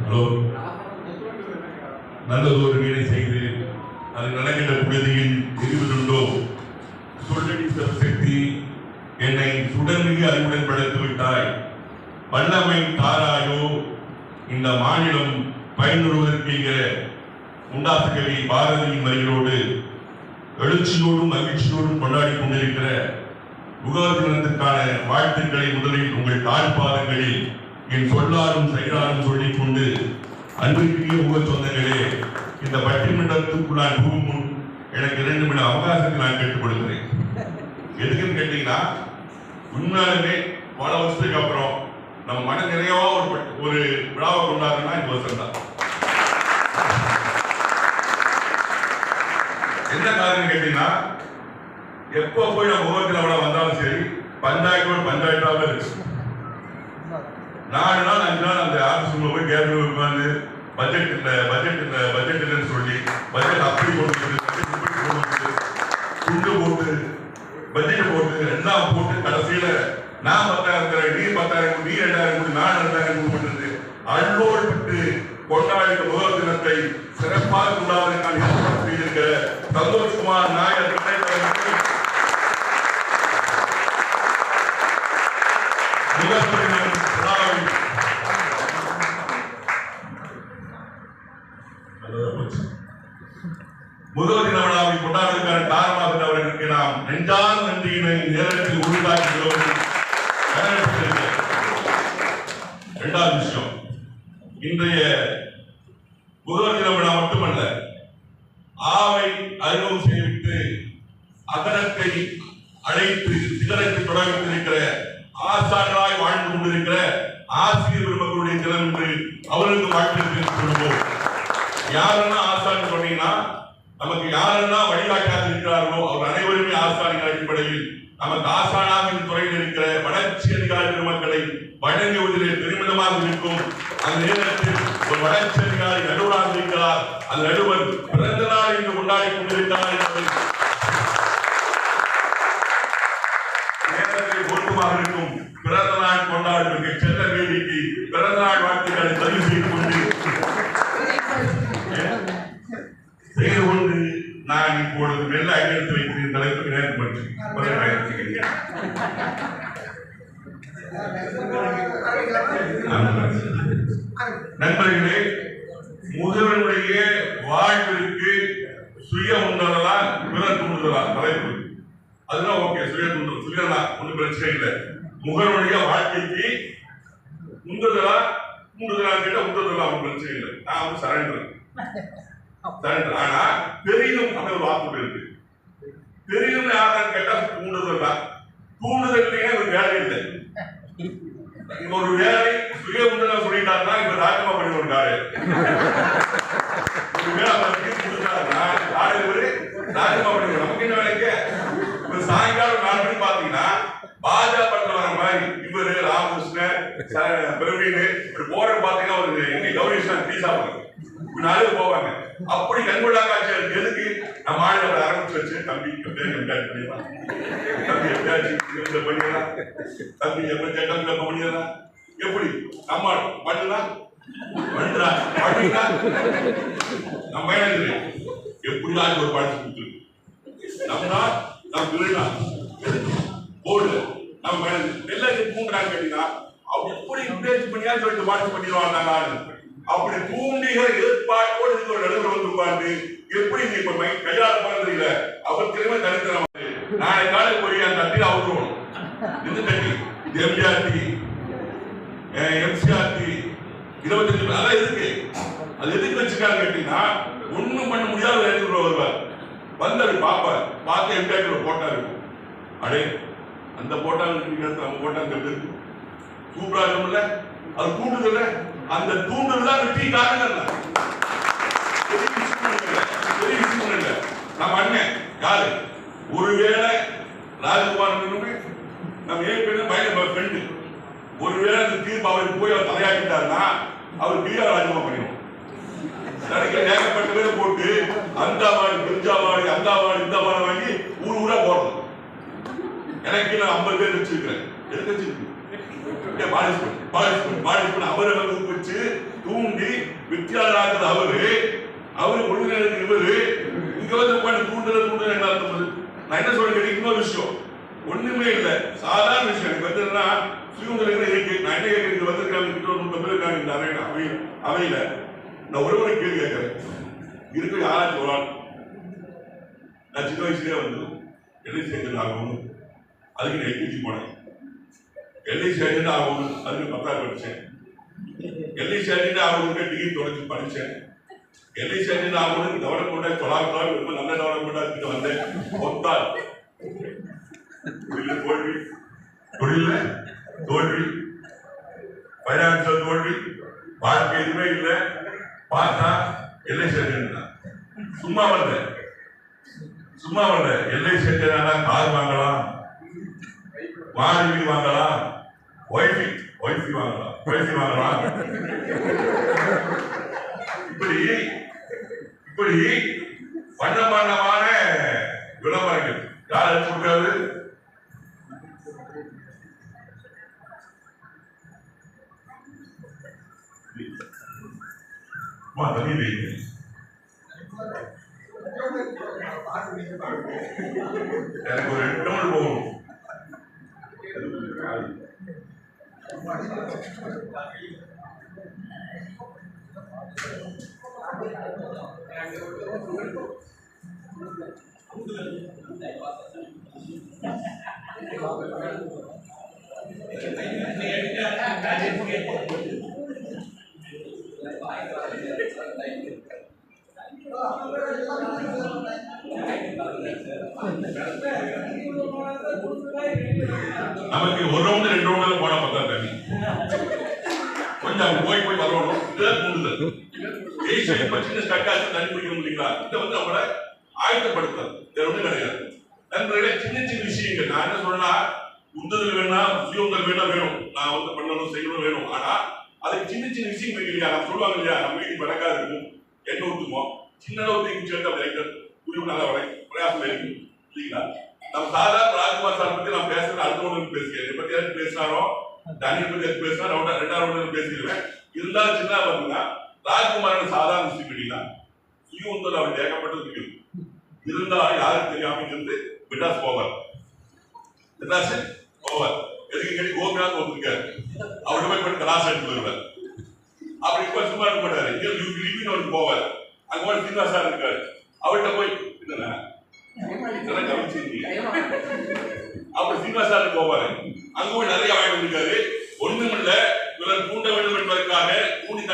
Hello, நல்லதொரு வீணை செய்து அது நடக்கின்ற புனிதியில் எரிவதுண்டோ சொல்லடி சக்தி என்னை சுடர்மிகு அறிவுடன் படைத்து விட்டாய். வல்லமை தாராயோ இந்த மாநிலம் பயனுறுவதற்கு உண்டாசுகவி பாரதியின் வரிகளோடு எழுச்சியோடும் மகிழ்ச்சியோடும் கொண்டாடி கொண்டிருக்கிற முகவர் தினத்திற்கான வாழ்த்துக்களை முதலில் உங்கள் தாழ்பாதங்களில் என் சொல்லாரும் செயலாரும் சொல்லிக் கொண்டு, அன்பிற்குரிய முகச் சொந்தங்களே, இந்த பட்டிமன்றத்துக்குள் நான் போகும் முன் எனக்கு 2 நிமிட அவகாசத்தை நான் கேட்டுக்கொள்கிறேன். எதுக்குன்னு கேட்டீங்கன்னா, உண்மையாலுமே பல வருஷத்துக்கு அப்புறம் நம்ம மன நிறைவா ஒரு விழாவை கொண்டாடுறோம்னா இந்த வருஷம் தான். என்ன காரணம் கேட்டீங்கன்னா, எப்போ போய் நம்ம முகத்தில் விழா வந்தாலும் சரி, பஞ்சாயத்தாவே இருக்கு. 4 நாள் 5 நாள் அந்த ஆபீஸ் போய் கேபிள் உட்கார்ந்து பட்ஜெட் இல்லைன்னு சொல்லி பட்ஜெட் அப்படி போட்டு துண்டு போட்டு பட்ஜெட் போட்டு எல்லாம் போட்டு கடைசியில நான் 10,000 நீ 10,000 நீ 2,000 நான் 2,000 பண்றது அல்லோடு விட்டு கொண்டாடிய முகவர் தினத்தை சிறப்பாக கொண்டாடுவதற்கான ஏற்பாடு செய்திருக்கிற சந்தோஷ்குமார் நாயர் முகவர் தின விழாவை கொண்டாடுவதற்கான காரணமாக அவர்களுக்கு நாம் நெஞ்சார்ந்த நன்றியினை நேரத்தில் உருவாக்குகிறோம். 2வது விஷயம், இன்றைய முகவர் தின விழா மட்டுமல்ல, ஆவை அறிமுகம் செய்துவிட்டு அகரத்தை அழைத்து சிகரத்தை தொடங்கியிருக்கிற ஆசான்களாய் வாழ்ந்து கொண்டிருக்கிற ஆசிரியர் பெருமக்களுடைய தினம் என்று அவர்களுக்கு வாழ்த்து தெரிவித்துக் கொள்வோம். யாரெல்லாம் ஆசான் சொன்னீங்கன்னா, நமக்கு யாரெல்லாம் வழிகாட்டாக இருக்கிறார்களோ அவர் அனைவருமே ஆசானிகள் அடிப்படையில் நமக்கு ஆசானாக இந்த துறையில் இருக்கிற வளர்ச்சி அதிகாரி பெருமக்களை வழங்குவதிலே பெருமிதமாக இருக்கும். அந்த நேரத்தில் ஒரு வளர்ச்சி அதிகாரி நடுவராக இருக்கிறார். அந்த நடுவர் பிறந்த நாள் இன்று கொண்டாடி கொண்டிருக்கிறார் என்பதை நேரத்தில் பொருத்தமாக இருக்கும். பிறந்த நாள் கொண்டாடுவதற்கு செல்ல வேடிக்கை பிறந்த நாள் வாழ்த்துக்களை பதிவு செய்து கொண்டு நான் இப்பொழுது மெல்ல அங்கெடுத்து வைக்கிறேன் தலைப்பு நேரம் பற்றி நண்பர்களே, முகவனுடைய வாழ்விற்கு சுய உண்டதா பிற தூண்டுதலா தலைப்பு அதுதான் ஓகே. சுய தூண்டுதல் சுயதான் ஒன்றும் பிரச்சனை இல்லை. முகவனுடைய வாழ்க்கைக்கு உண்டுதலா கேட்ட உண்டுதலா ஒன்றும் பிரச்சனை இல்லை. நான் வந்து சரண்டர். ஆனா பெரிதும் அந்த ஒரு வாக்கு இருக்கு. பெரிதும் யாரும் கேட்டா தூண்டுதல் தான். தூண்டுதல் ஒரு வேலை இல்லை. ஒரு வேலை சுய உண்டுதல் சொல்லிட்டாருன்னா இப்ப ராஜமா பண்ணி விட்டாரு. ஒரு வேலை கொடுத்தாருன்னா ராஜமா பண்ணி நமக்கு என்ன வேலைக்கு இப்ப சாயங்காலம் 4 மணி பாத்தீங்கன்னா பாஜக படத்துல வர மாதிரி இவரு ராமகிருஷ்ணன் பிரவீன் போற பாத்தீங்கன்னா ஒரு எங்க கௌரிஷ்ணன் பீசா நாலு போவாங்க. அப்படி கண்கொள்ளா காட்சி எதுக்கு நம்ம ஆளுநர் ஆரம்பிச்சு வச்சு தம்பி பண்ணிடலாம், தம்பி எப்படியாச்சும் பண்ணிடலாம், தம்பி எப்படி சட்டம் பண்ணிடலாம், எப்படி நம்ம பண்ணலாம் பண்றா பண்ணிட்டா நம்ம எப்படியாச்சும் ஒரு பாட்டு கொடுத்துருக்கு. நம்மனா நம்ம விழுனா போடு நம்ம எல்லாத்தையும் தூண்டுறாங்க கேட்டீங்கன்னா அவங்க எப்படி இன்ட்ரேஜ் பண்ணியா சொல்லிட்டு பாட்டு பண்ணிடுவாங்க. அப்படி தூண்டிகிற ஏற்பாட்டோடு ஒரு நடுவர் வந்து உட்கார்ந்து எப்படி நீ இப்ப கையாள போறதுல அவர் திறமை தனித்திறமை நாளை காலை போய் அந்த தட்டில் அவுத்துருவோம். இந்த தட்டி இது எம்ஜிஆர்டி எம்சிஆர்டி 25 அதான் இருக்கு. அது எதுக்கு வச்சுக்காங்க கேட்டீங்கன்னா ஒண்ணும் பண்ண முடியாத எழுதி வருவார். வந்தாரு பாப்பார் பார்த்து எம்ஜிஆர்டி போட்டா இருக்கும். அடே அந்த போட்டா நம்ம போட்டா இருக்கு சூப்பரா இருக்கும்ல. அது கூட்டுதல்ல அந்த தூண்டுதல் தான் வெற்றி காரணம். நம்ம அண்ணன் யாரு ஒருவேளை ராஜகுமார் நம்ம ஏற்கனவே பையன் ஃப்ரெண்டு ஒருவேளை அந்த தீர்ப்பு அவருக்கு போய் அவர் தலையாக்கிட்டாருன்னா அவர் பீரா ராஜகுமார் பண்ணிடும். ஏகப்பட்ட பேரை போட்டு அந்த அவார்டு பிரிஞ்ச அவார்டு அந்த அவார்டு இந்த அவார்டு வாங்கி ஊரா போடுறது. எனக்கு 50 பேர் வச்சிருக்கிறேன். எதுக்கு வச்சிருக்கு அவரை ஊக்குவிச்சு தூண்டி வெற்றியாளராக்குது அவரு ஒழுங்கு இவரு இங்க வந்து தூண்டுறது என்ன அர்த்தம்? நான் என்ன சொல்றேன், இன்னொரு விஷயம் ஒண்ணுமே இல்லை, சாதாரண விஷயம். எனக்கு வந்து என்ன சுயங்களுக்கு இருக்கு. நான் என்ன கேட்கறது வந்திருக்காங்க, 150 பேர் இருக்காங்க இந்த அவையில. நான் ஒருவரை கேள்வி கேட்கிறேன், இருக்கு யாராச்சும் ஒரு ஆள் நான் சின்ன வயசுலேயே வந்து எல்ஐசி ஏஜென்ட் ஆகணும், அதுக்கு நான் எல்கேஜி போனேன். எல்ஐசி ஏஜென்ட் ஆகணும், அதுக்கு 10ஆவது படித்தேன். எல்ஐசி ஏஜென்ட் ஆகணும்னு டிகிரி தொடர்ச்சி படித்தேன். எல்ஐசி ஏஜென்ட் ஆகணும்னு டெவலப்மெண்ட் தொழிலாளர்கள் ரொம்ப நல்ல டெவலப்மெண்ட் வந்தேன். ஒத்தால் தொழில தோல்வி, பைனான்சியல் தோல்வி, வாழ்க்கை எதுவுமே இல்லை. பார்த்தா எல்ஐசி ஏஜென்ட் தான். சும்மா வரல எல்ஐசி ஏஜென்ட் கார் வாங்கலாம், வாடகை வீடு வாங்கலாம், ஒய்ஃபி வாங்கலாம். இப்படி வண்ணமான விளம்பரங்கள் யார் எடுத்து கொடுக்காது? எனக்கு ஒரு 2 நாள் போகணும். நமக்கு 1 ரவுண்ட் 2 ரவுண்ட் போனா பார்த்தா தண்ணி கொஞ்சம் போய் வரணும். சின்ன ஸ்டக்காச்சு தண்ணி குடிக்க முடியுங்களா? இதை வந்து அவங்கள ஆயத்தப்படுத்தல் வேற ஒன்றும் கிடையாது. நண்பர்களே, சின்ன விஷயங்கள் நான் என்ன சொல்றேன்னா, உந்துதல் வேணா, சுயங்கள் வேணும், நான் வந்து பண்ணணும் செய்யணும் வேணும். ஆனா அதுக்கு சின்ன விஷயங்கள் இல்லையா? நான் சொல்லுவாங்க இல்லையா, நம்ம வீட்டுக்கு வழக்கா இருக்கும், எண்ணெய் ஊற்றுவோம், சின்னதாக ஊற்றி சேர்ந்து அப்படி குடிவு நல்லா பிரயாசம் இருக்கும் இல்லைங்களா? நம்ம சாதாரண ராஜ்குமார் சார் பத்தி நான் பேசுறேன், அடுத்த ஒன்று பேசுகிறேன். இதை பத்தி யாரும் பேசினாரோ, தண்ணீர் பத்தி எது பேசினா 2வது ரவுண்ட் பேசிடுவேன். இருந்தாலும் சின்ன பார்த்தீங்கன்னா ராஜ்குமாரோட சாதாரண விஷயம் இல்லைங்களா? சுயந்தல் அவர் ஏகப்பட்டது இருக்குது. இருந்தாலும் யாருக்கு தெரியாம இருந்து மெட்ராஸ் போவார். எதுக்கு கேட்டு கோபிநாத் ஒருத்தருக்காரு, அவர்கிட்ட போய் பண்ணி கிளாஸ் எடுத்து வருவார். அப்படி இப்ப சும்மா இருக்க மாட்டாரு, இங்கே அவருக்கு போவார். அங்க போய் சீனிவாசா இருக்காரு, அவர்கிட்ட போய் அப்படி சீனிவாசாருக்கு போவாரு. அங்க போய் நிறைய வாய்ப்பு இருக்காரு. ஒண்ணுமில்ல, இவர் தூண்ட வேண்டும் என்பதற்காக தூண்டி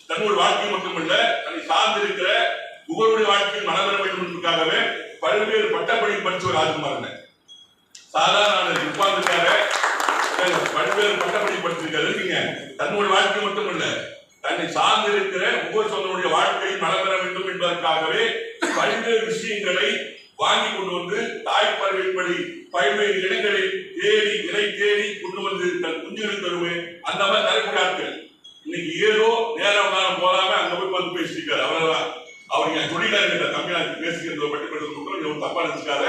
தன்னுடைய வாழ்க்கை மட்டுமல்ல, தன்னை சார்ந்திருக்கிற புகழுடைய வாழ்க்கையில் மனவர வேண்டும் என்பதற்காகவே பல்வேறு பட்டப்படிப்பு படிச்ச ராஜ்குமார். சாதாரண உட்கார்ந்துக்காக பல்வேறு பட்டப்படிப்பு படிச்சிருக்காரு. இருக்கீங்க, தன்னுடைய வாழ்க்கை மட்டுமல்ல, தன்னை சார்ந்திருக்கிற ஒவ்வொரு வாழ்க்கையில் மனவர வேண்டும் என்பதற்காகவே பல்வேறு விஷயங்களை வாங்கி கொண்டு வந்து தாய் பறவைப்படி பல்வேறு இடங்களில் இறை தேடி கொண்டு வந்து தன் குஞ்சுகள் தருவேன். அந்த மாதிரி தரக்கூடிய ஆட்கள் இன்னைக்கு ஏதோ நேரம் காலம் போகாம அங்க போய் வந்து பேசிருக்காரு. அவ்வளவுதான். அவர் என் தொழிலாளர் தமிழ்நாட்டு பேசுகின்ற பட்டிமன்றத்துக்கு தப்பா நினைச்சுக்காத,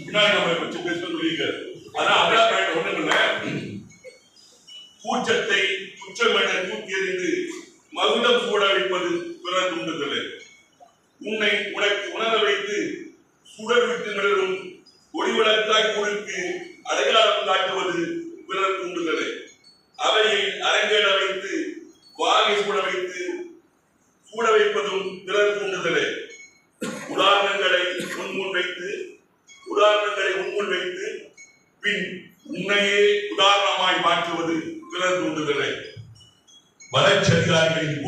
பின்னாடி நம்ம வச்சு பேசணும்னு சொல்லியிருக்காரு. ஆனா அதான் ஒண்ணும் இல்லை, கூச்சத்தை குச்சமென தூக்கி எறிந்து மகுடம் சூட வைப்பது பிறர் தூண்டுதல். உனக்கு உணர வைத்து சுடர் விட்டு மிளரும் ஒளிவிளக்காய் ஊருக்கு அடையாளம் காட்டுவது பிறர் தூண்டுதல். அவையை அரங்கேற வைத்து வாகை சூட வைப்பதும் பிறர் தூண்டுதல். உதாரணங்களை முன்முன் வைத்து பின் உன்னையே உதாரணமாய் மாற்றுவது பிறர் தூண்டுதல். வளர்ச்சி அதிகாரிகளின்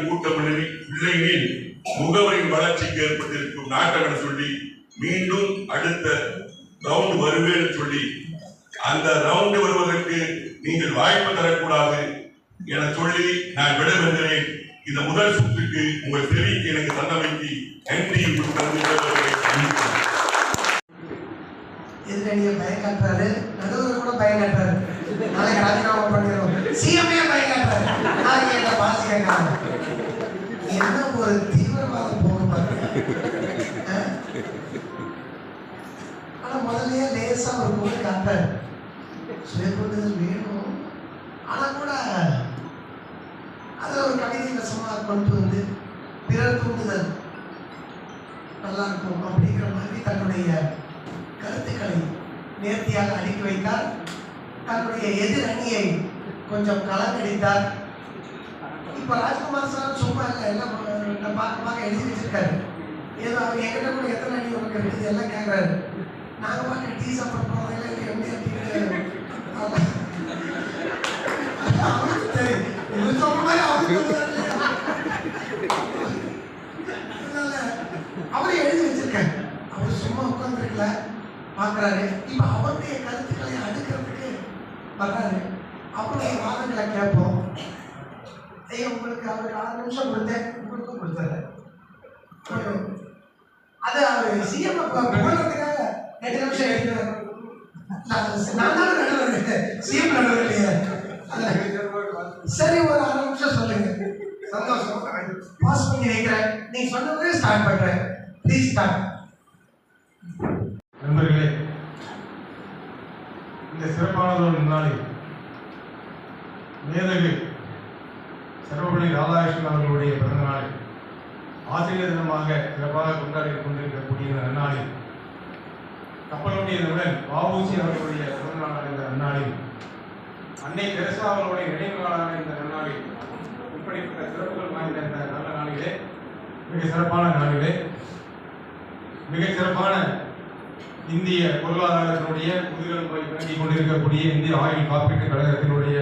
கூட்டமில்லையில் முகவரின் வளர்ச்சிக்கு ஏற்பட்டிருக்கும் நாட்டம் என சொல்லி மீண்டும் அடுத்த ரவுண்ட் வருவேன் சொல்லி அந்த ரவுண்ட் வருவதற்கு நீங்கள் வாய்ப்பு தரக்கூடாது என சொல்லி நான் விடைபெறுகிறேன். இந்த முதல் சுற்றுக்கு உங்கள் செவிக்கு எனக்கு தந்தமைக்கு நன்றி. எதிரணியை பயங்காட்டுறாரு, நடுவர் கூட பயங்காட்டுறாரு. நாளைக்கு ராஜினாமா பண்ணிடுவோம், சிஎம்ஏ பயங்காட்டுறாரு, நாளைக்கு என்ன பாசி கேட்கறாங்க. என்ன ஒரு தீவிரவாதம் போக பாருங்க. ஆனா முதல்லயே லேசா ஒரு பொருள் காட்டுறாரு, கொண்டு வந்து பிறர் தூண்டுதல் நல்லா இருக்கும் அப்படிங்கிற மாதிரி தன்னுடைய கருத்துக்களை நேர்த்தியாக அடுக்கி வைத்தார். தன்னுடைய எதிர் அணியை கொஞ்சம் கலங்கடித்தார். இப்ப ராஜ்குமார் சார் சும்மா இல்லை, எல்லாம் பார்க்க எழுதி வச்சிருக்காரு. ஏதோ அவர் எங்கிட்ட கூட எத்தனை அணி உனக்கு இருக்குது எல்லாம் கேட்குறாரு. நாங்கள் பார்க்க டீ சாப்பிட போகிறதில்ல, இல்லை எப்படி அப்படின்னு அவருக்கு தெரியும். இது சொல்ற மாதிரி அவருக்கு அவரே எழுதி வச்சிருக்காரு. அவர் சும்மா உட்காந்துருக்கல, பார்க்குறாரு. இப்போ அவருடைய கருத்துக்களை அடுக்கிறதுக்கு வர்றாரு. அவருடைய வாதங்களை கேட்போம். ஐயா உங்களுக்கு அவருக்கு 6 நிமிஷம் கொடுத்தேன், உங்களுக்கும் கொடுத்தாரு. அது அவர் சிஎம் புகழ்றதுக்காக 2 நிமிஷம் எடுக்கிறார். நான் தானே நடுவர், சிஎம் நடுவர் இல்லையா? சரி, ஒரு 6 நிமிஷம் சொல்லுங்க. சந்தோஷம். பாஸ் பண்ணி வைக்கிறேன். நீங்க சொன்னதே ஸ்டார்ட் பண்றேன். Please start. நண்பர்களே, இந்த சிறப்பானதோடு முன்னாடி மேதகு சர்வபள்ளி ராதாகிருஷ்ணன் அவர்களுடைய பிறந்த நாளை ஆசிரியர் தினமாக சிறப்பாக கொண்டாடி கொண்டிருக்கக்கூடிய இந்த நன்னாளில், கப்பலோட்டியதுடன் வ.உ.சி. அவர்களுடைய பிறந்த நாளான இந்த நன்னாளில், அன்னை தெரசா அவர்களுடைய நினைவு நாளான இந்த நன்னாளில், இப்படிப்பட்ட சிறப்புகள் வாய்ந்த இந்த நல்ல நாளிலே, மிக சிறப்பான நாளிலே, மிக சிறப்பான இந்திய பொருளாதாரத்தினுடைய முதுகெலும்பாக விளங்கி கொண்டிருக்கக்கூடிய இந்திய ஆயுள் காப்பீட்டு கழகத்தினுடைய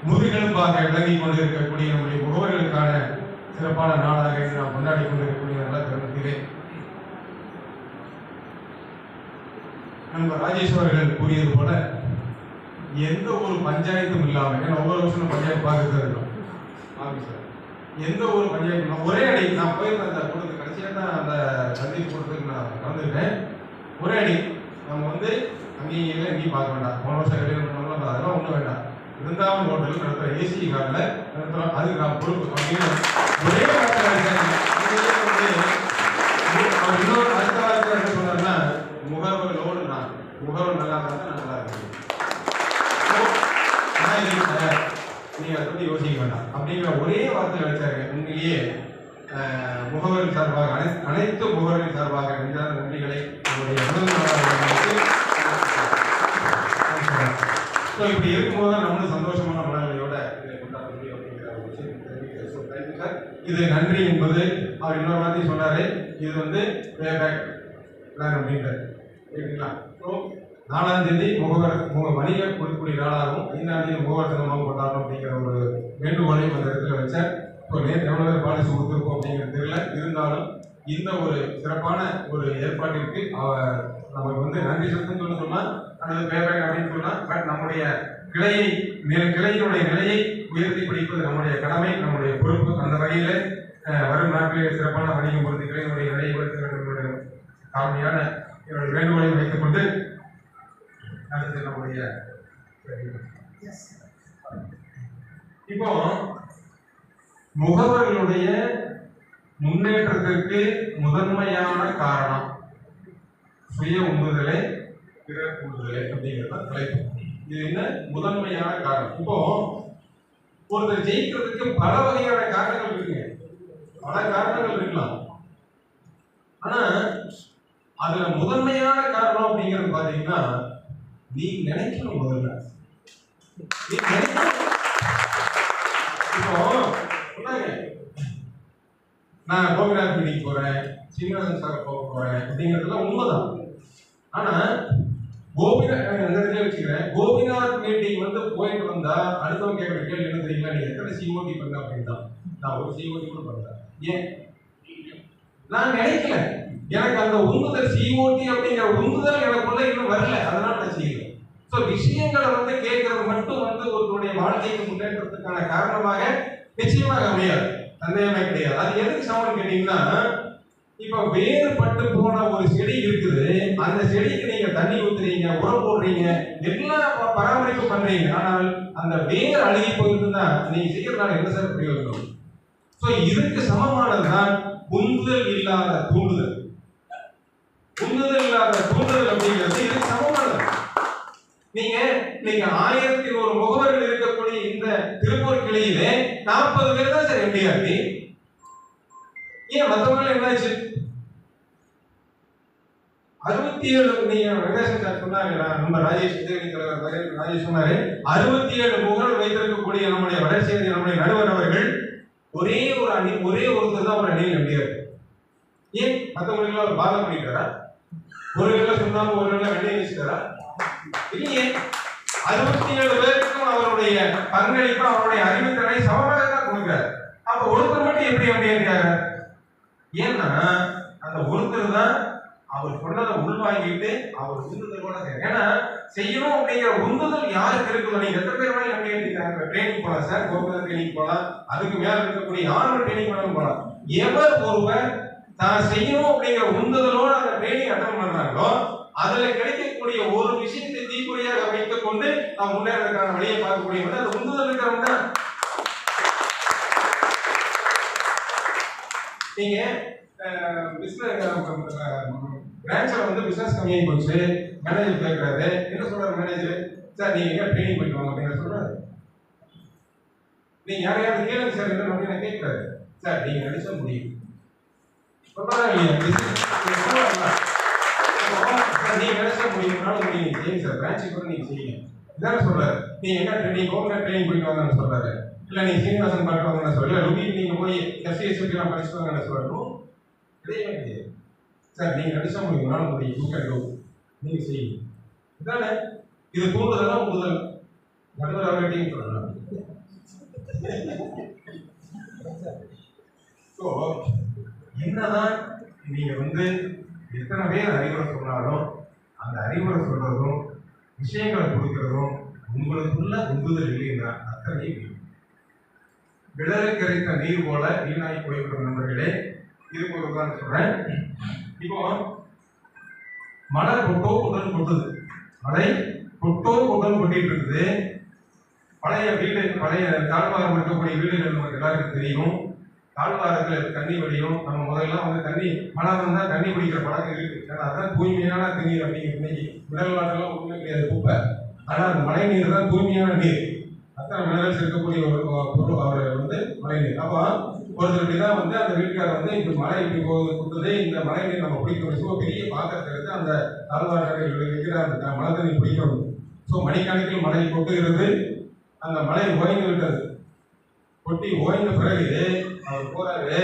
முதுகெலும்பாக விளங்கி கொண்டிருக்கக்கூடிய நம்முடைய முகவர்களுக்கான சிறப்பான நாளாக இன்று நாம் கொண்டாடி கொண்டிருக்கக்கூடிய நல்ல தருணத்திலே, நம்ம ராஜேஷ் அவர்கள் கூறியது போல எந்த ஒரு பஞ்சாயத்தும் இல்லாமல், ஏன்னா ஒவ்வொரு வருஷம் பஞ்சாயத்து பார்த்துட்டு இருக்கோம் ஆஃபீஸர், எந்த ஒரு பஞ்சாயத்தும் ஒரே அடி நான் போயிருந்த அந்த கூட்டத்துக்கு கடைசியாக தான் அந்த சந்திப்பு கூட்டத்துக்கு நான் கலந்துக்கிட்டேன். ஒரே அடி நம்ம அங்கேயும் இல்லை எங்கேயும் பார்க்க வேண்டாம். போன வருஷம் கல்யாணம் பண்ணலாம், அதெல்லாம் ஒன்றும் வேண்டாம். இருந்தாலும் ஹோட்டல் நடத்துகிற ஏசி காரில் நடத்துகிறோம், அதுக்கு நான் பொறுப்பு அப்படின்னு ஒரே வார்த்தை அவர் இன்னொரு அடுத்த வார்த்தை என்ன சொன்னார்னா, முகர்வர்களோடு நான் முகர்வு நல்லா இருந்தால் நான் நல்லா இருக்கேன், நீங்க அதை பற்றி யோசிக்க வேண்டாம் அப்படிங்கிற ஒரே வார்த்தை நினைச்சாருங்க. உண்மையிலேயே முகவரின் சார்பாக அனைத்து முகவரின் சார்பாக நெஞ்சார்ந்த நன்றிகளை இப்படி இருக்கும்போது தான் நம்மளும் சந்தோஷமான மனநிலையோட இதை கொண்டாட முடியும் அப்படிங்கிற ஒரு விஷயம் சார். இது நன்றி என்பது அவர் இன்னொரு வார்த்தையும் சொன்னாரு, இது பேபேக் பிளான் அப்படின்றார். சரிங்களா? ஸோ 4ஆம் தேதி வணிக கொடுக்கக்கூடிய நாளாகவும் 5ஆம் தேதி முகவர் தினமாகவும் கொண்டாடணும் அப்படிங்கிற ஒரு வேண்டுகோளையும் அந்த இடத்துல வச்சார். இப்போ நேற்று எவ்வளோ பேர் பாலிசி கொடுத்துருக்கோம் அப்படிங்கிறது தெரியல. இருந்தாலும் இந்த ஒரு சிறப்பான ஒரு ஏற்பாட்டிற்கு நமக்கு நன்றி சொல்லுன்னு சொன்னால் அல்லது பேபேக் அப்படின்னு சொன்னால், பட் நம்முடைய கிளையினுடைய நிலையை உயர்த்தி பிடிப்பது நம்முடைய கடமை, நம்முடைய பொறுப்பு. அந்த வகையில் வரும் நாட்களில் சிறப்பான வணிகம் பொறுத்து கிளையினுடைய நிலையை உயர்த்த வேண்டும் என்ற காரணியான வேண்டுகோளை வைத்துக் கொண்டு அடுத்து நம்முடைய இப்போ முகவர்களுடைய முன்னேற்றத்திற்கு முதன்மையான காரணம் சுய உந்துதலை பிறர் உந்துதலை அப்படிங்கிறது தலைப்பு. இது என்ன முதன்மையான காரணம்? இப்போ ஒருத்தர் ஜெயிக்கிறதுக்கு பல வகையான காரணங்கள் இருக்குங்க, பல காரணங்கள் இருக்கலாம். ஆனா அதுல முதன்மையான காரணம் அப்படிங்கிறது பாத்தீங்கன்னா, நீ நினைக்கணும். முதல்ல நீ நினைக்கணும். இப்போ நான் கோபிநாத் மீட்டிங் போறேன், சீனிவாசன் சார் போக போறேன் அப்படிங்கிறதுலாம் உண்மைதான். ஆனா கோபிநாத் வச்சுக்கிறேன், கோபிநாத் மீட்டிங் போயிட்டு வந்தா அடுத்தவங்க கேட்கிற கேள்வி என்ன தெரியுங்களா, நீ எத்தனை சிஓடி பண்ண அப்படின்னா நான் ஒரு சிஓடி கூட பண்றேன். ஏன்? நான் நினைக்கல, எனக்கு அந்த உந்துதல் சிஓடி அப்படிங்கிற உந்துதல் எனக்குள்ள இன்னும் வரல, அதனால நான் செய்யல. ஸோ விஷயங்களை கேட்கறது மட்டும் ஒருவருடைய வாழ்க்கைக்கு முன்னேற்றத்துக்கான காரணமாக நிச்சயமாக அமையாது, சந்தேகமே கிடையாது. அது எதுக்கு சமம் கேட்டீங்கன்னா, இப்ப வேறுபட்டு போன ஒரு செடி இருக்குது, அந்த செடிக்கு நீங்க தண்ணி ஊத்துறீங்க, உரம் போடுறீங்க, எல்லாம் பராமரிப்பு பண்றீங்க, ஆனால் அந்த வேர் அழுகி போயிருந்தா நீங்க செய்யறதுனால என்ன சார் பிரயோஜனம்? ஸோ இதுக்கு சமமானதுதான் உந்துதல் இல்லாத தூண்டுதல். உந்துதல் இல்லாத தூண்டுதல் அப்படிங்கிறது இதுக்கு சமமானது. நீங்க 1001 முகவர்கள் இருக்கக்கூடிய இந்த திருப்பூர் கிளையிலே 40 பேர் தான் சார் எம்டிஆர்பி, மத்தவங்க என்னாச்சு? 67 நீங்க வெங்கடேசன் சார் சொன்னாங்க, நம்ம ராஜேஷ் தலைவர் ராஜேஷ் சொன்னாரு, 67 முகங்கள் வைத்திருக்கக்கூடிய நம்முடைய வளர்ச்சி நம்முடைய நடுவர் அவர்கள் ஒரே ஒரு அணி, ஒரே ஒருத்தர் தான் ஒரு அணியில் நம்பியார். ஏன் மற்றவங்களுக்கு அவர் பாதம் பண்ணிட்டாரா? ஒரு வேளை சொன்னாம ஒரு வேளை வெண்ணெய் வீசிட்டாரா? இல்லையே. 67 பேருக்கும் அவருடைய பங்களிப்பு, அவருடைய அறிவுத்திறனை சமமாக தான் கொடுக்கிறார். அப்ப ஒருத்தர் மட்டும் எப்படி நம்பியிருக்காரு? ஏன்னா அந்த ஒருத்தர் தான் அவர் சொன்னதை உள்வாங்கிட்டு அவர் உந்துதலோட ஏன்னா செய்யணும் அப்படிங்கிற உந்துதல் யாருக்கு இருக்குதோ, நீங்க எத்தனை பேர் வேணாலும் நம்பி இருக்காங்க. ட்ரைனிங் போகலாம் சார், கோபுரம் ட்ரைனிங் போகலாம், அதுக்கு மேல இருக்கக்கூடிய ஆன்வல் ட்ரைனிங் வேணாலும் போகலாம். எவர் ஒருவர் தான் செய்யணும் அப்படிங்கிற உந்துதலோட அந்த ட்ரைனிங் அட்டன் பண்றாங்களோ அதுல கிடைக்கக்கூடிய ஒரு விஷயத்தை தீக்குறையாக வைத்துக் கொண்டு நாம் முன்னேறதுக்கான வழியை பார்க்கக்கூடிய அந்த உந்துதல் இருக்கிறவங்க தான். நீங்க பிரான்ச்ல வந்து பிசினஸ் கம்மியாகி போச்சு, மேனேஜர் கேட்கறாரு, என்ன சொல்றாரு மேனேஜர்? சார் நீங்க எங்க ட்ரைனிங் போயிட்டு வாங்க அப்படின்னு சொல்றாரு. நீங்க யாரையாவது கேளுங்க சார் என்ன அப்படின்னு கேட்கறாரு. சார் நீங்க நடிச்சா முடியும் சொல்றாங்க இல்லையா? நீங்க நினைச்சா முடியும்னாலும் முடியும் செய்யுங்க சார், பிரான்ச்சுக்கு கூட நீங்க செய்யுங்க இதான சொல்றாரு. நீங்க என்ன ட்ரைனிங் ட்ரைனிங் போயிட்டு வாங்கன்னு சொல்றாரு. இல்ல நீங்க சீனிவாசன் பார்க்க வாங்கன்னு சொல்ல, லுபி நீங்க போய் எஸ்சிஎஸ்பி எல்லாம் படிச்சுட்டு வாங்கன்னு சொல்றோம். கிடையவே கிடையாது சார், நீங்க நடிச்சா முடியும்னாலும் முடியும், நீங்க செய்யுங்க இதானே. இது தூண்டுதலா உந்துதல் நடுவர் அவர்கிட்டையும் சொல்லலாம். ஸோ என்னதான் நீங்க வந்து எத்தனை பேர் அறிவுரை சொன்னாலும் அந்த அறிவுரை சொல்றதும் விஷயங்களை கொடுக்கறதும் உங்களுக்குள்ள உந்துதல் இல்லைன்னா அத்தனை விடலை கரைத்த நீர் போல வீணாகி போய்விடும் நண்பர்களே. இதுக்கு ஒரு உதாரணம் சொல்றேன். இப்போ மழை கொட்டோ கொட்டன்னு கொட்டுது, மழை கொட்டோ கொட்டன்னு கொட்டிட்டு இருக்குது. பழைய வீடு, பழைய தாழ்வாரம் இருக்கக்கூடிய வீடுகள் நமக்கு எல்லாருக்கும் தெரியும். தாழ்வாரத்தில் தண்ணி வடியும். நம்ம முதல்ல வந்து தண்ணி மழை வந்தால் தண்ணி குடிக்கிற பழக்கம் இருக்கு. ஏன்னா அதான் தூய்மையான தண்ணீர் அப்படிங்கிற இன்னைக்கு மினரல் வாட்டர்லாம் ஒன்றுமே கிடையாது குப்பை. ஆனால் அந்த மழை நீர் தான் தூய்மையான நீர். அத்தனை மினரல்ஸ் இருக்கக்கூடிய ஒரு பொருள் அவர் வந்து மழை நீர். அப்போ ஒருத்தர் இப்படிதான் வந்து அந்த வீட்டுக்காரர் வந்து இந்த மழை இப்படி கொடுத்ததே இந்த மழை நீர் நம்ம பிடிக்க முடியும். பெரிய பாத்திரத்தை எடுத்து அந்த தாழ்வாரத்தில் வைக்கிற அந்த மழை தண்ணி பிடிக்கணும். ஸோ மணிக்கணக்கில் மழை கொட்டுகிறது. அந்த மழை ஓய்ந்து விட்டது. கொட்டி ஓய்ந்த பிறகு அவர் போறாரு,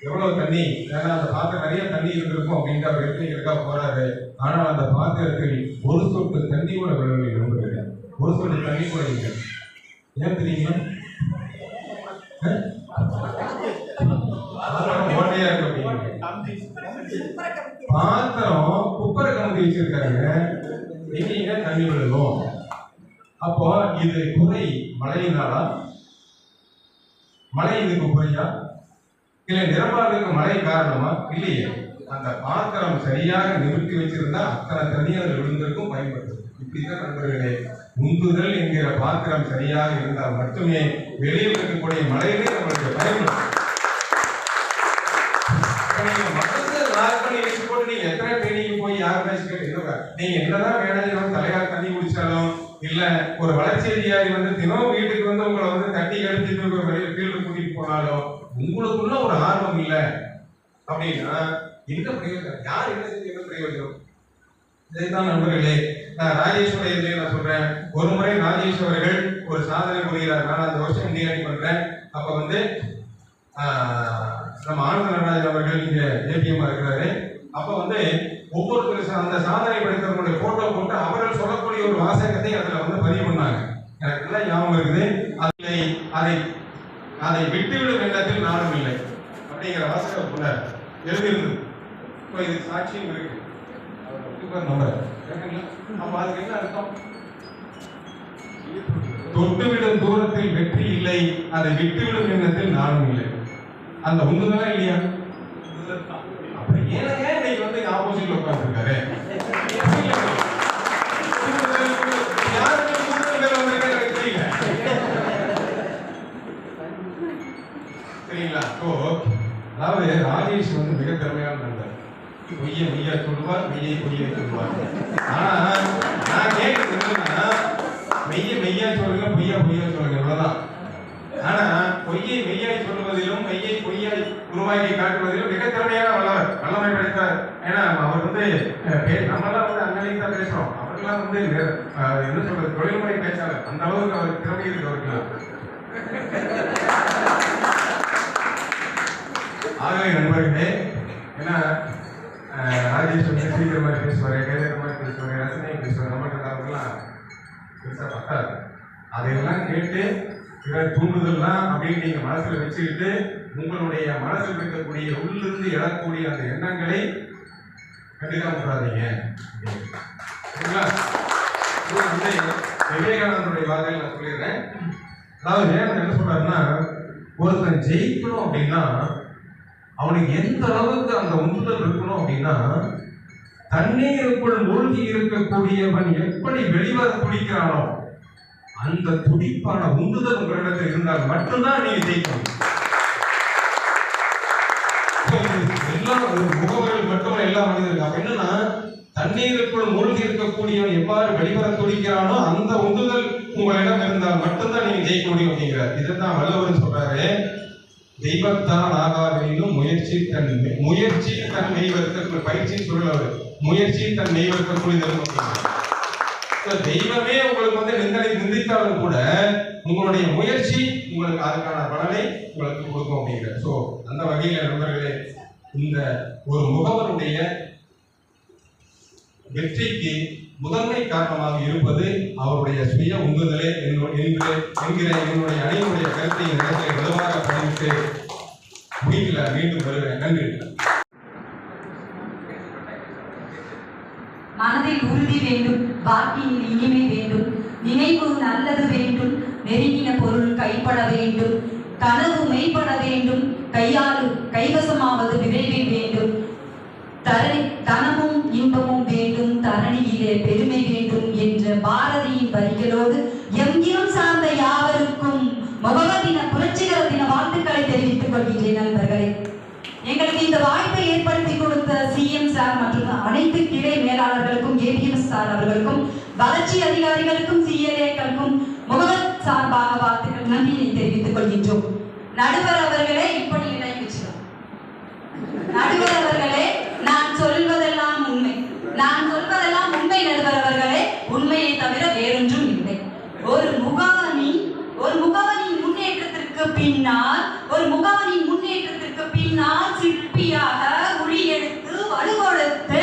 எவ்வளவு தண்ணி, ஏன்னா அந்த பாத்திரம் நிறைய தண்ணி இருந்திருக்கும் அப்படின்ட்டு அவர் எடுத்துக்கிறக்கா போறாரு. ஆனால் அந்த பாத்திரத்தில் ஒரு சொட்டு தண்ணி கூட விழவில்லை நம்புகிறேன். ஒரு சொட்டு தண்ணி கூட இல்லை. ஏன் தெரியுமா? ஓட்டையா இருக்கு அப்படின்னு பாத்திரம் குப்பரை கலந்து வச்சிருக்காங்க. எங்கீங்க தண்ணி விழுகும். அப்போ இது குறை மழையினாலா? மழை இதுக்கு குறையா? இல்லை நிரம்பாததுக்கு மழை காரணமா? இல்லையே. அந்த பாத்திரம் சரியாக நிறுத்தி வச்சிருந்தா அத்தனை தண்ணி அதில் விழுந்திருக்கும், பயன்படுத்தும். இப்படிதான் நண்பர்களே, உந்துதல் என்கிற பாத்திரம் சரியாக இருந்தால் மட்டுமே வெளியில் இருக்கக்கூடிய மழையிலே நம்மளுக்கு பயன்படும். நீங்க எத்தனை ட்ரைனிங் போய் யாருமே நீங்க என்னதான் மேனேஜர் தலையால் தண்ணி குடிச்சாலும் இல்ல ஒரு வளர்ச்சி அதிகாரி வந்து தினம் வீட்டுக்கு வந்து உங்களை வந்து தண்ணி கழிச்சுட்டு வெளியே ஃபீல்டு கூட்டிட்டு போனாலும் உங்களுக்குள்ள ஒரு ஆர்வம் இல்லை அப்படின்னா என்ன பிரயோஜனம்? யார் என்ன செஞ்சு என்ன பிரயோஜனம்? இதைத்தான் நண்பர்களே நான் ராஜேஸ்வர இதுல நான் சொல்றேன். ஒரு முறை ராஜேஷ் அவர்கள் ஒரு சாதனை புரிகிறார். நான் அந்த வருஷம் இந்தியாணி பண்றேன். அப்ப வந்து நம்ம ஆனந்த நடராஜன் அவர்கள் இங்க ஏபிஎம் இருக்கிறாரு. அப்ப வந்து ஒவ்வொருத்தரும் அந்த சாதனை படைத்தவர்களுடைய போட்டோ போட்டு அவர்கள் சொல்லக்கூடிய ஒரு வாசகத்தை அதுல வந்து பதிவு பண்ணாங்க. எனக்கு எல்லாம் ஞாபகம் இருக்குது. அதை விட்டுவிடும் எண்ணத்தில் நானும் இல்லை அப்படிங்கிற வாசகம் கூட எழுதியிருந்தது. இப்போ இது சாட்சியும் இருக்கு. அப்ப அதுக்கு என்ன அர்த்தம்? தொட்டுவிடும் தூரத்தில் வெற்றி இல்லை, அதை விட்டுவிடும் எண்ணத்தில் நானும் இல்லை. அந்த உந்துதலா இல்லையா? அப்புறம் ஏன் இன்னைக்கு வந்து ஆப்போசிட்ல உட்கார்ந்துருக்காரு? சரிங்களா? அதாவது ராஜேஷ் வந்து மிக திறமையான நண்பர். பொய்ய மெய்யா சொல்லுவார், மெய்யை பொய்யை சொல்லுவார். ஆனா நான் கேட்கறது என்னன்னா மெய்ய மெய்யா சொல்லுங்க, பொய்யா பொய்யா சொல்லுங்க, இவ்வளவுதான். ஆனா பொய்யை மெய்யாய் சொல்லுவதிலும் மெய்யை பொய்யாய் உருவாக்கி காட்டுவதிலும் மிக திறமையான வல்லமை படைத்தார். ஏன்னா அவர் நம்மளாம் அன்னைக்கு தான் பேசுறோம், அவர்களாம் என்ன சொல்றது தொழில்முறை பேச்சாளர், அந்த அளவுக்கு அவர் திறமை இருக்கு அவருக்குலாம். ஆகவே நண்பர்களே, ஏன்னா ராஜேஷ் சீக்கிரம் மாதிரி பேசுவாரு, கைதேற்ற மாதிரி பேசுவாரு, ரசனையும் பேசுவார், நம்மகிட்ட அவர்கள்லாம் பெருசா பத்தாது. அதையெல்லாம் கேட்டு பிறர் தூண்டுதல்லாம் அப்படின்னு நீங்க மனசுல வச்சுக்கிட்டு உங்களுடைய மனசில் இருக்கக்கூடிய உள்ளிருந்து எழக்கூடிய அந்த எண்ணங்களை கண்டுக்காம விடாதீங்க. விவேகானந்தருடைய வார்த்தைகள் நான் சொல்லிடுறேன். அதாவது வேணும் என்ன சொல்றாருன்னா, ஒருத்தன் ஜெயிக்கணும் அப்படின்னா அவனுக்கு எந்த அளவுக்கு அந்த உந்துதல் இருக்கணும் அப்படின்னா, தண்ணீருக்குள் மூழ்கி இருக்கக்கூடியவன் எப்படி வெளிவர துடிக்கிறானோ அந்த துடிப்பான உந்துதல் உங்களிடத்தில் இருந்தால் மட்டும்தான் நீங்க ஜெயிக்கணும். எல்லா முகவர்கள் மட்டும் எல்லா மனிதர்கள் என்னன்னா, தண்ணீருக்குள் மூழ்கி இருக்கக்கூடியவன் எவ்வாறு வெளிவர துடிக்கிறானோ அந்த உந்துதல் உங்களிடம் இருந்தால் மட்டும்தான் நீங்க ஜெயிக்க முடியும் அப்படிங்கிறார். இதைத்தான் வள்ளுவர் சொல்றாரு, தெய்வத்தான் ஆகாதெனினும் முயற்சி தன் மெய்வர்க்க பயிற்சி சொல்றவர், முயற்சி தன் மெய்வர்க்க புரிதல். தெய்வமே உங்களுக்கு நிந்தித்தாலும் கூட உங்களுடைய முயற்சி உங்களுக்கு அதுக்கான பலனை உங்களுக்கு கொடுக்கும் அப்படிங்கிற. ஸோ அந்த வகையில நண்பர்களே, இந்த ஒரு முகவருடைய வெற்றிக்கு முதன்மை காரணமாக இருப்பது அவருடைய சுய உந்துதலே என்கிற என்னுடைய அணியினுடைய கருத்தை நேரத்தை வலுவாக பதிவிட்டு முடிக்கல. மீண்டும் வருகிறேன். நன்றி. மனதில் உறுதி வேண்டும், வாக்கில் இனிமை வேண்டும், நினைவு நல்லது வேண்டும், நெருங்கின பொருள் கைப்பட வேண்டும், கனவு மெய்ப்பட வேண்டும், கைவசமாவது விரைவில் வேண்டும், தனமும் இன்பமும் வேண்டும், தரணியிலே பெருமை வேண்டும் என்ற பாரதியின் வரிகளோடு எங்கிலும் சார்ந்த யாவருக்கும் முகவதின புரட்சிகர தின வாழ்த்துக்களை தெரிவித்துக் கொள்கின்றேன். நண்பர்களே, எங்களுக்கு இந்த வாய்ப்பை ஏற்படுத்தி கொடுத்த சிஎம் சார் மற்றும் அனைத்து கிளை மேலாளர்களுக்கும், ஏபிஎம் சார் அவர்களுக்கும், வளர்ச்சி அதிகாரிகளுக்கும், சிஎல்ஏக்களுக்கும் முகவத் சார்பாக வாழ்த்துக்கள் நன்றியை தெரிவித்துக் கொள்கின்றோம். நடுவர் அவர்களே, இப்படி இடை வச்சிடும். நடுவர் அவர்களே, நான் சொல்வதெல்லாம் உண்மை, நான் சொல்வதெல்லாம் உண்மை. நடுவர் அவர்களே, உண்மையை தவிர வேறொன்றும் இல்லை. ஒரு முகவனின் முன்னேற்றத்திற்கு பின்னால் சிற்பியாக உளி எடுத்து வலுவொடுத்து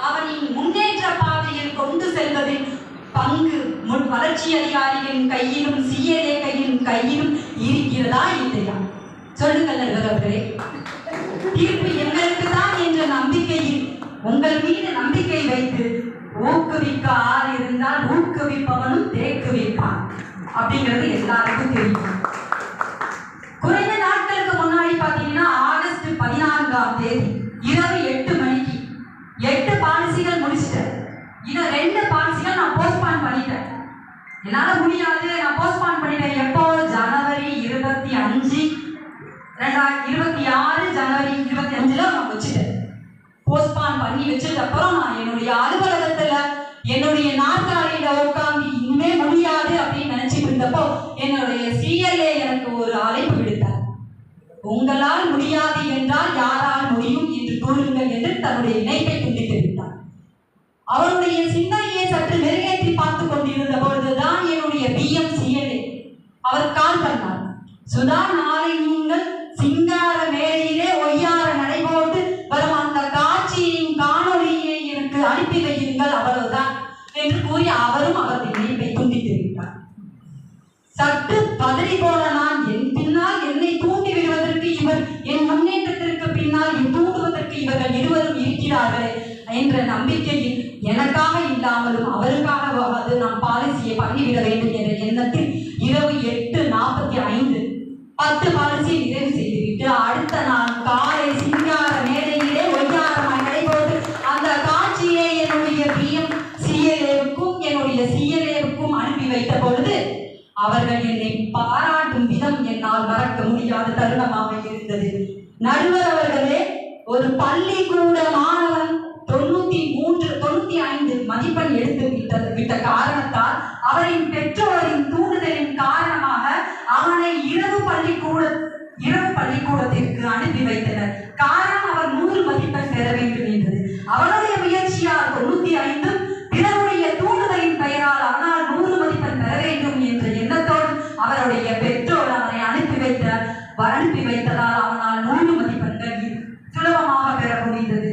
அவனின் முன்னேற்ற பாதையில் கொண்டு செல்வதின் பங்கு வளர்ச்சி அதிகாரிகளின் கையிலும் சிஎல்ஏ கையிலும் இருக்கிறதா இல்லையா? சொல்லுங்கள் நண்பர்களே. தீர்ப்பு எங்களுக்கு தான் என்ற நம்பிக்கையில் உங்கள் மீது நம்பிக்கை வைத்து ஊக்குவிக்க ஆள் இருந்தால் ஊக்குவிப்பவனும் தேக்குவிப்பான் அப்படிங்கிறது எல்லாருக்கும் தெரியும். குறைந்த நாட்களுக்கு முன்னாடி பாத்தீங்கன்னா ஆகஸ்ட் 14ஆம் தேதி இரவு 8 மணிக்கு 8 பாலிசிகள் முடிச்சிட்டேன். இன்னும் 2 பாலிசிகள் நான் போஸ்ட்பான் பண்ணிட்டேன். என்னால முடியாது, நான் போஸ்ட்பான் பண்ணிட்டேன். எப்போ? ஜனவரி 25 2026 ஜனவரி 25ல நான் வச்சுட்டேன். போஸ்ட்பான் பண்ணி வச்சதுக்கு அப்புறம் நான் என்னுடைய அலுவலகத்துல என்னுடைய நாற்காலியில உட்கார்ந்து இனிமே முடியாது அப்படின்னு நினைச்சிட்டு இருந்தப்போ என்னுடைய சிஎல்ஏ எனக்கு ஒரு அழைப்பு விடுத்தார். உங்களால் முடியாது என்றால் யாரால் முடியும் என்று கூறுங்கள் என்று தன்னுடைய இணைப்பை துண்டித்து விட்டார். அவருடைய சிந்தனையை சற்று மெருகேற்றி பார்த்து கொண்டிருந்த பொழுதுதான் என்னுடைய பிஎம் சிஎல்ஏ அவர் கால் பண்ணார். சுதா, நாளை நீங்கள் சிங்கார மேடையிலே ஒய்யார நடைபோட்டு வரும் அந்த காட்சியின் காணொலியை எனக்கு அனுப்பி வையுங்கள், அவ்வளவுதான் என்று கூறி அவரும் அவரது இணைப்பை துண்டித்து விட்டார். சற்று பதறி போன நான், என் பின்னால் என்னை தூண்டி விடுவதற்கு இவர், என் முன்னேற்றத்திற்கு பின்னால் தூண்டுவதற்கு இவர்கள் இருவரும் இருக்கிறார்களே என்ற நம்பிக்கையில் எனக்காக இல்லாமலும் அவருக்காக நாம் பாலிசியை பண்ணிவிட வேண்டும் என்ற எண்ணத்தில் இரவு 8:45 10 பாலிசியை நிறைவு செய்துவிட்டு அடுத்த நாள் காலை சிங்கார மேடையிலே ஒய்யாரமாய் நடைபோது அந்த காட்சியை என்னுடைய பிஎம் சிஎல்ஏவுக்கும் என்னுடைய சிஎல்ஏவுக்கும் அனுப்பி வைத்த பொழுது அவர்கள் என்னை பாராட்டும் விதம் என்னால் மறக்க முடியாத தருணமாக இருந்தது. நடுவர் அவர்களே, ஒரு பள்ளிக்கூட மாணவன் 95 மதிப்பெண் எடுத்து விட்ட காரணத்தால் அவரின் பெற்றோரின் தூண்டுதலின் காரணமாக அவனை இரவு பள்ளிக்கூடத்தில் அனுப்பி வைத்ததால் அவனால் 100 மதிப்பெண்கள் சுலபமாக பெற முடிந்தது.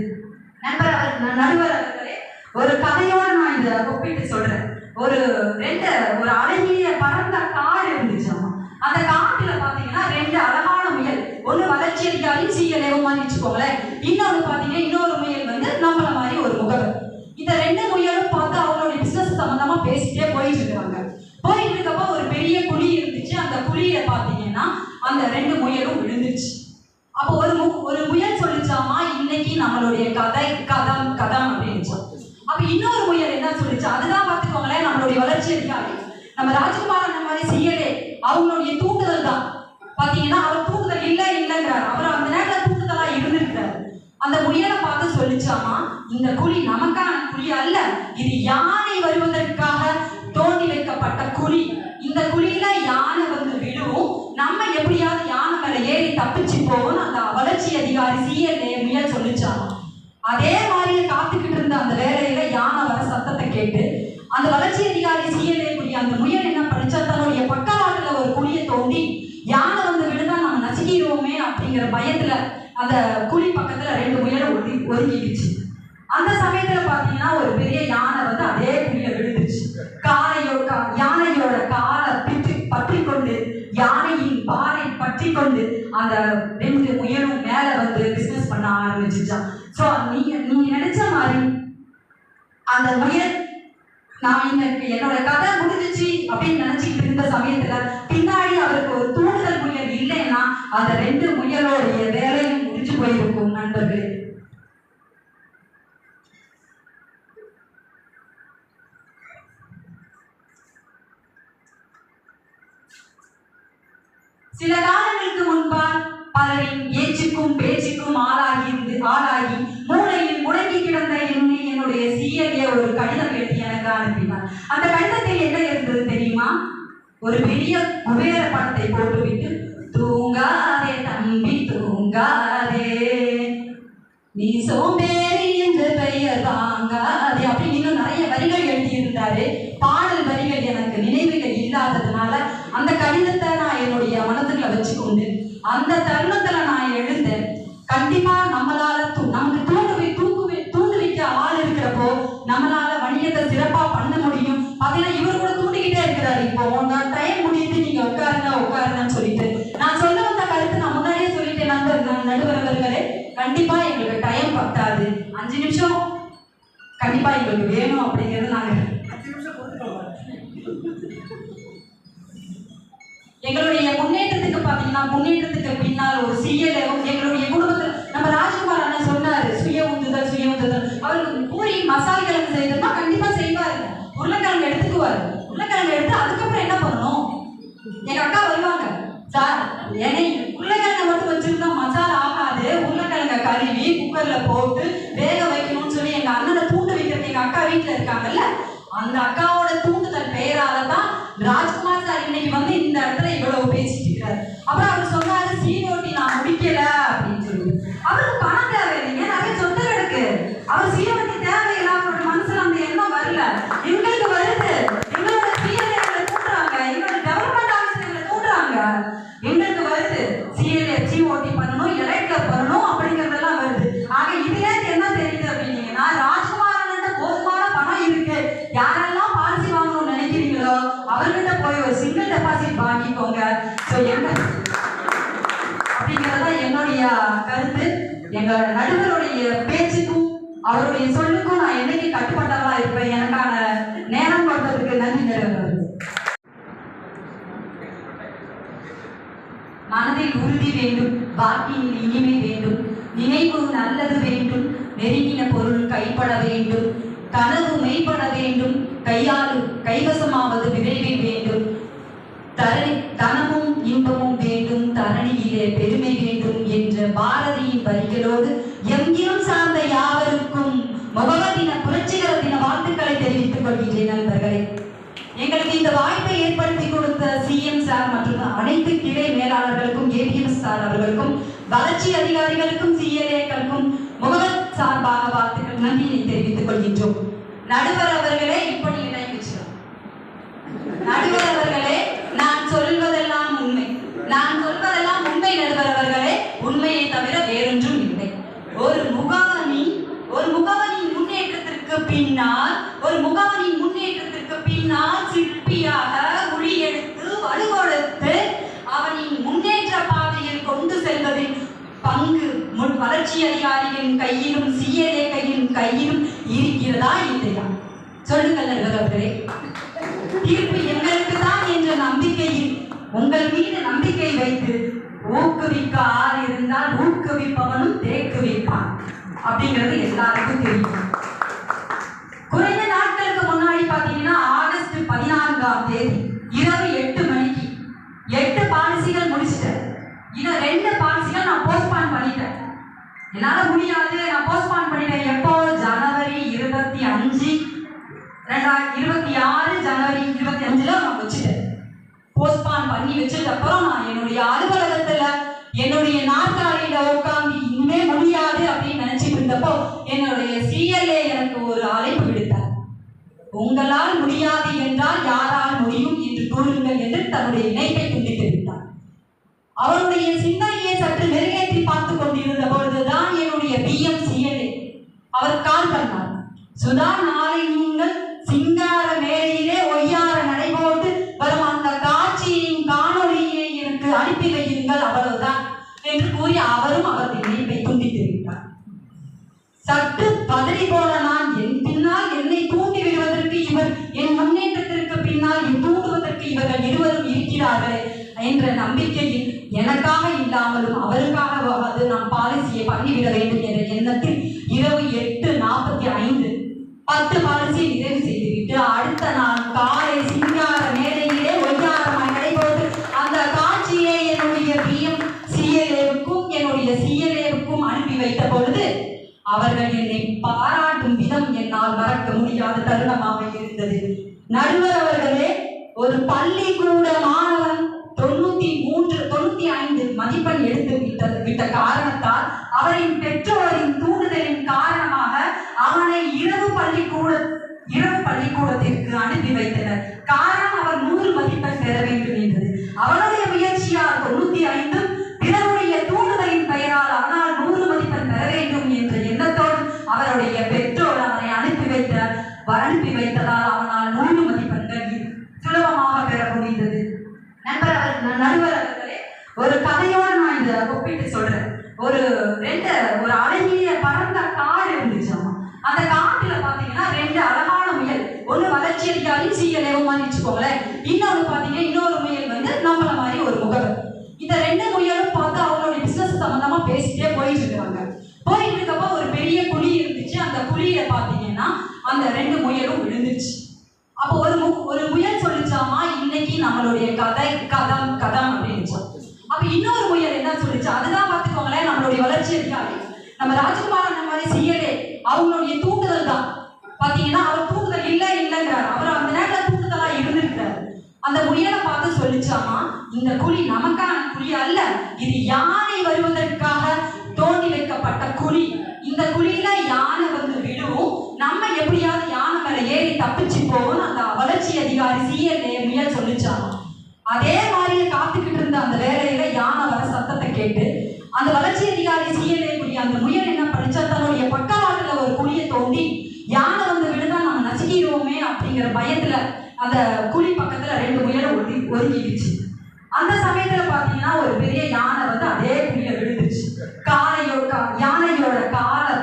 நடுவர் அவர்களே, ஒரு கதையோடு நான் இதை ஒப்பிட்டு சொல்றேன். ஒரு அழகிய பரந்த காடு இருந்துச்சாமா. அந்த காட்டுல பாத்தீங்கன்னா 2 அழகான முயல், ஒண்ணு வளர்ச்சி அதிகாரி சீயலேவோ மாதிரி வச்சுக்கோங்களேன், இன்னொரு பாத்தீங்கன்னா இன்னொரு முயல் வந்து நம்மள மாதிரி ஒரு முகவர். இந்த 2 முயலும் பார்த்து அவங்களுடைய பிசினஸ் சம்பந்தமா பேசிட்டே போயிட்டு இருக்காங்க. போயிட்டு இருக்கப்போ ஒரு பெரிய குழி இருந்துச்சு. அந்த குழியில பாத்தீங்கன்னா அந்த 2 முயலும் விழுந்துச்சு. அப்போ ஒரு முயல் சொல்லிச்சாமா, இன்னைக்கு நம்மளுடைய கதம் அப்படின்னு. அப்ப இன்னொரு முயல் என்ன சொல்லிச்சு, அதுதான் பாத்துக்கோங்களேன் நம்மளுடைய வளர்ச்சி அதிகாரி நம்ம ராஜ்குமார் அந்த மாதிரி செய்யலே அவங்களுடைய தூண்டுதல் தான். பாத்தீங்கன்னா அவர் தூண்டுதல் இல்லைங்கிறார், அவர் அந்த நேரத்துல தூண்டுதலா இருந்திருக்கிறார். அந்த முயலை பார்த்து சொல்லிச்சாமா, இந்த குழி நமக்கான குழி அல்ல, இது யானை வருவதற்காக தோண்டி வைக்கப்பட்ட குழி. இந்த குழியில யானை வந்து விழுவும், நம்ம எப்படியாவது யானை மேல ஏறி தப்பிச்சு போவோம் அந்த வளர்ச்சி அதிகாரி சீயலே முயல் சொல்லிச்சாமா. அதே மாதிரியே காத்துக்கிட்டு இருந்த அந்த வேலையில யானை வர சத்தத்தை கேட்டு அந்த வளர்ச்சி அதிகாரி சீயலே அந்த முயல் என்ன பண்ணிச்சா, தன்னுடைய பக்கவாட்டுல ஒரு குழியை தோண்டி யானை வந்து விழுந்தா நம்ம நசுக்கிடுவோமே அப்படிங்கிற பயத்துல அந்த குழி பக்கத்துல 2 முயலும் ஒதுங்கிடுச்சு. அந்த சமயத்துல பாத்தீங்கன்னா ஒரு பெரிய யானை வந்து அதே குழியில விழுந்துச்சு. யானையோட காலை பற்றி கொண்டு யானையின் பாலை பற்றி கொண்டு அந்த 2 முயலும் மேல வந்து பிசினஸ் பண்ண ஆரம்பிச்சுச்சான். சோ நீங்க நினைச்ச மாதிரி அந்த முயல், நான் இன்னைக்கு என்னோட கதை முடிஞ்சிச்சு அப்படின்னு நினைச்சிட்டு இருந்த சமயத்துல பின்னாடி அவருக்கு ஒரு தூண்டுதல் முயல் இல்லைன்னா அந்த 2 முயலோடைய வேலையும் முடிஞ்சு போயிருக்கும். நண்பர்களே, சில காலங்களுக்கு முன்பால் பலரின் ஏச்சுக்கும் பேச்சுக்கும் ஆளாகி மூளையில் முடங்கி கிடந்த என்னுடைய சீயலே ஒரு கடிதம் எழுதி எனக்கு அனுப்பினார். அந்த கடிதத்தில் என்ன இருந்தது தெரியுமா? ஒரு பெரிய குபேர படத்தை போட்டுவிட்டு, தூங்காதே தம்பி தூங்காதே, நீ சோம்பேறி என்று பெயர் வாங்காதே அப்படின்னு இன்னும் நிறைய வரிகள் எழுதியிருந்தாரு. பாடல் வரிகள் எனக்கு நினைவுகள் இல்லாததுனால அந்த கடிதத்தை நான் என்னுடைய மனதுல வச்சுக்கொண்டு அந்த தருணத்துல நான் எழுந்தேன். கண்டிப்பா நம்மளால நமக்கு தூண்டு வைக்க ஆள் இருக்கிறப்போ நம்மளால வணிகத்தை சிறப்பா பண்ண முடியும். பாத்தீங்கன்னா இவர் கூட தூண்டிக்கிட்டே இருக்கிறாரு. இப்போ உங்க டைம் முடியுது, நீங்க உட்காருங்கன்னு சொல்லிட்டு நான் சொல்ல வந்த கருத்து நான் முன்னாடியே சொல்லிட்டேன். நடுவர் அவர்களே, கண்டிப்பா எங்களுக்கு டைம் பத்தாது, 5 நிமிஷம் கண்டிப்பா எங்களுக்கு வேணும் அப்படிங்கிறது நாங்க 5 நிமிஷம் கொடுத்துக்கோங்க. எங்களுடைய முன்னேற்றத்துக்கு பின்னால் ஒரு சீயலேவும் எங்களுடைய குடும்பத்தில் நம்ம ராஜ்குமார் அண்ணன் சொன்னாரு, சுய உந்துதல். அவருக்கு பூரி மசால் கிழங்கு செய்யணும்னா கண்டிப்பா செய்வாரு. உருளைக்கிழங்கு எடுத்துக்குவாரு. உருளைக்கிழங்கு எடுத்து அதுக்கப்புறம் என்ன பண்ணணும், எங்க அக்கா வருவாங்க, சார் உருளைக்கிழங்கை மட்டும் வச்சிருந்தா மசாலா ஆகாது, உருளைக்கிழங்கை கழுவி குக்கர்ல போட்டு வேக வைக்கணும்னு சொல்லி எங்க அண்ணனை தூண்டு வைக்கிறதுக்கு எங்க அக்கா வீட்டுல இருக்காங்கல்ல, அந்த அக்காவோட தூண்டுதல் பெயராலதான் ராஜ்குமார் சார் இன்னைக்கு வந்து இந்த இடத்துல இவ்வளவு பேசிட்டு இருக்காரு. அப்புறம் அவர் சொன்னாரு, சீரோட்டி நான் முடிக்கல அப்படின்னு சொல்லி. அவருக்கு பணம் தேவையில்லைங்க, நிறைய சொத்து கிடக்கு, அவர் சீரோட்டி தேவையில்லை, அவரோட மனசுல அந்த எண்ணம் வரல. எங்களுக்கு வருது, எங்களோட சீஎல்ஏ தூண்டுறாங்க, எங்களோட டெவலப்மெண்ட் ஆஃபீஸர்களை தூண்டுறாங்க, எங்களுக்கு வருது சீஓடி பண்ணணும், எலக்ட்ல பண்ணணும் அப்படிங்கறதெல்லாம் வருது. ஆக இதுல என்ன தெரியுது அப்படின்னீங்கன்னா, ராஜ்குமாரன்கிட்ட போதுமான பணம் இருக்கு. யாரெல்லாம் பாலிசி வாங்கணும்னு நினைக்கிறீங்களோ அவர்கிட்ட போய் ஒரு சிங்கிள் டெபாசிட் வாங்கிக்கோங்க. அப்படிங்கறத என்னுடைய கருத்து. எங்க நடுவருடைய பேச்சுக்கும் அவருடைய சொல்லுக்கும் நான் என்னைக்கு கட்டுப்பட்டவா இருப்பேன். எனக்கான நேரம் கொடுத்ததுக்கு நன்றி நடுவர். மனதில் உறுதி வேண்டும், வாக்கில் இனிமை வேண்டும், நினைவு நல்லது வேண்டும், நெருங்கின பொருள் கைப்பட வேண்டும், கனவு மெய்ப்பட வேண்டும், கைவசமாவது விரைவில் வேண்டும், தனமும் இன்பமும் வேண்டும், தரணியிலே பெருமை வேண்டும் என்ற பாரதியின் வரிகளோடு எங்கிலும் சார்ந்த யாவருக்கும் முகவதின புரட்சிகர தின வாழ்த்துக்களை தெரிவித்துக் கொள்கின்றேன். நண்பர்களே, எங்களுக்கு இந்த வாய்ப்பை ஏற்படுத்தி கொடுத்த சிஎம் சார் மற்றும் அனைத்து கிளை மேலாளர்களுக்கும், ஏபிஎம் சார் அவர்களுக்கும், வளர்ச்சி அதிகாரிகளுக்கும், சிஎல்ஏக்களுக்கும் முகவத் சார்பாக வாழ்த்துக்கள் நன்றியை தெரிவித்துக் கொள்கின்றோம். நடுவர் அவர்களே, இப்படி இடம் வச்சிடும். நடுவர் அவர்களே, நான் சொல்வதெல்லாம் உண்மை முன்னேற்றத்திற்கு பின்னால், ஒரு முகவரின் முன்னேற்றத்திற்கு பின்னால் சிற்பியாக உளியெடுத்து வலுவெடுத்து அவனின் முன்னேற்ற பாதையில் கொண்டு செல்வதின் பங்கு வளர்ச்சி அதிகாரிகளின் கையிலும் CLA கையிலும் இருக்கிறதா இல்லையா? சொல்லுங்கள் நண்பர்களே. தீர்ப்பு எங்களுக்கு தான் என்ற நம்பிக்கையில் உங்கள் மீது நம்பிக்கை வைத்து ஊக்குவிக்க ஆள் இருந்தால் ஊக்குவிப்பவனும் தேக்குவிப்பான் அப்படிங்கிறது எல்லாருக்கும் தெரியும். குறைந்த நாட்களுக்கு முன்னாடி பாத்தீங்கன்னா ஆகஸ்ட் 14ஆம் தேதி இரவு 8 மணிக்கு 8 பாலிசிகள் முடிச்சிட்டேன். இன்னும் 2 பாலிசிகள் நான் போஸ்ட்பான் பண்ணிட்டேன். என்னால முடியாது, நான் போஸ்ட்பான் பண்ணிட்டேன். எப்போ? ஜனவரி 25 2026 ஜனவரி 25ல நான் வச்சுட்டேன். போஸ்ட்பான் பண்ணி வச்சதுக்கு அப்புறம் நான் என்னுடைய அலுவலகத்துல என்னுடைய நாற்காலியில உட்கார்ந்து இனிமே முடியாது அப்படின்னு நினைச்சிட்டு இருந்தப்போ என்னுடைய CLA எனக்கு ஒரு அழைப்பு விடுத்தார். உங்களால் முடியாது என்றால் யாரால் முடியும் என்று கூறுங்கள் என்று தன்னுடைய இணைப்பை துண்டித்து விட்டார். அவருடைய சிந்தனையை சற்று மெருகேற்றி பார்த்து கொண்டிருந்த பொழுதுதான் என்னுடைய BM CLA அவர் கால் பண்ணார். சுதா, நாளை நீங்கள் சிங்கார மேடையிலே ஒய்யார நடைபோட்டு வரும் அந்த காட்சியையும் காணொலியை எனக்கு அனுப்பி வையுங்கள், அவ்வளவுதான் என்று கூறி அவரும் அவரது இணைப்பை துண்டித்து விட்டார். சற்று பதறி போன நான் என் பின்னால் என்னை தூண்டி விடுவதற்கு இவர், என் முன்னேற்றத்திற்கு பின்னால் தூண்டுவதற்கு இவர்கள் இருவரும் இருக்கிறார்களே என்ற நம்பிக்கையில் எனக்காக இல்லாமலும் அவருக்காக நாம் பாலிசியை பண்ணிவிட வேண்டும் என்ற எண்ணத்தில் இரவு 8:45 10 பாலிசியை நிறைவு செய்துவிட்டு அடுத்த நாள் காலை சிங்கார மேடையிலே ஒய்யாரமாய் நடைபோது அந்த காட்சியை என்னுடைய BM CLAவுக்கும் என்னுடைய CLAவுக்கும் அனுப்பி வைத்த பொழுது அவர்கள் என்னை பாராட்டும் விதம் என்னால் மறக்க முடியாத தருணமாக இருந்தது. நடுவர் அவர்களே, ஒரு பள்ளிக்கூட மாணவன் 95 மதிப்பெண் எடுத்து விட்ட காரணத்தால் அவரின் பெற்றோரின் தூண்டுதலின் காரணமாக அவனை இரவு பள்ளிக்கூடத்திற்கு அனுப்பி வைத்தனர். காரணம், அவர் 100 மதிப்பெண் பெற வேண்டும் என்பது. அவனுடைய முயற்சியால் 95, பிறருடைய தூண்டுதலின் பெயரால் அவனால் 100 மதிப்பெண் பெற வேண்டும் என்ற எண்ணத்தோடு அவருடைய பெற்றோர் அவனை அனுப்பி வைத்ததால் அவனால் 100 மதிப்பெண்கள் சுலபமாக பெற முடிந்தது. நடுவர் அவர்களே, ஒரு கதையோடு நான் இதை ஒப்பிட்டு சொல்றேன். ஒரு அழகிய பறந்த காடு இருந்துச்சு. அந்த காட்டுல பாத்தீங்கன்னா 2 அழகான முயல், ஒண்ணு வளர்ச்சி அதிகாரி CLA மாதிரி வச்சுக்கோங்களேன், இன்னொரு முயல் வந்து நம்மள மாதிரி ஒரு முகவர். இந்த 2 முயலும் பார்த்து அவங்களுடைய பிசினஸ் சம்பந்தமா பேசிட்டே போயிட்டு இருக்காங்க. போயிட்டு இருக்கப்போ ஒரு பெரிய குழி இருந்துச்சு. அந்த குழியில பாத்தீங்கன்னா அந்த 2 முயலும் விழுந்துச்சு. அப்போ ஒரு முயல் சொல்லிச்சாமா, இன்னைக்கு நம்மளுடைய கதம் அப்படின்னு. அப்ப இன்னொரு முயல் என்ன சொல்லிச்சு, அதுதான் பார்த்துக்கோங்களேன் நம்மளுடைய வளர்ச்சி அதிகாரி நம்ம ராஜ்குமார் அந்த மாதிரி CLA அவங்களுடைய தூண்டுதல் தான். பாத்தீங்கன்னா அவர் தூண்டுதல் இல்லைங்கிறார். அவர் அந்த நேரத்துல தூண்டுதலா இருந்திருக்கிறார். அந்த முயலை பார்த்து சொல்லிச்சாமா, இந்த குழி நமக்கான குழி அல்ல, இது யானை வருவதற்காக தோண்டி வைக்கப்பட்ட குழி. இந்த குழியில யானை வந்து விழுவும், நம்ம எப்படியாவது யானை மேல ஏறி தப்பிச்சு போவோம் அந்த வளர்ச்சி அதிகாரி CLA முயல் சொல்லிச்சாமா. அதே மாதிரி காத்துக்கிட்டு இருந்த அந்த வேலையில யானை வர சத்தத்தை கேட்டு அந்த வளர்ச்சி அதிகாரி CLA குழி அந்த முயல் என்ன படிச்சா, தன்னுடைய பக்கவாட்டுல ஒரு குழியை தோண்டி யானை வந்து விழுந்தா நம்ம நசுக்கிடுவோமே அப்படிங்கிற பயத்துல அந்த குழி பக்கத்துல 2 முயலும் ஒதுங்கிடுச்சு. அந்த சமயத்துல பாத்தீங்கன்னா ஒரு பெரிய யானை வந்து அதே குழிய விழுந்துச்சு. யானையோட காலை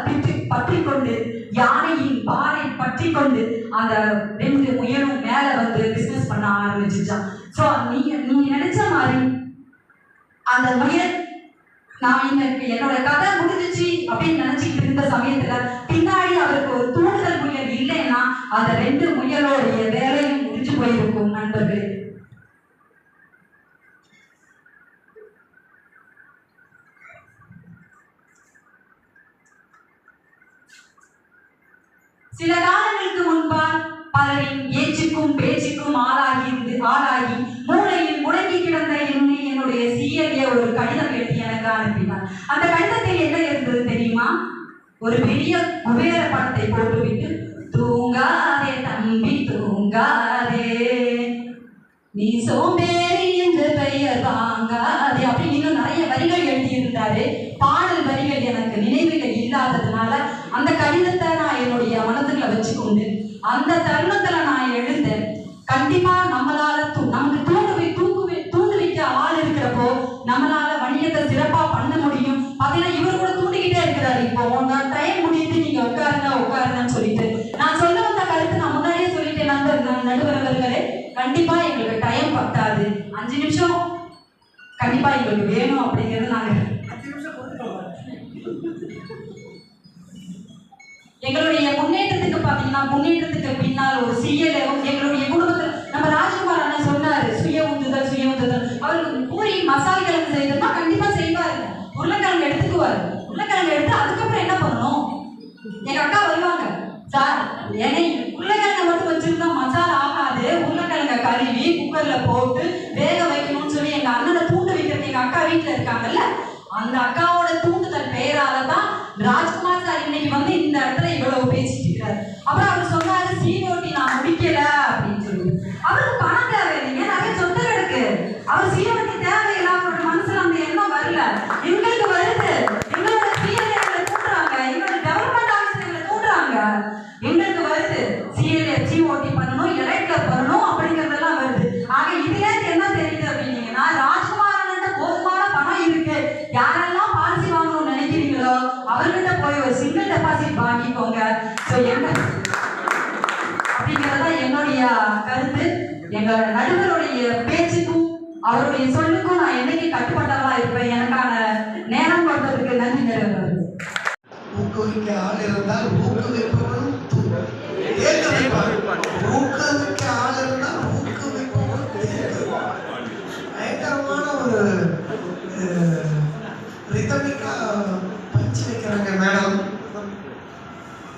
பற்றி கொண்டு யானையின் பாலை பற்றி கொண்டு அந்த 2 முயலும் மேல வந்து பிசினஸ் பண்ண ஆரம்பிச்சுச்சான். சோ நீங்க நினைச்ச மாதிரி அந்த முயல், நான் இன்னைக்கு என்னோட கதை முடிஞ்சிச்சு அப்படின்னு நினைச்சிட்டு இருந்த சமயத்துல பின்னாடி அவருக்கு ஒரு தூண்டுதல் முயல் இல்லைன்னா அந்த 2 முயலோடைய வேலையும் முடிஞ்சு போயிருக்கும் நண்பர்களே. சில காலங்களுக்கு முன்பால் பலரின் ஏச்சுக்கும் பேச்சுக்கும் ஆளாகி மூளையில் முடங்கி கிடந்த என்னுடைய CLA ஒரு கடிதம் எழுதி எனக்கு அனுப்பினார். அந்த கடிதத்தில் என்ன இருந்தது தெரியுமா? ஒரு பெரிய குபேர படத்தை போட்டுவிட்டு, தூங்காதே தம்பி தூங்காதே, நீ சோம்பேறி என்று பெயர் வாங்காதே அப்படின்னு இன்னும் நிறைய வரிகள் எழுதியிருந்தாரு. பாடல் வரிகள் எனக்கு நினைவுகள் இல்லாததுனால அந்த கடிதத்தை நான் என்னுடைய மனதுல வச்சுக்கொண்டு அந்த தருணத்துல நான் எழுந்தேன். கண்டிப்பா நம்மளால நமக்கு தூண்டு வைக்க ஆள் இருக்கிறப்போ நம்மளால வணிகத்தை சிறப்பா பண்ண முடியும். பாத்தீங்கன்னா இவர் கூட தூண்டிக்கிட்டே இருக்கிறாரு. இப்போ உங்க டைம் முடியுது, நீங்க உட்காருங்கன்னு சொல்லிட்டு நான் சொல்ல வந்த கருத்து நான் முன்னாடியே சொல்லிட்டேன். நடுவர் அவர்களே, கண்டிப்பா எங்களுக்கு டைம் பத்தாது, 5 நிமிஷம் கண்டிப்பா எங்களுக்கு வேணும் அப்படிங்கிறது நாங்க 5 நிமிஷம் கொடுத்துட்டோம். எங்களுடைய முன்னேற்றத்துக்கு பின்னால் ஒரு சிஎல்ஏவும் எங்களுடைய குடும்பத்தில் நம்ம ராஜ்குமார் அண்ணன் சொன்னாரு, சுய உந்துதல். அவருக்கு பூரி மசால் கிழங்கு செய்யணும்னா கண்டிப்பா செய்வாரு. உருளைக்கிழங்கு எடுத்துக்குவாரு. உருளைக்கிழங்கு எடுத்து அதுக்கப்புறம் என்ன பண்ணணும், எங்க அக்கா வருவாங்க, சார் என்னை உருளைக்கிழங்கை மட்டும் வச்சிருந்தா மசாலா ஆகாது, உருளைக்கிழங்கை கழுவி குக்கர்ல போட்டு வேக வைக்கணும்னு சொல்லி எங்க அண்ணனை தூண்டு வைக்கிறது எங்க அக்கா வீட்டுல இருக்காங்கல்ல, அந்த அக்காவோட தூண்டுதல் பெயரால தான் ராஜ்குமார் சார் இன்னைக்கு வந்து இந்த இடத்துல இவ்வளவு பேசிட்டு இருக்காரு. அப்புறம் அவர் சொன்னாரு, சீரோட்டி நான் முடிக்கல அப்படின்னு சொல்லி. அவருக்கு பணம் தேவை இல்லைங்க, நிறைய சொத்து கிடக்கு. அவர் சீரோட்டி தேவையில்லை, அவரோட மனசுல அந்த எண்ணம் வரல. எங்களுக்கு வருது, எங்களோட சிஎல்ஏ தூண்டுறாங்க, எங்களோட டெவலப்மெண்ட் ஆஃபீஸர்களை தூண்டுறாங்க, எங்களுக்கு வருது சிஎல்ஏ சிஓடி பண்ணணும், எலக்டர் பண்ணணும் அப்படிங்கறதெல்லாம் வருது. ஆக இதுல என்ன தெரியுது அப்படின்னீங்கன்னா, ராஜ்குமார் அண்ணன் போதுமான பணம் இருக்கு. யாரெல்லாம் பாலிசி வாங்கணும்னு நினைக்கிறீங்களோ அவர்கிட்ட போய் ஒரு சிங்கிள் டெபாசிட் வாங்கிக்கோங்க. அப்படிங்கறத என்னுடைய கருத்து. எங்க நடுவருடைய பேச்சுக்கும் அவருடைய சொல்லுக்கும் நான் என்னைக்கு கட்டுப்பட்டவா இருப்பேன். எனக்கான நேரம் கொடுத்ததுக்கு நன்றி. நடுவர் ஊக்குவிக்க ஆள் இருந்தால் ஊக்குவிப்பவனும் ஏற்க வைப்பார். ஊக்குவிக்க ஆள் இருந்தால் ஊக்குவிப்பவனும் பயங்கரமான ஒரு ரிதமிக்கா பஞ்சு வைக்கிறாங்க மேடம்.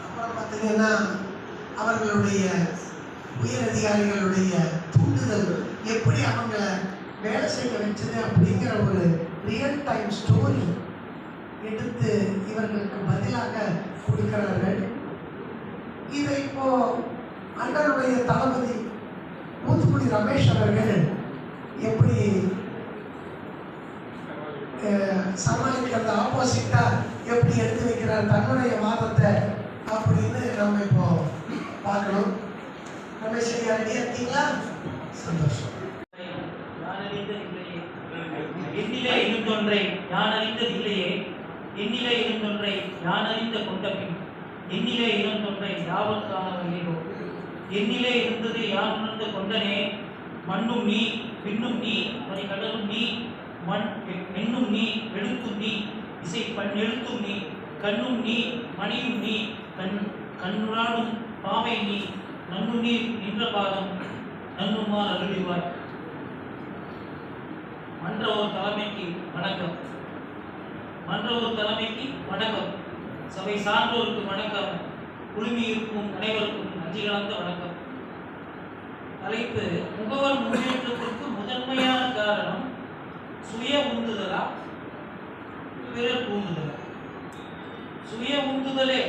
அப்புறம் பார்த்தீங்கன்னா அவர்களுடைய உயர் அதிகாரிகளுடைய தூண்டுதல் எப்படி அவங்கள வேலை செய்ய வச்சது அப்படிங்கிற ஒரு ரியல் டைம் ஸ்டோரி எடுத்து இவர்களுக்கு பதிலாக கொடுக்கிறார்கள். இதை இப்போ அண்ணனுடைய தளபதி ஊத்துக்குடி ரமேஷ் அவர்கள் எப்படி சமாளிக்கிறது, ஆப்போசிட்டா எப்படி எடுத்து வைக்கிறார் தன்னுடைய வாதத்தை அப்படின்னு நம்ம இப்போ பார்க்கணும். ரமேஷ் ஐயா ரெடியா இருக்கீங்களா? சந்தோஷம். எண்ணிலே இருந்தொன்றை யான் அறிந்ததில்லையே, எண்ணிலே இருந்தொன்றை யான் அறிந்த கொண்டபின் எண்ணிலே இருந்தொன்றை யாவல் காணவில்லையோ, எண்ணிலே இருந்தது யான் உணர்ந்த கொண்டனே, மண்ணும் நீ பின்னும் நீ கடலும் நீ மண் பெண்ணும் நீ எழுத்தும் நீ இசை பண் எழுத்தும் நீ கண்ணும் நீ மணியும் நீ கண்ணுராடும் பாவை நீ நன்னு நீர் நின்ற பாதம் நன்னுமார் அருளிவாய். மன்ற ஒரு தலைமைக்கு வணக்கம். சபை சான்றோருக்கு வணக்கம். குழுமி இருக்கும் அனைவருக்கும் நன்றி கலந்த வணக்கம். தலைப்பு: முகவர் முன்னேற்றத்திற்கு முதன்மையான காரணம் சுய உந்துதலா பிறர் தூண்டுதலா? சுய உந்துதலே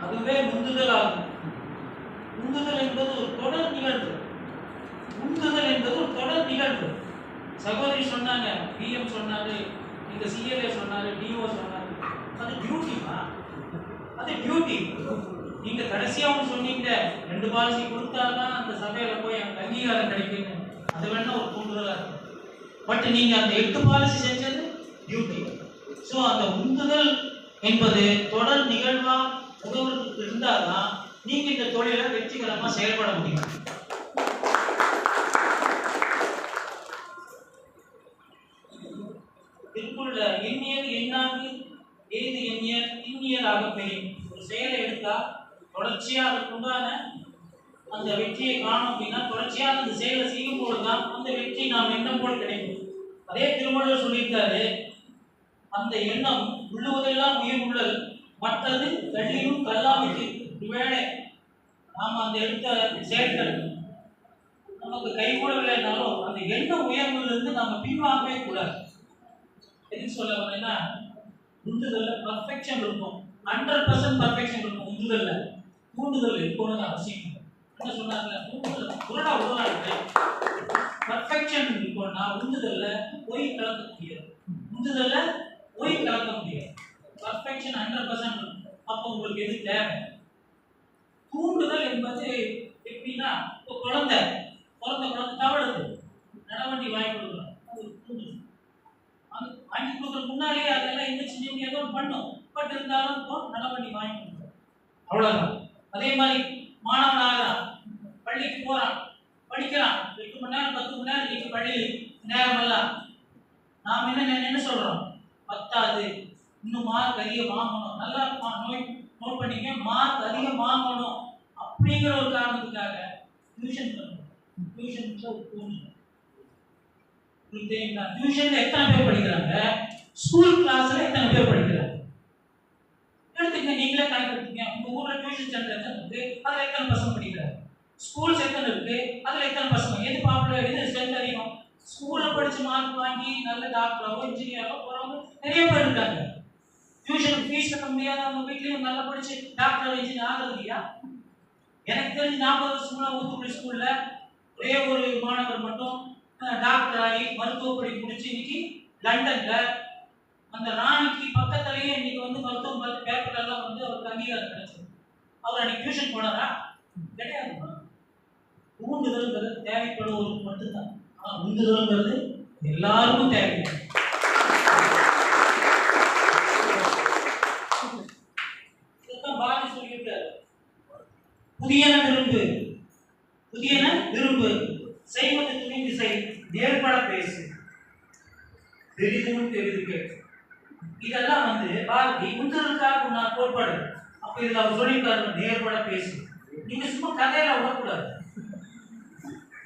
அதுவே உந்துதலாகும். உந்துதல் என்பது ஒரு தொடர் நிகழ்வு. சகோதரி சொன்னாங்க, பிஎம் சொன்னாரு, இந்த சிஎல்ஏ சொன்னாரு, டிஓ சொன்னாரு, அது டியூட்டிமா? அது டியூட்டி. நீங்க கடைசியா ஒன்று சொன்னீங்க, 2 பாலிசி கொடுத்தாதான் அந்த சபையில போய் எனக்கு அங்கீகாரம் கிடைக்கும், அது வேணா ஒரு தூண்டுதலா இருக்கும். பட் நீங்க அந்த 8 பாலிசி செஞ்சது டியூட்டி. ஸோ அந்த உந்துதல் என்பது தொடர் நிகழ்வா முகவருக்கு இருந்தால்தான் நீங்க இந்த தொழிலை வெற்றிகரமா செயல்பட முடியும். திருக்குறள்ல எண்ணியல் எண்ணாங்கு ஏது எண்ணியல் திண்ணியலாக பெய்யும். ஒரு செயலை எடுத்தா தொடர்ச்சியா அதுக்குண்டான அந்த வெற்றியை காணும் அப்படின்னா தொடர்ச்சியா அந்த செயலை செய்யும் போதுதான் அந்த வெற்றி நாம் எண்ணம் போல் கிடைக்கும். அதே திருவள்ளுவர் சொல்லியிருக்காரு, அந்த எண்ணம் உள்ளுவதெல்லாம் உயிர் உள்ளது, மற்றது கல்லியும் கல்லாமிட்டு. ஒருவேளை நாம் அந்த எடுத்த செயல்கள் நமக்கு கைகூடவில்லைனாலும் அந்த எண்ண உயர்விலிருந்து நம்ம பின்வாங்கவே கூடாது. எதுக்கு சொல்ல வரேன்னா, உந்துதல்ல பர்ஃபெக்ஷன் இருக்கும், 100% பர்ஃபெக்ஷன் இருக்கும். உந்துதல்ல தூண்டுதல் இருக்கணும்னு அவசியம். என்ன சொன்னாங்க, உருளா இருக்கு. பர்ஃபெக்ஷன் இருக்கணும்னா உந்துதல்ல போய் கலக்க முடியாது. பர்ஃபெக்ஷன் 100% இருக்கும். அப்போ உங்களுக்கு எது தேவை? தூண்டுதல் என்பது எப்படின்னா, இப்போ குழந்தை தவழுது, நடவண்டி வாங்கி கொடுக்குறோம், அது ஒரு தூண்டுதல். அது வாங்கி கொடுக்குறதுக்கு முன்னாடியே அதெல்லாம் என்ன செஞ்ச முடியாதோ பண்ணும், பட் இருந்தாலும் இப்போ நடவண்டி வாங்கி கொடுக்குறோம், அவ்வளோதான். அதே மாதிரி மாணவனாகிறான், பள்ளிக்கு போறான், படிக்கிறான், 8 மணி நேரம் 10 மணி நேரம் இன்னைக்கு பள்ளி நேரம் எல்லாம் நாம் என்ன சொல்றோம், பத்தாது, இன்னும் மார்க் அதிகம் வாங்கணும், நல்லா நோட் பண்ணிக்க, மார்க் அதிகம் வாங்கணும் அப்படிங்கிற ஒரு காரணத்துக்காக டியூஷன் பண்ணுறோம். டியூஷன்ல எத்தனை பேர் படிக்கிறாங்க, ஸ்கூல் கிளாஸ்ல எத்தனை பேர் படிக்கிறாங்க எடுத்துங்க, நீங்களே கணக்கு எடுத்துங்க. உங்க ஊர்ல டியூஷன் சென்டர் எத்தனை இருக்கு, அதுல எத்தனை பசங்க படிக்கிறாங்க, ஸ்கூல்ஸ் எத்தனை இருக்கு, அதுல எத்தனை பசங்க, எது பாப்புலர், எது ஸ்ட்ரென்த் அதிகம். ஸ்கூல்ல படிச்சு மார்க் வாங்கி நல்ல டாக்டரோ இன்ஜினியரோ போறவங்க நிறைய பேர் இருக்காங்க. டியூஷன் ஃபீஸ் கட்ட முடியாதவங்க வீட்லயும் நல்லா படிச்சு டாக்டர் இன்ஜினியர் ஆகிறது இல்லையா? எனக்கு தெரிஞ்சு 40 வருஷமா ஊத்துக்குடி ஸ்கூல்ல ஒரே ஒரு மாணவர் மட்டும் டாக்டர் ஆகி மருத்துவ படிப்பு முடிச்சு இன்னைக்கு லண்டன்ல அந்த ராணிக்கு பக்கத்துலயே இன்னைக்கு வந்து மருத்துவம் பார்த்து பேப்பர் எல்லாம் வந்து அவருக்கு அங்கீகாரம் கிடைச்சது. அவர் அன்னைக்கு டியூஷன் போனாரா? கிடையாது. தூண்டுதல்ங்கிறது தேவைப்படுவோருக்கு மட்டும்தான். ஆனால் உந்துதல்ங்கிறது எல்லாருக்கும் தேவை. இதைத்தான் பாரதி சொல்லியிருக்காரு, புதியன விரும்பு, செய்வது துணிந்து செய், நேர்பட பேசு, தெரிதும் தெரிதுக்கு. இதெல்லாம் வந்து பாரதி உந்துதலுக்காக நான் கோட்பாடு. அப்ப இதுல அவர் சொல்லியிருக்காரு, நேர்பட பேசு. நீங்க சும்மா கதையில விடக்கூடாது.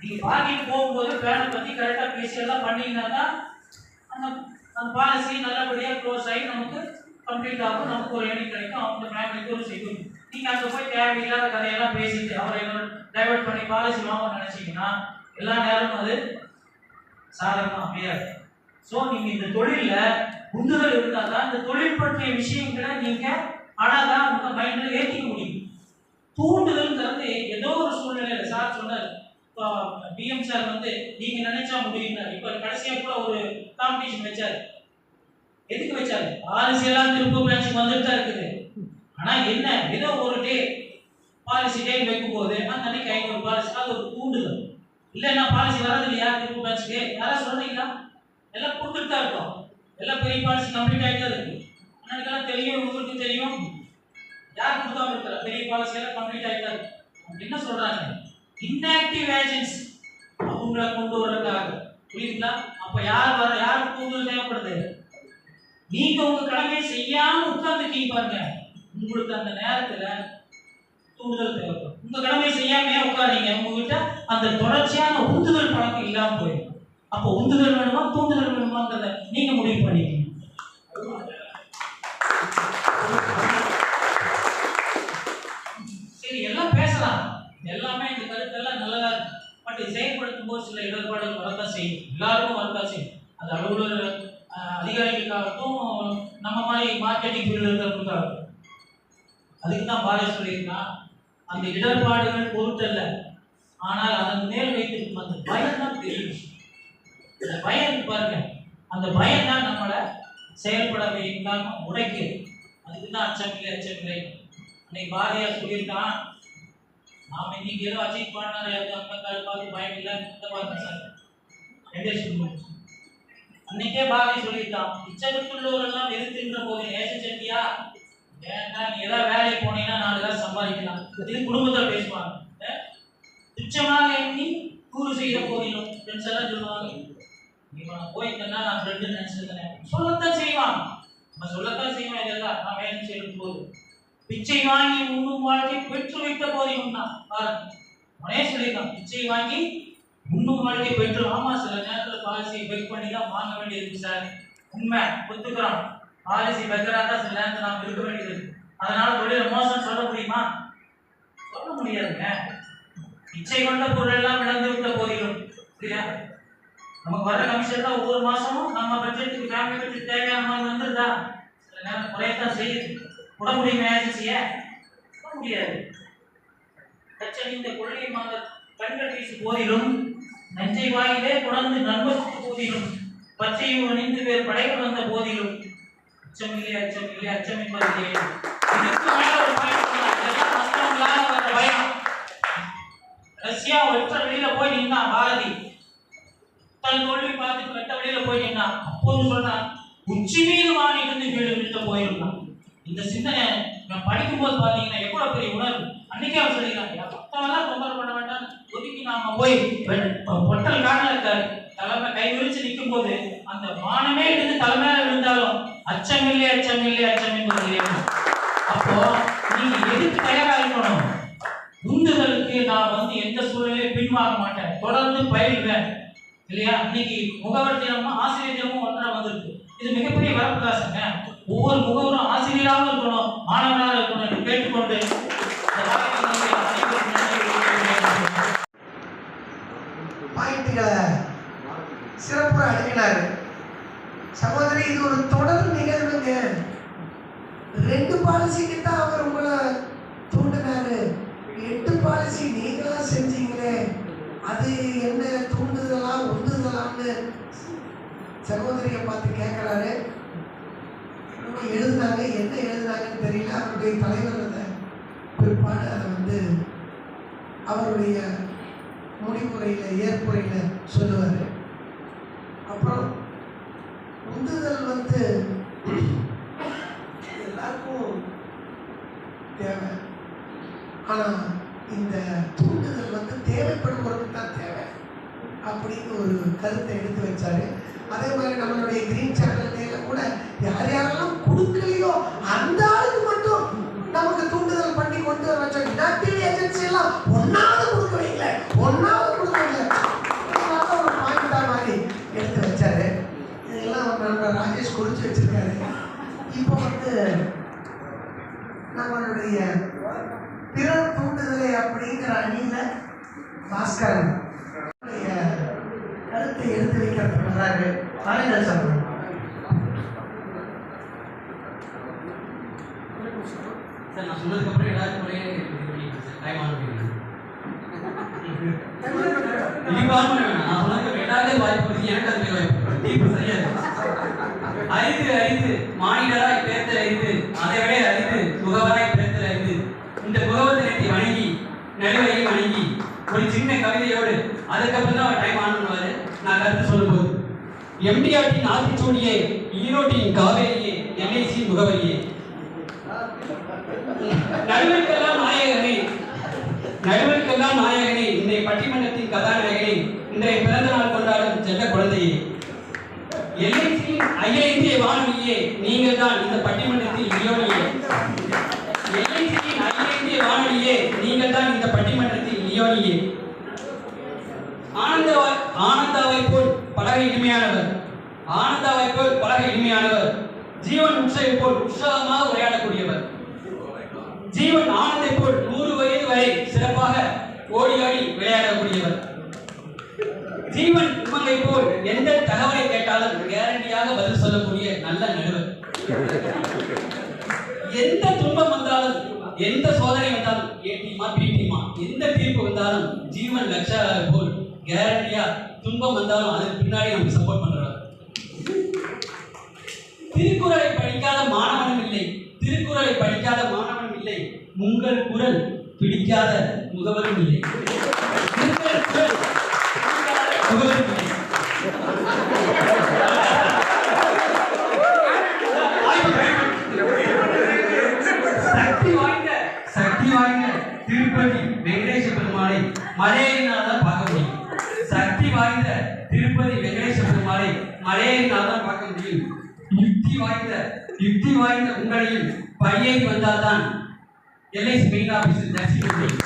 நீங்க பாதிக்கு போகும்போது பேனை பத்தி கரெக்டா பேசி எல்லாம் பண்ணீங்கன்னா தான் அந்த பாலிசி நல்லபடியா க்ளோஸ் ஆகி நமக்கு கம்ப்ளீட் ஆகும், நமக்கு ஒரு எண்ணி கிடைக்கும், அவங்க ஃபேமிலிக்கு ஒரு செய்யும். நீங்க அங்க போய் தேவையில்லாத கதையெல்லாம் பேசிட்டு அவரை டைவர்ட் பண்ணி பாலிசி வாங்க நினைச்சீங்கன்னா எல்லா நேரமும் அது சாதகமா அமையாது. ஸோ நீங்க இந்த தொழில உந்துதல் இருந்தால் தான் இந்த தொழில் பற்றிய விஷயங்களை நீங்க அழகா உங்க மைண்ட்ல ஏற்றிக்க முடியும். தூண்டுதல்ங்கிறது ஏதோ ஒரு சூழ்நிலையில சார் சொன்னார், பிஎம் சார் வந்து நீங்க நினைச்சா முடியும்னாரு. இப்ப கடைசியா கூட ஒரு காம்படிஷன் வச்சாரு. எதுக்கு வச்சாரு? பாலிசி எல்லாம் திருப்பூர் பிரான்ச்சுக்கு வந்துட்டு தான் இருக்குது. ஆனா என்ன, ஏதோ ஒரு டே பாலிசி டே வைக்கும் போது அந்த அன்னைக்கு 500 பாலிசி, அது ஒரு தூண்டுதல். இல்லைன்னா பாலிசி வரது இல்லையா திருப்பூர் பிரான்ச்சுக்கு? யாராவது சொல்றீங்களா? எல்லாம் கொடுத்துட்டு தான் இருக்கோம். எல்லாம் பெரிய பாலிசி கம்ப்ளீட் ஆகிட்டு தான் இருக்கு. அன்னைக்கெல்லாம் தெரியும், உங்களுக்கு தெரியும், யார் கொடுக்காம இருக்கிற பெரிய பாலிசி எல்லாம் கம்ப்ளீட் ஆகிட்டு தான் இருக்கு. அவங்க என்ன சொல்றாங்க, இன்ஆக்டிவ் ஏஜென்ட்ஸ் அவங்கள கொண்டு வரதுக்காக. புரியுதுங்களா? அப்ப யாருக்கு தூண்டுதல் தேவைப்படுது? நீங்க உங்க கடமையை செய்யாம உட்கார்ந்துட்டீங்க பாருங்க, உங்களுக்கு அந்த நேரத்துல தூண்டுதல் தேவைப்படும். உங்க கடமையை செய்யாம உட்காரீங்க, உங்ககிட்ட அந்த தொடர்ச்சியான உந்துதல் பழக்கம் இல்லாம போயிடும். அப்போ உந்துதல் வேணுமா தூண்டுதல் வேணுமாங்கிறத நீங்க முடிவு பண்ணிக்கணும். சரி, எல்லாம் பேசலாம், எல்லாமே இந்த கருத்தெல்லாம் நல்லதா இருக்கு. பட் செயல்படுத்தும் போது சில இடர்பாடுகள் வரத்தான் செய்யும், எல்லாருக்கும் வரத்தான் செய்யும். அது அலுவலர் அதிகாரிகளுக்காகட்டும், நம்ம மாதிரி மார்க்கெட்டிங் ஃபீல்டில் இருக்கிறவங்களுக்காகட்டும். அதுக்கு தான் பாரதி சொல்லியிருக்கான், அந்த இடர்பாடுகள் பொருட்டல்ல, ஆனால் அதன் மேல் வைத்திருக்கும் அந்த பயம் தான் பெரிய விஷயம். அந்த பயம் பாருங்க, அந்த பயம் தான் நம்மளை செயல்பட வைக்காம உடைக்குது. அதுக்கு தான் அச்சமில்லை. அன்னைக்கு பாரதியார் சொல்லியிருக்கான், நாம இன்னைக்கு ஏதோ அச்சீவ் பண்ணாரு பார்த்து பயம் இல்லை சார். அன்னைக்கே பாரதி சொல்லியிருக்கான், இச்சகத்துள்ளவரெல்லாம் எதிர்க்கின்ற போது நேசச்சட்டியா ஏன்டா நீ ஏதாவது வேலைக்கு போனீங்கன்னா 4 காசு சம்பாதிக்கலாம். இது குடும்பத்தில் பேசுவாங்க. துச்சமாக எண்ணி கூறு செய்த போதிலும் ஃப்ரெண்ட்ஸ் எல்லாம் சொல்லுவாங்க, நீ போயிருந்தேன்னா நான் ஃப்ரெண்டு நினைச்சிருந்தேன். சொல்லத்தான் செய்வான், நம்ம சொல்லத்தான் செய்வான். இதெல்லாம் நான் வேலை செய்யும் போது பிச்சை வாங்கி உண்ணும் வாழ்க்கை பெற்று வைத்த போதிலும் தான் பாருங்க, உடனே சொல்லியிருக்கான், பிச்சை வாங்கி உண்ணும் வாழ்க்கை பெற்று. ஆமா, சில நேரத்தில் பாலிசியை பெக் பண்ணி தான் வாங்க வேண்டியிருக்கு சார், உண்மை ஒத்துக்கிறோம். பாலிசி பெக்கராக தான் சில நேரத்தில் நாம் இருக்க வேண்டியது. அதனால தொழில மோசம் சொல்ல முடியுமா? சொல்ல முடியாதுங்க. இச்சை கொண்ட பொருள் எல்லாம் இழந்து விட்ட போதிலும் இல்லையா, நமக்கு வர கமிஷன் தான் ஒவ்வொரு மாசமும் நம்ம பட்ஜெட்டுக்கு ஃபேமிலி பட்ஜெட் தேவையான மாதிரி வந்துருதா? சில நேரம் குறையத்தான் செய்யுது. விட முடியுமா ஏஜென்சியை? விட முடியாது. இந்த கொள்கை மாத கண்கள் வீசு போதிலும், நஞ்சை வாயிலே குணர்ந்து நண்பருக்கு போதிலும், பச்சையும் அணிந்து வேறு படைகள் வந்த போதிலும், அச்சமில்லை அச்சமில்லை அச்சமில்லை. இதுக்கு மேல ஒரு பாயிண்ட், இதெல்லாம் மற்றவங்களால வர பயம். ரஷ்யா வெற்ற வெளியில போய் நின்னா பாரதி தன் தோல்வி பார்த்துட்டு வெட்ட வெளியில போய் நின்னா. அப்போது சொன்னா உச்சி மீது வாணி இருந்து வீடு போயிருந்தான். இந்த சிந்தனை நான் படிக்கும்போது பாத்தீங்கன்னா எவ்வளவு பெரிய உணர்வு. அன்னைக்கே அவர் சொல்லிக்கிறாங்க, மத்தவெல்லாம் தொந்தரவு பண்ண வேண்டாம், ஒதுக்கி நாம போய் பொட்டல் காணல இருக்காரு தலைமை கை விரிச்சு நிற்கும் போது அந்த வானமே இருந்து தலைமையில விழுந்தாலும் அச்சமில்லை அச்சமில்லை அச்சம் என்பது இல்லையா. அப்போ நீங்க எதுக்கு தயாரா இருக்கணும்? உந்துதலுக்கு நான் எந்த சூழலையும் பின்வாங்க மாட்டேன், தொடர்ந்து பயில்வேன் இல்லையா. இன்னைக்கு முகவர் தினமும் ஆசிரியர் தினமும் ஒன்றா வந்திருக்கு. இது மிகப்பெரிய வரப்பிரசாசங்க. ஒவ்வொரு முகவரும் ஆசிரியராகவும் இருக்கணும், மாணவராக இருக்கணும் என்று கேட்டுக்கொண்டு பாயிண்ட்களை சிறப்புற அணுகினாரு. சகோதரி, இது ஒரு தொடர் நிகழ்வுங்க. 2 பாலிசிக்கு தான் அவர் உங்களை தூண்டினாரு. 8 பாலிசி நீங்களா செஞ்சீங்களே, அது என்ன தூண்டுதலா உந்துதலான்னு சகோதரியை பார்த்து கேட்கிறாரு. எழுதுனாங்க, என்ன எழுதுனாங்கன்னு தெரியல. அவருடைய தலைவர் அதை பிற்பாடு அதை அவருடைய முடிவுரையில ஏற்புரையில சொல்லுவாரு. அப்புறம் உந்துதல் எல்லாருக்கும் தேவை. ஆனா இந்த தூண்டுதல் தேவைப்படுவதற்கு தான் தேவை அப்படின்னு ஒரு கருத்தை எடுத்து வச்சாரு. அதே மாதிரி நம்மளுடைய கிரீன் சேனல்ல கூட யார் யாரெல்லாம் கொடுக்கலையோ அந்த ஆளுக்கு மட்டும் நமக்கு தூண்டுதல் பண்ணி கொண்டு வர வச்சோம். இன்ஆக்டிவ் ஏஜென்சி எல்லாம் ஒன்னாவது கொடுக்குவீங்களே, ஒன்னாவது கொடுக்குவீங்க ஒரு பாயிண்டா மாதிரி எடுத்து வச்சாரு. இதெல்லாம் நம்ம ராஜேஷ் குறிச்சு வச்சிருக்காரு. இப்போ நம்மளுடைய பிறர் தூண்டுதலை அப்படிங்கிற அணியில பாஸ்கரன் கருத்தை எடுத்து வைக்கிறதுக்கு வர்றாரு. ஆனந்த சார் நான் சொன்னதுக்கு அப்புறம் எல்லாருக்கும் ஒரே டைம் ஆன் பண்ணுங்க. நான் சொன்னதுக்கு எல்லாருக்கும் வாய்ப்பு, எனக்கு அது வாய்ப்பு தீர்ப்பு சரியா அரிது அரிது மாநிலராய் பேர்த்தல் அரிது, அதை விட அரிது முகவராய் பேர்த்தல் அரிது. இந்த முகவரத்தை வணங்கி நடுவையை வணங்கி ஒரு சின்ன கவிதையோடு அதுக்கப்புறம் தான் அவர் டைம் ஆன் பண்ணுவாரு. நான் கருத்து சொல்லும் போது எம்டிஆர்டின் ஆத்திச்சூடியே, ஈரோட்டின் காவேரியே, என்ஐசி முகவரியே, நடுவருக்கெல்லாம் நாயகனே, நடுவருக்கெல்லாம் நாயகனே, இன்றைய பட்டிமன்றத்தின் கதாநாயகனே, இன்றைய பிறந்த நாள் கொண்டாடும் செல்ல குழந்தையே, எல்ஐசியின் அகில இந்திய வானொலியே, நீங்கள் தான் இந்த பட்டிமன்றத்தில் லியோனியே, எல்ஐசியின் அகில இந்திய வானொலியே, நீங்கள் தான் இந்த பட்டிமன்றத்தில் லியோனியே, ஆனந்தாவை போல் பழக இனிமையானவர், ஆனந்தாவை போல் பழக இனிமையானவர், ஜீவன் உற்சவை போல் உற்சாகமாக உரையாடக்கூடியவர், ஜீவன் ஆனந்தை போல் 100 வயது வரை சிறப்பாக ஓடி ஆடி விளையாடக்கூடியவர், ஜீவன் உமங்கை போல் எந்த தகவலை கேட்டாலும் கேரண்டியாக பதில் சொல்லக்கூடிய நல்ல நடுவர், எந்த துன்பம் வந்தாலும் எந்த சோதனை வந்தாலும் ஏடிமா பிடிமா எந்த தீர்ப்பு வந்தாலும் ஜீவன் லட்சா போல் கேரண்டியா துன்பம் வந்தாலும் அதுக்கு பின்னாடி நமக்கு சப்போர்ட் பண்றாங்க. திருக்குறளை படிக்காத மாணவனும் இல்லை, திருக்குறளை படிக்காத மாணவனும் இல்லை, உங்கள் குரல் பிடிக்காத முகவரும் இல்லை, திருக்குறள் குரல் முகவரும் இல்லை. சக்தி வாய்ந்த திருப்பதி வெங்கடேச பெருமாளை மலையினால் தான் பார்க்க முடியும். சக்தி வாய்ந்த திருப்பதி வெங்கடேச பெருமாளை மலையினால் தான் பார்க்க முடியும். யுக்தி வாய்ந்த உங்களையும் பையன் வந்தால் தான் எல்ஐசி மெயின் ஆபீஸில் தரிசிக்க முடியும்.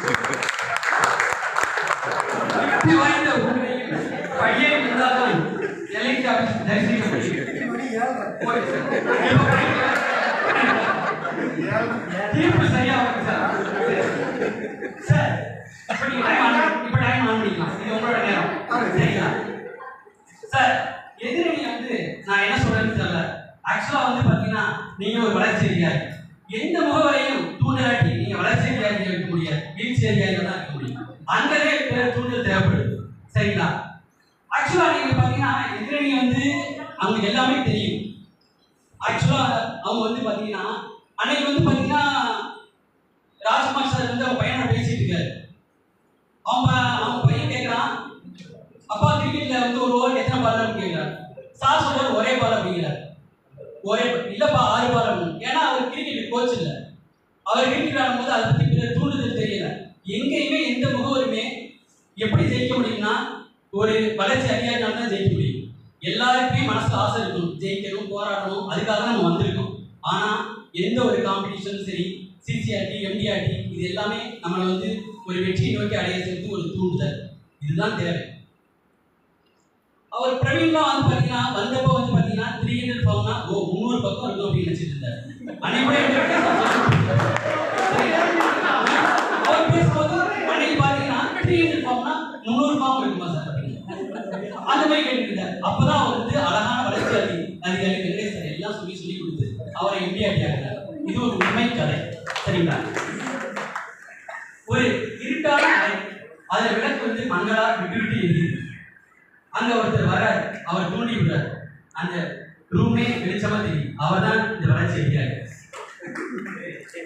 யுக்தி வாய்ந்த உங்களையும் பையன் வந்தால் தான் எல்ஐசி ஆபீஸில் தரிசிக்க முடியும். தீர்ப்பு சரியா சார். இப்ப டைம் ஆன் பண்ணிக்கலாம், இது உங்களோட நேரம் சரிங்களா சார். எதிரணி நான் என்ன சொல்றேன்னு தெரியல. ஆக்சுவலா பாத்தீங்கன்னா நீங்க ஒரு வளர்ச்சி அதிகாரி, எந்த முகவரையும் தூண்டலாட்டி நீங்க வளர்ச்சி அதிகாரி இருக்க முடியாது, வீழ்ச்சி அதிகாரிகள் தான் இருக்க முடியும். அங்கவே தூண்டல் தேவைப்படுது சரிங்களா. ஆக்சுவலா நீங்க பாத்தீங்கன்னா எதிரணி அவங்க எல்லாமே தெரியும். ஆக்சுவலா அவங்க பாத்தீங்கன்னா அன்னைக்கு பாத்தீங்கன்னா ராஜ்குமார் சார் வந்து அவன் பையனோட பேசிட்டு இருக்காரு. அவன் பையன் கேட்கறான், அப்பா கிரிக்கெட்ல வந்து ஒரு ஓவர் எத்தனை பால் கேட்கிறார். சார் சொல்றாரு ஒரே பால் அப்படிங்கிறார். ஒரே இல்லப்பா 6 பால் அப்படின்னு. ஏன்னா அவர் கிரிக்கெட் கோச் இல்லை. அவர் கிரிக்கெட் ஆடும்போது அதை பத்தி பிறகு தூண்டுதல் தெரியல. எங்கேயுமே எந்த முகவருமே எப்படி ஜெயிக்க முடியும்னா ஒரு வளர்ச்சி அதிகாரினால தான் ஜெயிக்க முடியும். எல்லாருக்குமே மனசுல ஆசை இருக்கும், ஜெயிக்கணும், போராடணும், அதுக்காக தான் நம்ம வந்திருக்கோம். ஆனா எந்த ஒரு காம்படிஷனும் சரி, சிசிஆர்டி, எம்டிஆர்டி, இது எல்லாமே நம்மளை வந்து ஒரு வெற்றியை நோக்கி அடையிறதுக்கு ஒரு தூண்டுதல். இதுதான் தேவை. அவர் பிரவீன்லாம் வந்து பாத்தீங்கன்னா வந்தப்போ வந்து பாத்தீங்கன்னா 300 ஃபார்ம்னா 300 பக்கம் இருக்கும் அப்படின்னு நினைச்சிட்டு இருந்தாரு. அன்னைக்கு அவர் பேசும்போது அன்னைக்கு பாத்தீங்கன்னா 300 ஃபார்ம்னா 300 ஃபார்ம் இருக்குமா சார் அந்த மாதிரி கேட்டுட்டு இருந்தார். அப்பதான் அவர் வந்து அழகான வளர்ச்சி அதிகாரி வெங்கடேசன் எல்லாம் சொல்லி கொடுத்து அவரை எம்டிஆர்டி ஆகிறார். இது ஒரு உண்மை கதை. சரிங்களா? ஒரு இருட்டான அறை, அதுல விளக்கு வந்து மங்களா விட்டு எரியுது. அங்க ஒருத்தர் வர்றாரு, அவர் தூண்டி விடுறாரு. அந்த ரூமே வெளிச்சமா தெரியும். அவர் தான் இந்த வளர்ச்சி அதிகாரி.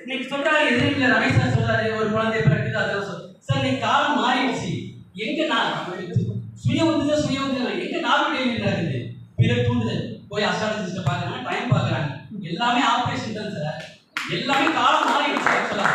இன்னைக்கு சொல்றாரு, எதிரில ரமேஷ் சார் சொல்றாரு, ஒரு குழந்தை பிறகுது அதெல்லாம் சார் இன்னைக்கு காலம் மாறிடுச்சு. எங்க நான் சுய வந்து எங்க நார்மல் நடக்குது. பிறகு தூண்டுதல் போய் அஸ்ட்ராலஜிஸ்ட பாக்குறாங்க, டைம் பாக்குறாங்க, எல்லாமே ஆபரேஷன் தான் சார். எல்லாமே காலம் மாறிடுச்சு. ஆக்சுவலா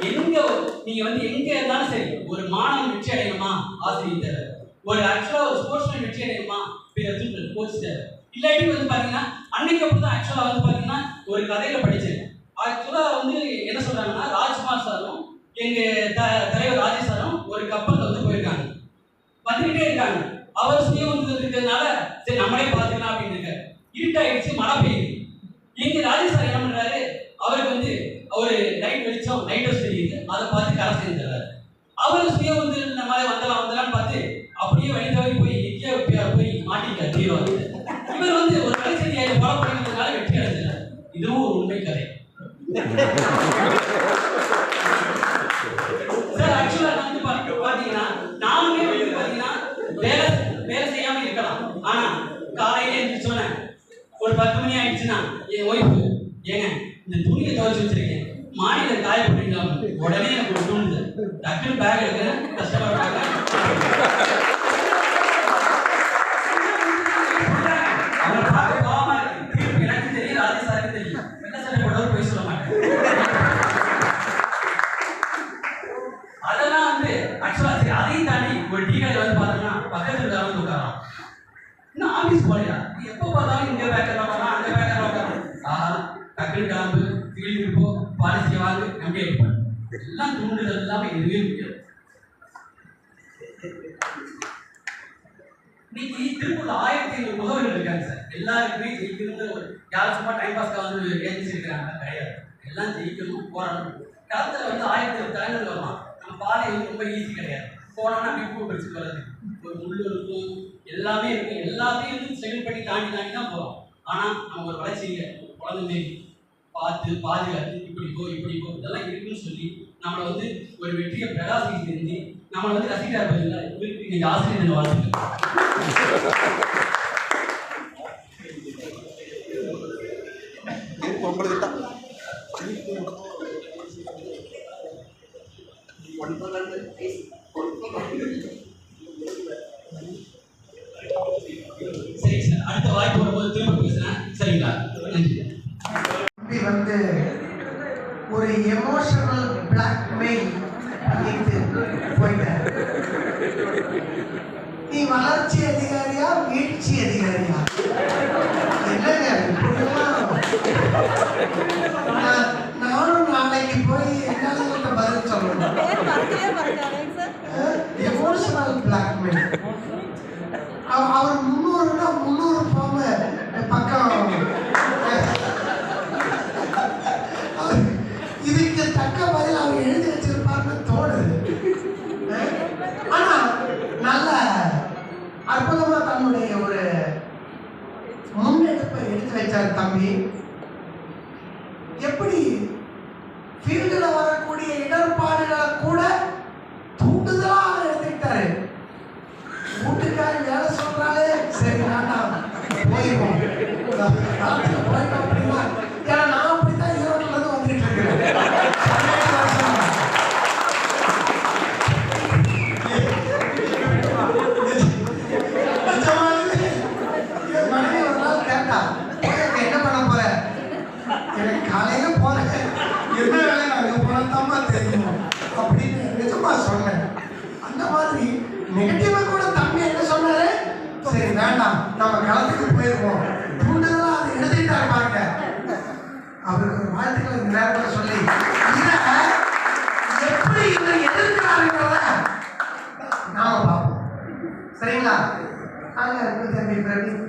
எங்க நீங்க வந்து எங்க இருந்தாலும் சரி, ஒரு மாணவன் வெற்றி அடையணுமா ஆசிரியர் தேவை, ஒரு ஆக்சுவலா ஒரு ஸ்போர்ட்ஸ்மேன் வெற்றி அடையணுமா பிறகு தூண்டுதல் கோச் தேவை. இல்லாட்டி வந்து பாத்தீங்கன்னா அன்னைக்கு அப்படிதான் ஆக்சுவலா வந்து பாத்தீங்கன்னா ஒரு கதையில படிச்சேன். ஆக்சுவலா வந்து என்ன சொல்றாங்கன்னா, ராஜ்குமார் சாரும் எங்க தலைவர் ராஜேஷ் சாரும் ஒரு கப்பல்ல வந்து போயிருக்காங்க, வந்துகிட்டே இருக்காங்க. அவர் சுய வந்து இருக்கிறதுனால சரி நம்மளே பார்த்துக்கலாம் அப்படின்னு இருக்காரு. இருட்டாயிடுச்சு, மழை பெய்யுது. எங்க ராஜேஷ் சார் என்ன பண்றாரு, அவருக்கு வந்து ஒரு லைட் வெளிச்சம் லைட் ஹவுஸ் தெரியுது, அதை பார்த்து கரை சேர்ந்துறாரு. அவர் சுய வந்து இந்த மாதிரி வந்தலாம்னு பார்த்து அப்படியே வழி தவறி போய் எங்கேயோ போய் மாட்டிக்கார் ஹீரோ. இவர் வந்து ஒரு கலைச்செடியை ஃபாலோ பண்ணிக்கிறதுனால வெற்றி அடைஞ்சார். இதுவும் ஒரு உண்மை கதை. சார் ஆக்சுவலா வந்து பாத்தீங்கன்னா நானுமே வந்து பாத்தீங்கன்னா வேலை செய்யாம இருக்கலாம். ஆனா காலையில எழுந்திரிச்சோன்னே ஒரு 10 மணி ஆயிடுச்சுன்னா என் ஒய்ஃபு ஏங்க இந்த துணியை துவைச்சு வச்சிருக்கேன், மாடியில காய போட்டீங்களா, உடனே எனக்கு ஒரு தூண்டுது, டக்குன்னு பேக் எடுக்கிறேன், கஷ்டப்படுறாங்க. அவங்க பார்க்க கோவமா இருக்கு. எனக்கு தெரியும், ராஜேஷ் சாருக்கு தெரியும், வெள்ள சட்டை போட்டவர் போய் சொல்ல மாட்டேன். அதெல்லாம் வந்து ஆக்சுவலா சரி. அதையும் தாண்டி ஒரு டீ கடையில் வந்து பார்த்தோம்னா பக்கத்துல வந்து உட்காரோம், இன்னும் ஆபீஸ் போலையா, எப்போ பார்த்தாலும் இங்க பேக்கர்ல உட்காரோம், அங்க பேக்கர்ல உட்காரோம். டக்குனு கிளம்பு, திடீர்னு போ, பாலிசியை வாங்கு, நம்பிக்கை இருப்பாங்க. எல்லாம் தூண்டுதல் இல்லாம எதுவுமே முடியாது. இன்னைக்கு திருப்பூர்ல 1500 முகவர்கள் இருக்காங்க சார். எல்லாருக்குமே ஜெயிக்கணுங்கிற ஒரு யாரும் சும்மா டைம் பாஸ்க்காக வந்து ஏஜென்சி இருக்கிறாங்க கிடையாது. எல்லாம் ஜெயிக்கணும், போராடணும். களத்துல வந்து 1000 தலைவர்கள் வரலாம். நம்ம பாதை வந்து ரொம்ப ஈஸி கிடையாது. போனோம்னா அப்படியே படிச்சு வர்றது ஒரு முள்ளு இருக்கும், எல்லாமே இருக்கும். எல்லாத்தையும் வந்து ஸ்ட்ரகிள் பண்ணி தாண்டி தான் போறோம். ஆனா நம்ம ஒரு வளர்ச்சியை குழந்தை பார்த்து பாதுகாத்து இப்படி போ இதெல்லாம் இருக்குன்னு சொல்லி நம்மளை வந்து ஒரு வெற்றியை பிரகாசிக்க தெரிஞ்சு நம்மளை வந்து ரசிக்கிறார். பார்த்தீங்களா, இவருக்கு நீங்க ஆசிரியர் வாழ்த்துக்கள். சரி சார், அடுத்த வாய்ப்பு வரும்போது திரும்ப பேசுறேன். சரிங்களா? நன்றி. வந்து ஒரு எமோஷனல் பிளாக்மெயில் பண்ணிட்டு போயிட்டார். நீ வளர்ச்சி அதிகாரியா வீழ்ச்சி அதிகாரியா? என்னங்க நானும் நாளைக்கு போய் என்ன பதில் சொல்லணும். Emotional blackmail. அவர் 300னா 300 போக பக்கம் இதுக்கு தக்க பதில் அவர் எழுதி வச்சிருப்பாருன்னு தோணுது. ஆனா நல்ல அற்புதமா தன்னுடைய ஒரு முன்னெடுப்பை எடுத்து வச்சார் தம்பி. எப்படி ஃபீல்டுல வரக்கூடிய இடர்பாடுகளை கூட தூண்டுதலா அவர் எடுத்துக்கிட்டாரு. வீட்டுக்காரி வேலை சொல்றாலே சரி வேண்டாம் போயிருவோம் போயிட்டோம் அப்படின்னா, ஏன்னா நான் அப்படித்தான் ஈரோட்ல இருந்து வந்துட்டு இருக்கிறேன். நம்ம களத்துக்கு போயிருவோம். தூண்டுதலா அதை எடுத்துக்கிட்டா இருப்பாங்க. அவருக்கு ஒரு வாழ்த்துக்களை இந்த நேரத்தில் சொல்லி இதை எப்படி இவர் எதிர்க்கிறாருங்கிறத நாம பார்ப்போம். சரிங்களா? அங்க இருக்கு தம்பி பிரவீன்.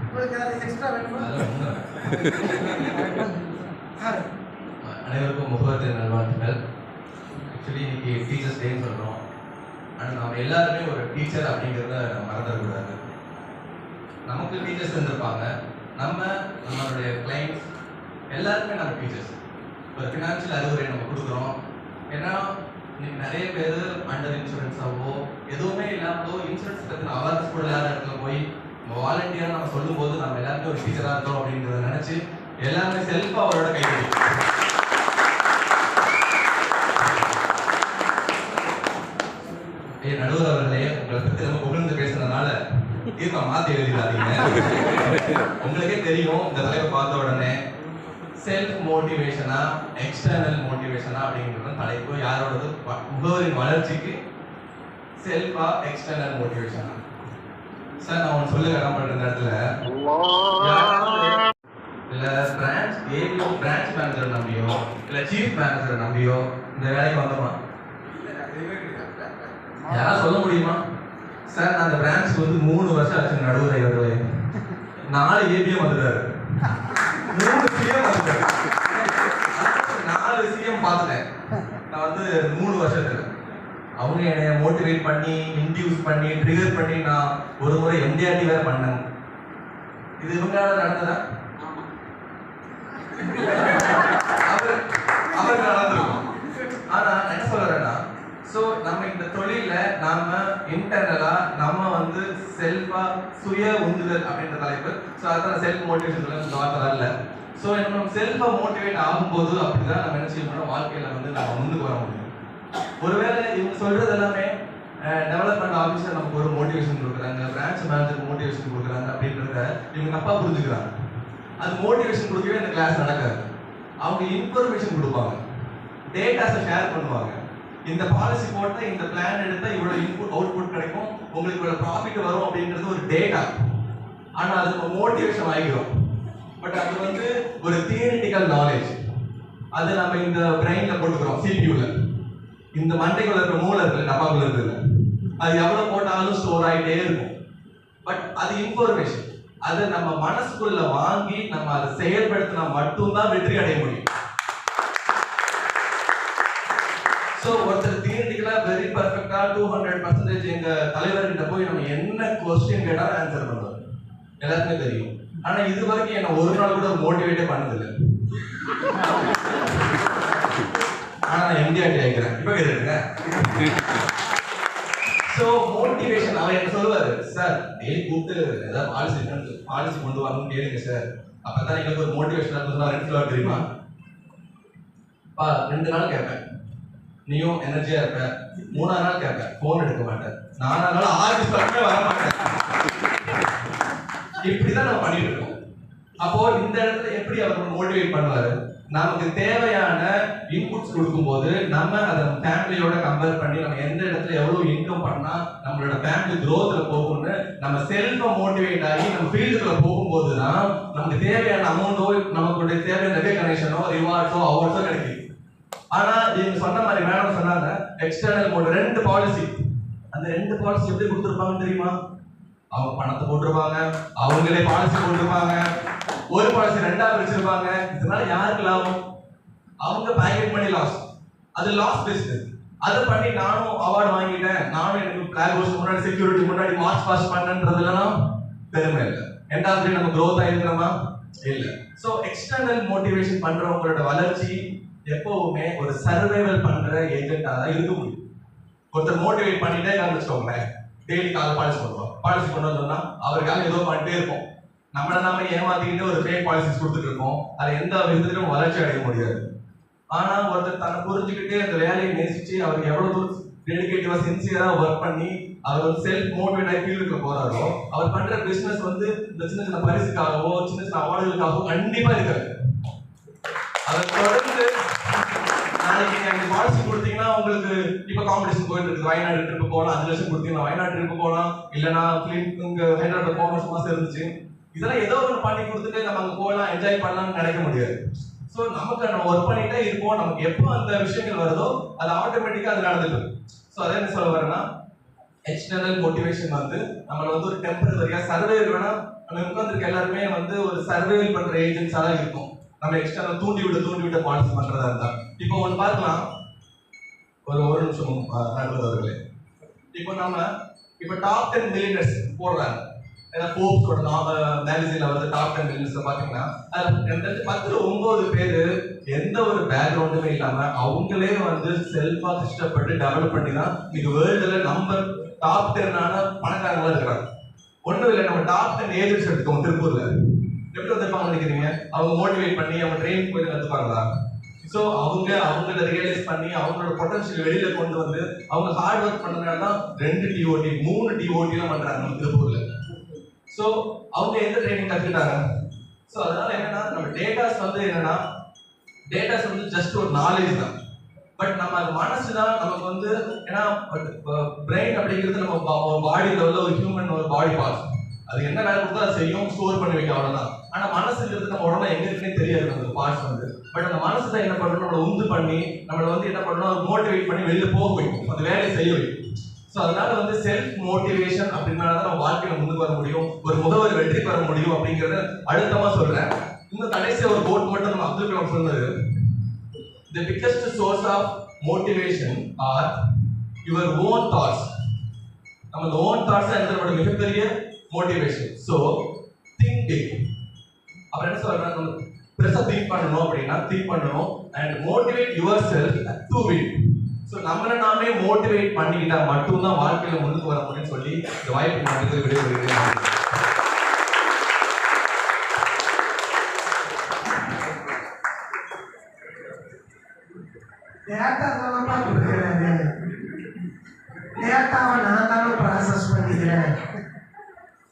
உங்களுக்கு ஏதாவது எக்ஸ்ட்ரா வேணுமா? அனைவருக்கும் முகவத்தின் நல்வாழ்த்துக்கள். ஆக்சுவலி இன்னைக்கு டீச்சர்ஸ் டேன்னு சொல்கிறோம். ஆனால் நம்ம எல்லாருமே ஒரு டீச்சர் அப்படிங்கிறத மறந்துடக்கூடாது. நமக்கு டீச்சர்ஸ் இருந்திருப்பாங்க, நம்மளுடைய கிளைண்ட்ஸ் எல்லாருமே நம்ம டீச்சர்ஸ். ஒரு ஃபினான்ஷியல் அறிவுரை நம்ம கொடுக்குறோம். ஏன்னா இன்னைக்கு நிறைய பேர் அண்டர் இன்சூரன்ஸாவோ எதுவுமே இல்லாமலோ இன்சூரன்ஸ் பற்றின அவேர்னஸ் கூட இல்லாத இடத்துல போய் வாலண்டியராக நம்ம சொல்லும் போது நம்ம எல்லாருமே ஒரு டீச்சராக இருக்கோம் அப்படிங்கிறத நினச்சி எல்லாருமே செல்ஃபாக அவரோட கைது. நடுவர் அவர்களே, உங்களை பற்றி நம்ம புகழ்ந்து பேசுறதுனால தீர்ப்பை மாற்றி எழுதிடாதீங்க. உங்களுக்கே தெரியும், இந்த தலைவை பார்த்த உடனே செல்ஃப் மோட்டிவேஷனா எக்ஸ்டர்னல் மோட்டிவேஷனா அப்படிங்கிறது தலைப்பு. யாரோடது? முகவரின் வளர்ச்சிக்கு செல்ஃபா எக்ஸ்டர்னல் மோட்டிவேஷனா? சார் நான் ஒன்று சொல்ல கடமைப்பட்ட இடத்துல இல்ல பிரான்ச் ஏபிஓ பிரான்ச் மேனேஜர் நம்பியோ இல்ல சீஃப் மேனேஜர் நம்பியோ இந்த வேலைக்கு வந்தோமா? யாராவது சொல்ல முடியுமா? சார் நான் அந்த பிரான்ச் வந்து 3 வருஷம் ஆச்சு நடுவுரை அவர்களே. 4 ஏபிஎம் வந்துட்டாரு, 3 சிஎம் வந்துட்டாரு, 4 சிஎம் பார்த்துட்டேன் நான் வந்து 3 வருஷத்துல. அவங்க என்னைய மோட்டிவேட் பண்ணி இன்டியூஸ் பண்ணி ட்ரிகர் பண்ணி நான் ஒரு முறை எம்டிஆர்டி வேற பண்ணேன். இது இவங்களால நடந்ததா? அவருக்கு நடந்திருக்கும். ஆனா என்ன சொல்றேன்னா, ஸோ நம்ம இந்த தொழில நாம இன்டர்னலா நம்ம வந்து செல்ஃபா சுய உந்துதல் அப்படின்ற தலைப்பு. ஸோ அதான் செல்ஃப் மோட்டிவேஷன் இந்த வார்த்தை இல்லை. ஸோ நம்ம செல்ஃபா மோட்டிவேட் ஆகும்போது அப்படிதான் நம்ம என்ன செய்யணும், வாழ்க்கையில வந்து நம்ம முன்னுக்கு வர முடியும். ஒருவேளை இவங்க சொல்றது எல்லாமே டெவலப்மெண்ட் ஆஃபீஸர் நமக்கு ஒரு மோட்டிவேஷன் கொடுக்குறாங்க, பிரான்ச் மேனேஜர் மோட்டிவேஷன் கொடுக்குறாங்க அப்படின்றத இவங்க தப்பா புரிஞ்சுக்கிறாங்க. அது மோட்டிவேஷன் கொடுக்கவே இந்த கிளாஸ் நடக்காது. அவங்க இன்ஃபர்மேஷன் கொடுப்பாங்க, டேட்டாஸை ஷேர் பண்ணுவாங்க. இந்த பாலிசி போட்டா இந்த பிளான் எடுத்தா இவ்வளவு இன்புட் அவுட்புட் கிடைக்கும், உங்களுக்கு இவ்வளவு ப்ராஃபிட் வரும் அப்படின்றது ஒரு டேட்டா. ஆனா அது நம்ம மோட்டிவேஷன் ஆகிடும். பட் அது வந்து ஒரு தியரிட்டிக்கல் நாலேஜ். அது நம்ம இந்த பிரெயின்ல போட்டுக்கிறோம், சிபியூல. இந்த மண்டைக்குள்ள இருக்கிற மூளை இருக்குல்ல, டப்பாக்குள்ள இருக்குல்ல, அது எவ்வளவு போட்டாலும் ஸ்டோர் ஆகிட்டே இருக்கும். பட் அது இன்ஃபர்மேஷன். அதை நம்ம மனசுக்குள்ள வாங்கி நம்ம அதை செயல்படுத்தினா மட்டும்தான் வெற்றி அடைய முடியும். ஸோ ஒருத்தர் தியரிட்டிக்கலா வெரி பர்ஃபெக்டா 200% எங்க தலைவர்கிட்ட போய் நம்ம என்ன கொஸ்டின் கேட்டாலும் ஆன்சர் பண்ணுவார், எல்லாருக்குமே தெரியும். ஆனா இது வரைக்கும் என்ன ஒரு நாள் கூட மோட்டிவேட்டே பண்ணதில்லை. ஆனா நான் எம்டிஆர்டி ஆகிக்கிறேன். இப்ப கேட்டுருங்க. ஸோ மோட்டிவேஷன் அவர் என்ன சொல்லுவாரு, சார் டெய்லி கூப்பிட்டு ஏதாவது பாலிசி கொண்டு வரணும்னு கேளுங்க சார், அப்பதான் எங்களுக்கு ஒரு மோட்டிவேஷன் இருக்குன்னா 2 ஃபிளவர் தெரியுமா? 2 நாள் கேட்பேன், நீயும் எனர்ஜியா இருப்ப. 3ஆவது நாள் கேட்பேன், போன் எடுக்க மாட்டேன். 4ஆவது நாள் ஆஃபீஸ் பக்கமே வர மாட்டேன். இப்படிதான் நம்ம பண்ணிட்டு இருக்கோம். அப்போ இந்த இடத்துல எப்படி அவர் மோட்டிவேட் பண்ணுவாரு? நமக்கு தேவையான இன்புட்ஸ் கொடுக்கும்போது நம்ம அதை ஃபேமிலியோட கம்பேர் பண்ணி நம்ம எந்த இடத்துல எவ்வளவு இன்கம் பண்ணா நம்மளோட ஃபேமிலி க்ரோத்ல போகும்னு நம்ம செல்ஃபா மோட்டிவேட் ஆகி நம்ம ஃபீல்டுக்குள்ள போகும்போது தான் நமக்கு தேவையான அமௌண்டோ நமக்குடைய தேவையான ரெகக்னேஷனோ ரிவார்ட்ஸோ அவார்ட்ஸோ கிடைக்கும். ஆனா நீங்க சொன்ன மாதிரி மேடம் சொன்னாங்க, எக்ஸ்டர்னல் மோட் 2 பாலிசி. அந்த 2 பாலிசி எப்படி கொடுத்துருப்பாங்கன்னு தெரியுமா? அவங்க பணத்தை போட்டிருப்பாங்க, அவங்களே பாலிசி போட்டிருப்பாங்க, ஒரு பாலிசி 2ஆ வச்சிருப்பாங்க. இதனால யாருக்கு லாபம்? அவங்க பாக்கெட் மணி லாஸ். அது லாஸ் பிசினஸ். அதை பண்ணி நானும் அவார்டு வாங்கிட்டேன், நானும் எனக்கு பிளாக் ஹவுஸ் முன்னாடி செக்யூரிட்டி முன்னாடி மார்ச் பாஸ் பண்ணன்றதுலாம் பெருமை இல்லை. ரெண்டாவது நம்ம growth ஆயிருக்கிறோமா? இல்லை. ஸோ எக்ஸ்டர்னல் மோட்டிவேஷன் பண்றவங்களோட வளர்ச்சி எப்பவுமே ஒரு சர்வைவல் பண்ற ஏஜென்டா தான் இருக்க முடியும். ஒருத்தர் மோட்டிவேட் பண்ணிட்டே வச்சுக்கோங்களேன், டெய்லி காலை பாலிசி பண்ணுவோம், பாலிசி கொண்டு வந்தோம்னா அவருக்காக ஏதோ பண்ணிட்டே இருப்போம். நம்மள நாம ஏமாத்திக்கிட்டு ஒரு ஃபேக் பாலிசிஸ் கொடுத்துட்டு இருக்கோம். அது எந்த விதத்திலும் வளர்ச்சி அடைய முடியாது. ஆனா ஒருத்தர் தன்னை புரிஞ்சுக்கிட்டு அந்த வேலையை நேசிச்சு அவருக்கு எவ்வளவு தூரம் டெடிகேட்டிவா சின்சியரா ஒர்க் பண்ணி அவர் வந்து செல்ஃப் மோட்டிவேட் ஆகி ஃபீல்டுக்கு போறாரோ, அவர் பண்ற பிசினஸ் வந்து இந்த சின்ன சின்ன பரிசுக்காகவோ சின்ன சின்ன அவார்டுகளுக்காகவோ கண்டிப்பா இருக்காது. அதை தொடர்ந்து நாளைக்கு நீங்க அந்த பாலிசி கொடுத்தீங்கன்னா உங்களுக்கு இப்ப காம்படிஷன் போயிட்டு இருக்கு, வயநாடு ட்ரிப் போகலாம், 5 லட்சம் கொடுத்தீங்கன்னா வயநாடு ட்ரிப் போகலாம், இல்லைன்னா இங்க ஹைதராபாத் போன மாசம் இருந்துச்சு. இதெல்லாம் ஏதோ ஒன்று பண்ணி கொடுத்துட்டு நம்ம அங்க போகலாம், என்ஜாய் பண்ணலாம்னு நினைக்க முடியாது. ஸோ நமக்கு நம்ம ஒர்க் பண்ணிட்டே இருப்போம். நமக்கு எப்போ அந்த விஷயங்கள் வருதோ அது ஆட்டோமேட்டிக்கா அது நடந்துட்டு. ஸோ அதே என்ன சொல்ல வரேன்னா, எக்ஸ்டர்னல் மோட்டிவேஷன் வந்து நம்மள வந்து ஒரு டெம்பரரியா சர்வேல் வேணா, நம்ம உட்காந்துருக்க எல்லாருமே வந்து ஒரு சர்வேல் பண்ற ஏஜென்ட்ஸா தான் இருக்கும். நம்ம எக்ஸ்டர்னல் தூண்டி விட்டு பாலிசி பண்றதா இருந்தா இப்போ ஒன்று பார்க்கலாம். ஒரு நிமிஷம் நடுவர்களே, இப்போ டாப் 10 மில்லியனர்ஸ் போடுறாங்க. ஃபோர்ப்ஸோட மேகசின்ல வந்து டாப் 10 மில்லியனர்ஸ் பாத்தீங்கன்னா அதுல 10-9 பேரு எந்த ஒரு பேக்ரவுண்டுமே இல்லாம அவங்களே வந்து செல்ஃபா கஷ்டப்பட்டு டெவலப் பண்ணி தான் இது வேர்ல்டுல நம்பர் டாப் 10 ஆன பணக்காரங்களா இருக்கிறாங்க. ஒண்ணும் இல்லை, நம்ம டாப் 10 ஏஜென்ட்ஸ் எடுத்துக்கோங்க. திருப்பூர்ல எப்படி வந்திருப்பாங்க நினைக்கிறீங்க? அவங்க மோட்டிவேட் பண்ணி அவங்க ட்ரெயின் போய் கத்துப்பாங்களா? ஸோ அவங்கள ரியலைஸ் பண்ணி அவங்களோட பொட்டன்ஷியல் வெளியில கொண்டு வந்து அவங்க ஹார்ட் ஒர்க் பண்ணதுனால தான் 2 டிஓடி 3 டிஓடிலாம் பண்றாங்க நம்ம திருப்பூர்ல. ஸோ அவங்க எந்த ட்ரைனிங் கத்துக்கிட்டாங்க? ஸோ அதனால என்னன்னா, நம்ம டேட்டாஸ் வந்து ஜஸ்ட் ஒரு நாலேஜ் தான். பட் நம்ம அது மனசு தான் நமக்கு வந்து, ஏன்னா பிரெயின் அப்படிங்கிறது நம்ம பாடியில உள்ள ஒரு ஹியூமன் ஒரு பாடி பார்ட்ஸ். அது என்ன வேலை கொடுத்தா அதை செய்யும், ஸ்டோர் பண்ணி வைக்க, அவ்வளவுதான். ஆனா மனசுங்கிறது நம்ம உடம்புல எங்க இருக்குன்னே தெரியாது அந்த பார்ட்ஸ் வந்து. பட் அந்த மனசு தான் என்ன பண்ணணும், நம்மளை உந்து பண்ணி நம்மளை வந்து என்ன பண்ணணும், மோட்டிவேட் பண்ணி வெளியில போக வைக்கும், அந்த வேலையை செய்ய வைக்கும். ஸோ அதனால வந்து செல்ஃப் மோட்டிவேஷன் அப்படின்னால தான் நம்ம வாழ்க்கையில முன்னுக்கு வர முடியும், ஒரு முதல்வர் வெற்றி பெற முடியும் அப்படிங்கறத அழுத்தமா சொல்றேன். இன்னும் கடைசியா ஒரு கோட் மட்டும் நம்ம அப்துல் கலாம் சொன்னது, the biggest source of motivation are your own thoughts. நம்ம own thoughts தான் நம்மளோட மிகப்பெரிய மோட்டிவேஷன். So think big. அப்புறம் என்ன சொல்றேன், நம்ம பெருசா திங்க் பண்ணணும் அப்படின்னா திங்க் பண்ணணும் and motivate yourself to win. So நம்மளை நாமே மோட்டிவேட் பண்ணிக்கிட்டா மட்டும்தான் வாழ்க்கையில முன்னுக்கு வர முடியும்னு சொல்லி இந்த வாய்ப்பு நமக்கு விடைபெறுகிறேன். டேட்டா தானப்பா கொடுக்குறாரு, டேட்டாவை நான் தானே ப்ராசஸ் பண்ணிக்கிறேன்.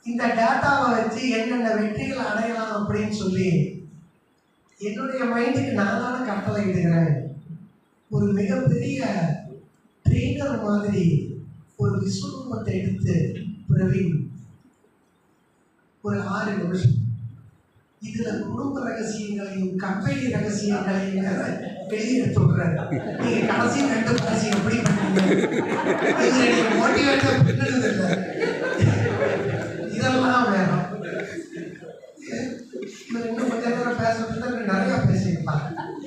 இந்த டேட்டாவை வச்சு என்னென்ன வெற்றிகள் அடையலாம் அப்படின்னு சொல்லி என்னுடைய மைண்டுக்கு நான் தானே கட்டளை இடுகிறேன். ஒரு மிகப்பெரிய ட்ரெயினர் மாதிரி ஒரு விஸ்வரூபத்தை எடுத்து பிரவீன் ஒரு 6 நிமிஷம் இதுல குடும்ப ரகசியங்களையும் கம்பெனி ரகசியங்களையும் வெளியே எடுத்து விடுறாரு. நீங்க கடைசி 2 பாசி எப்படி பண்ணீங்க, மோட்டிவேட்டர் பண்ணது இல்லை, இதெல்லாம் வேணும். இவர் இன்னும் கொஞ்ச நேரம் பேசுறது நிறைய பேசியிருப்பாங்க.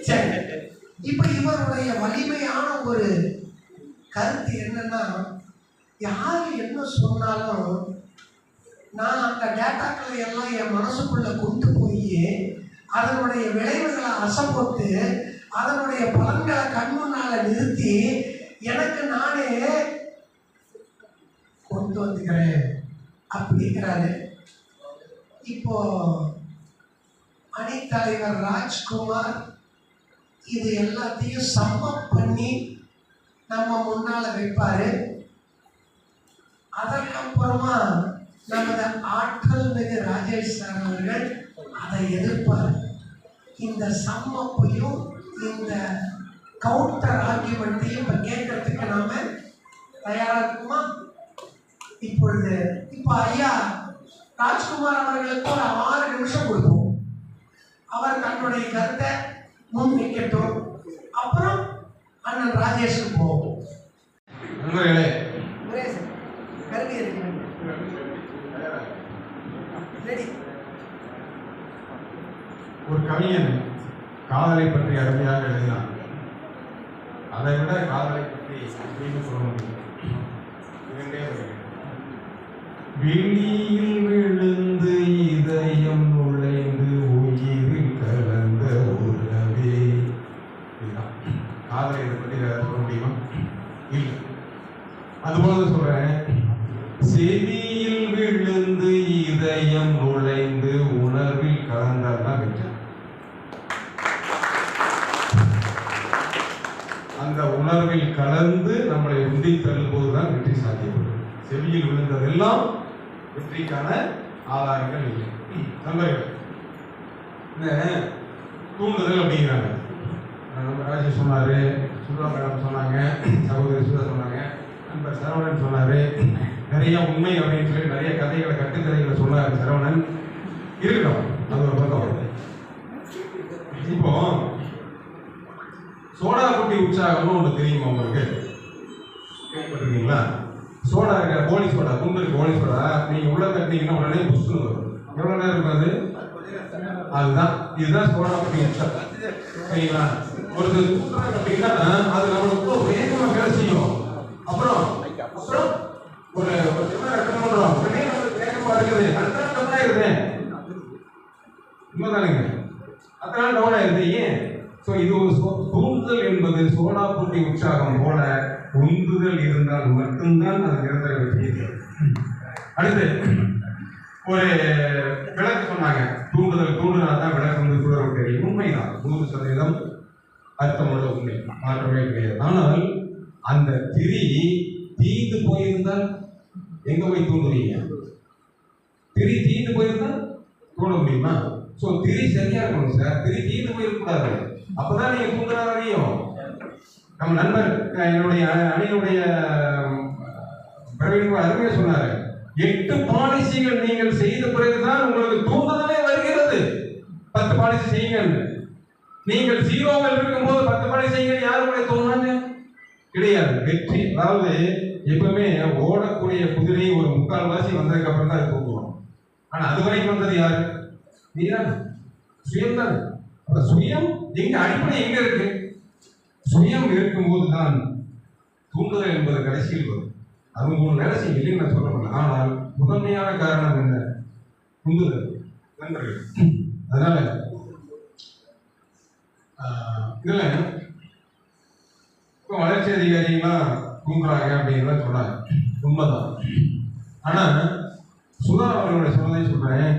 சரி, இப்ப இவருடைய வலிமையான ஒரு கருத்து என்னன்னா, யாரு என்ன சொன்னாலும் நான் அந்த டேட்டாக்களை எல்லாம் என் மனசுக்குள்ள கொண்டு போய் அதனுடைய விளைவுகளை அசைப்போட்டு அதனுடைய பலன்களை கண்முன்னால நிறுத்தி எனக்கு நானே கொண்டு வந்துக்கிறேன் அப்படிங்கிறாரு. இப்போ அணித்தலைவர் ராஜ்குமார் இது எல்லாத்தையும் சம்மப் பண்ணி நம்ம முன்னால வைப்பாரு. அதற்கப்புறமா நமது ஆற்றல் மிகு ராஜேஷ் சார் அவர்கள் அதை எதிர்ப்பார். இந்த சம்மப்பையும் இந்த கவுண்டர் ஆர்கியூமெண்ட்டையும் இப்ப கேட்கறதுக்கு நாம தயாரா இருக்குமா? இப்போ ஐயா ராஜ்குமார் அவர்களுக்கு ஒரு 6 நிமிஷம் கொடுப்போம். அவர் தன்னுடைய கருத்தை முன்வைக்கட்டும், அப்புறம் அண்ணன் ராஜேஷுக்கு போவோம். நண்பர்களே, கருவி இருக்கிறேன். ஒரு கவிஞன் காதலை பற்றி அருமையாக எழுதினான். அதை விட காதலை பற்றி சொல்ல முடியும். விழியில் விழுந்து இதயம் நுழைந்து உயிரில் கலந்த உறவே. காதலை இதை பற்றி சொல்ல முடியுமா? இல்லை. அதுபோல சொல்றேன், செவியில் விழுந்து இதயம் நுழைந்து உணர்வில் கலந்தால்தான் வெற்றி. அந்த உணர்வில் கலந்து நம்மளை உந்தி தள்ளும்போதுதான் வெற்றி சாத்தியப்படும். செவியில் விழுந்ததெல்லாம் வெற்றிக்கான ஆதாரங்கள் இல்லை. நண்பர்கள், இந்த தூண்டுதல் அப்படிங்கிறாங்க. நம்ம ராஜேஷ் சொன்னார், சுதா மேடம் சொன்னாங்க, சகோதரி சுதா சொன்னாங்க, நண்பர் சரவணன் சொன்னார். நிறைய உண்மை அப்படின்னு சொல்லி நிறைய கதைகளை கட்டுக்கதைகளை சொன்னார் சரவணன். இருக்கட்டும், அது ஒரு பக்கம் வருது. இப்போ சோடா குட்டி உற்சாகம்னு ஒன்று தெரியுமா உங்களுக்கு? கேள்விப்பட்டிருக்கீங்களா? சோடா இருக்கிற கோலி சோடா, குண்டு இருக்க கோலி சோடா நீங்கள் உள்ள தட்டினீங்கன்னா உடனே புஷ்னு வரும். எவ்வளோ நேரம் இருக்கும் அது? அதுதான், இதுதான் சோடா குட்டி உற்சாகம். சரிங்களா? ஒரு சூப்பராக அப்படின்னா அது நம்மளுக்கு வேகமாக வேலை செய்யும். அப்புறம் ஒரு ரெக்கமெண்ட் பண்ணுறோம், உடனே நம்மளுக்கு வேகமாக இருக்குது, அடுத்த நாள் டவுன் ஆயிருது. உண்மைதானுங்க, அடுத்த நாள் டவுன் ஆயிருது. ஏன்? ஸோ இது ஒரு தூண்டுதல் என்பது சோடா குட்டி உற்சாகம் போல உந்துதல் இருந்தால் மட்டும்தான் அது நிரந்தர வெற்றி. அடுத்து ஒரு விளக்கு சொன்னாங்க, தூண்டுதல் தான் விளக்கு வந்து சுடரும் தெரியும். உண்மைதான், 100% அர்த்தமுள்ள உண்மை, மாற்றமே கிடையாது. ஆனால் அந்த திரி தீந்து போயிருந்தால் எங்க போய் தூண்டுவீங்க? திரி தீந்து போயிருந்தால் தூண்ட முடியுமா? ஸோ திரி சரியா இருக்கணும் சார், திரி தீந்து போயிருக்கூடாது. அப்பதான் நீங்க தூண்டுறதா அறியும். நம்ம நண்பர் என்னுடைய அணியினுடைய பிரவீன் அருமையா சொன்னாரு, 8 பாலிசிகள் நீங்கள் செய்த பிறகுதான் உங்களுக்கு தூண்டுதலே வருகிறது. 10 பாலிசி செய்யுங்க. நீங்கள் 0வில் இருக்கும்போது 10 பாலிசி செய்யுங்க, யாரு உங்களை தோணுவாங்க? கிடையாது. வெற்றி, அதாவது எப்பவுமே ஓடக்கூடிய குதிரை ஒரு 3/4 வாசி வந்ததுக்கு அப்புறம் தான் அது தூக்குவோம். ஆனா அது வரைக்கும் வந்தது யாரு? நீதான், சுயம் தான். அந்த சுயம் எங்க அடிப்படை எங்க இருக்கு? சுயம் இருக்கும்போது தான் தூண்டுதல் என்பது கடைசியில் வரும். அது 3 வேலை செய்யும் இல்லைன்னு நான் சொல்ல முடியல. ஆனால் முதன்மையான காரணம் என்ன? தூண்டுதல் நண்பர்கள். அதனால இதுல இப்போ வளர்ச்சி அதிகாரிகள்லாம் தூங்குறாங்க அப்படின்னு சொன்னாங்க, உண்மைதான். ஆனா சுதா அவர்களுடைய சொன்னதை சொல்றேன்.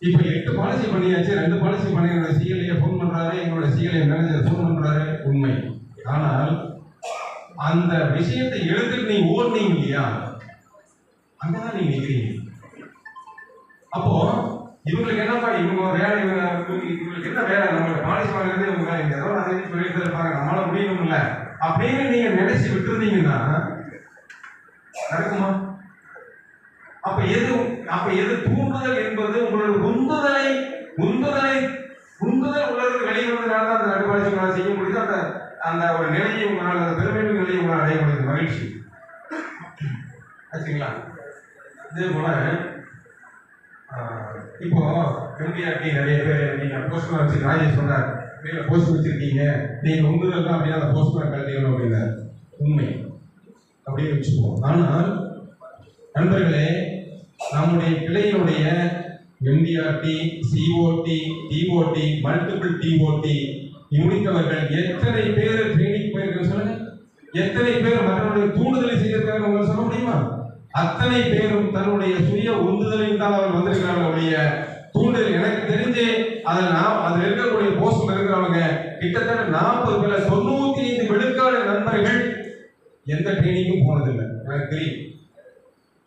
இப்ப 8 பாலிசி பண்ணியாச்சு, 2 பாலிசி பண்ணி என்னோட சிஎல்ஏ ஃபோன் பண்றாரு, எங்களோட சிஎல்ஏ மேனேஜர் ஃபோன் பண்றாரு, உண்மை. ஆனால் அந்த விஷயத்தை எடுத்துட்டு நீங்க ஓடுனீங்க இல்லையா, அங்கதான் நீங்க நிக்கிறீங்க. அப்போ இவங்களுக்கு என்னப்பா, இவங்க வேலை, இவங்களுக்கு என்ன வேலை, நம்மளோட பாலிசி வாங்குறது இவங்க ஏதோ அதை சொல்லிட்டு இருப்பாங்க, நம்மளால முடியும் இல்லை அப்படின்னு நீங்க நினைச்சு விட்டுருந்தீங்கன்னா நடக்குமா? அப்ப எது தூண்டுதல் என்பது உங்களோட உந்துதல் உள்ளது வெளியே வந்ததுனால அந்த அடிப்படை உங்களால் செய்ய முடியுது. அந்த ஒரு நிலையை உங்களால், அந்த பெருமையின் நிலையை உங்களால் அடைய முடியுது. மகிழ்ச்சி ஆச்சுங்களா? இதே போல இப்போ எம்பிஆர்டி நிறைய பேர் நீங்க போஸ்ட்மேன் வச்சு, ராஜேஷ் சொன்னார், நீங்க போஸ்ட் வச்சிருக்கீங்க, நீங்க உந்துதல் தான் அப்படின்னா அந்த போஸ்ட்மேன் கழட்டிக்கணும் அப்படின்னா உண்மை, அப்படியே வச்சுக்குவோம். ஆனால் நண்பர்களே, நம்முடைய கிளையினுடைய MDRT, COT, TOT, multiple TOT முடித்தவர்கள் எத்தனை பேர் ட்ரைனிங் போயிருக்க சொல்லுங்க? எத்தனை பேர் மற்றவருடைய தூண்டுதலை செய்திருக்காங்க உங்களுக்கு சொல்ல முடியுமா? அத்தனை பேரும் தன்னுடைய சுய உந்துதலில் தான் அவர் வந்திருக்கிறாங்க. தூண்டுதல் எனக்கு தெரிஞ்சு அதில் இருக்கக்கூடிய போஸ்ட்ல இருக்கிறவங்க கிட்டத்தட்ட 40 பேர், 95 விழுக்காடு நண்பர்கள் எந்த ட்ரைனிங்கும் போனதில்லை. எனக்கு தெரியும்,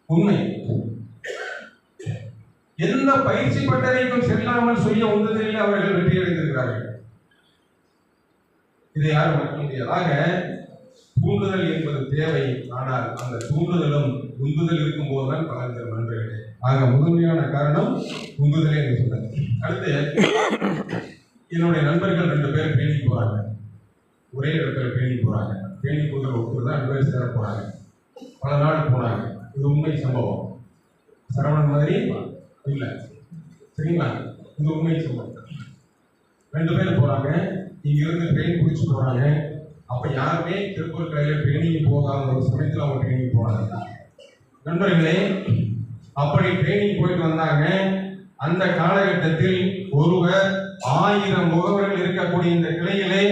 உண்மை. எந்த பயிற்சி பட்டறைக்கும் செல்லாமல் சுய உந்துதலில் அவர்கள் வெற்றி அடைந்திருக்கிறார்கள். இதை யாரும் மறக்க முடியாது. ஆக தூண்டுதல் என்பது தேவை. ஆனால் அந்த தூண்டுதலும் உந்துதல் இருக்கும் போதுதான் பலன் நண்பர்களே. ஆக முதன்மையான காரணம் உந்துதலே என்று சொன்னார். அடுத்து என்னுடைய நண்பர்கள் 2 பேர் ட்ரெயினிங் போறாங்க, ஒரே இடத்துல ட்ரெயினிங் போறாங்க. ட்ரெயினிங் போகிற ஒருத்தர் தான் 2 பேர் சேர போறாங்க. பல நாள் போனாங்க. இது உண்மை சம்பவம். சரவணன் மாதிரி இல்லை, சரிங்களா? இது உண்மை சம்பவம். 2 பேர் போறாங்க, இங்க இருந்து ட்ரெயின் பிடிச்சி போறாங்க. அப்ப யாருமே திருப்பூர் கலையில ட்ரெயினிங் போகாத ஒரு சமயத்தில் அவங்க ட்ரெயினிங் போறாங்க. நண்பர்களே, அப்படி ட்ரெயினிங் போயிட்டு வந்தாங்க. அந்த காலகட்டத்தில் ஒருவர் 1000 முகவர்கள் இருக்கக்கூடிய இந்த கிளையிலே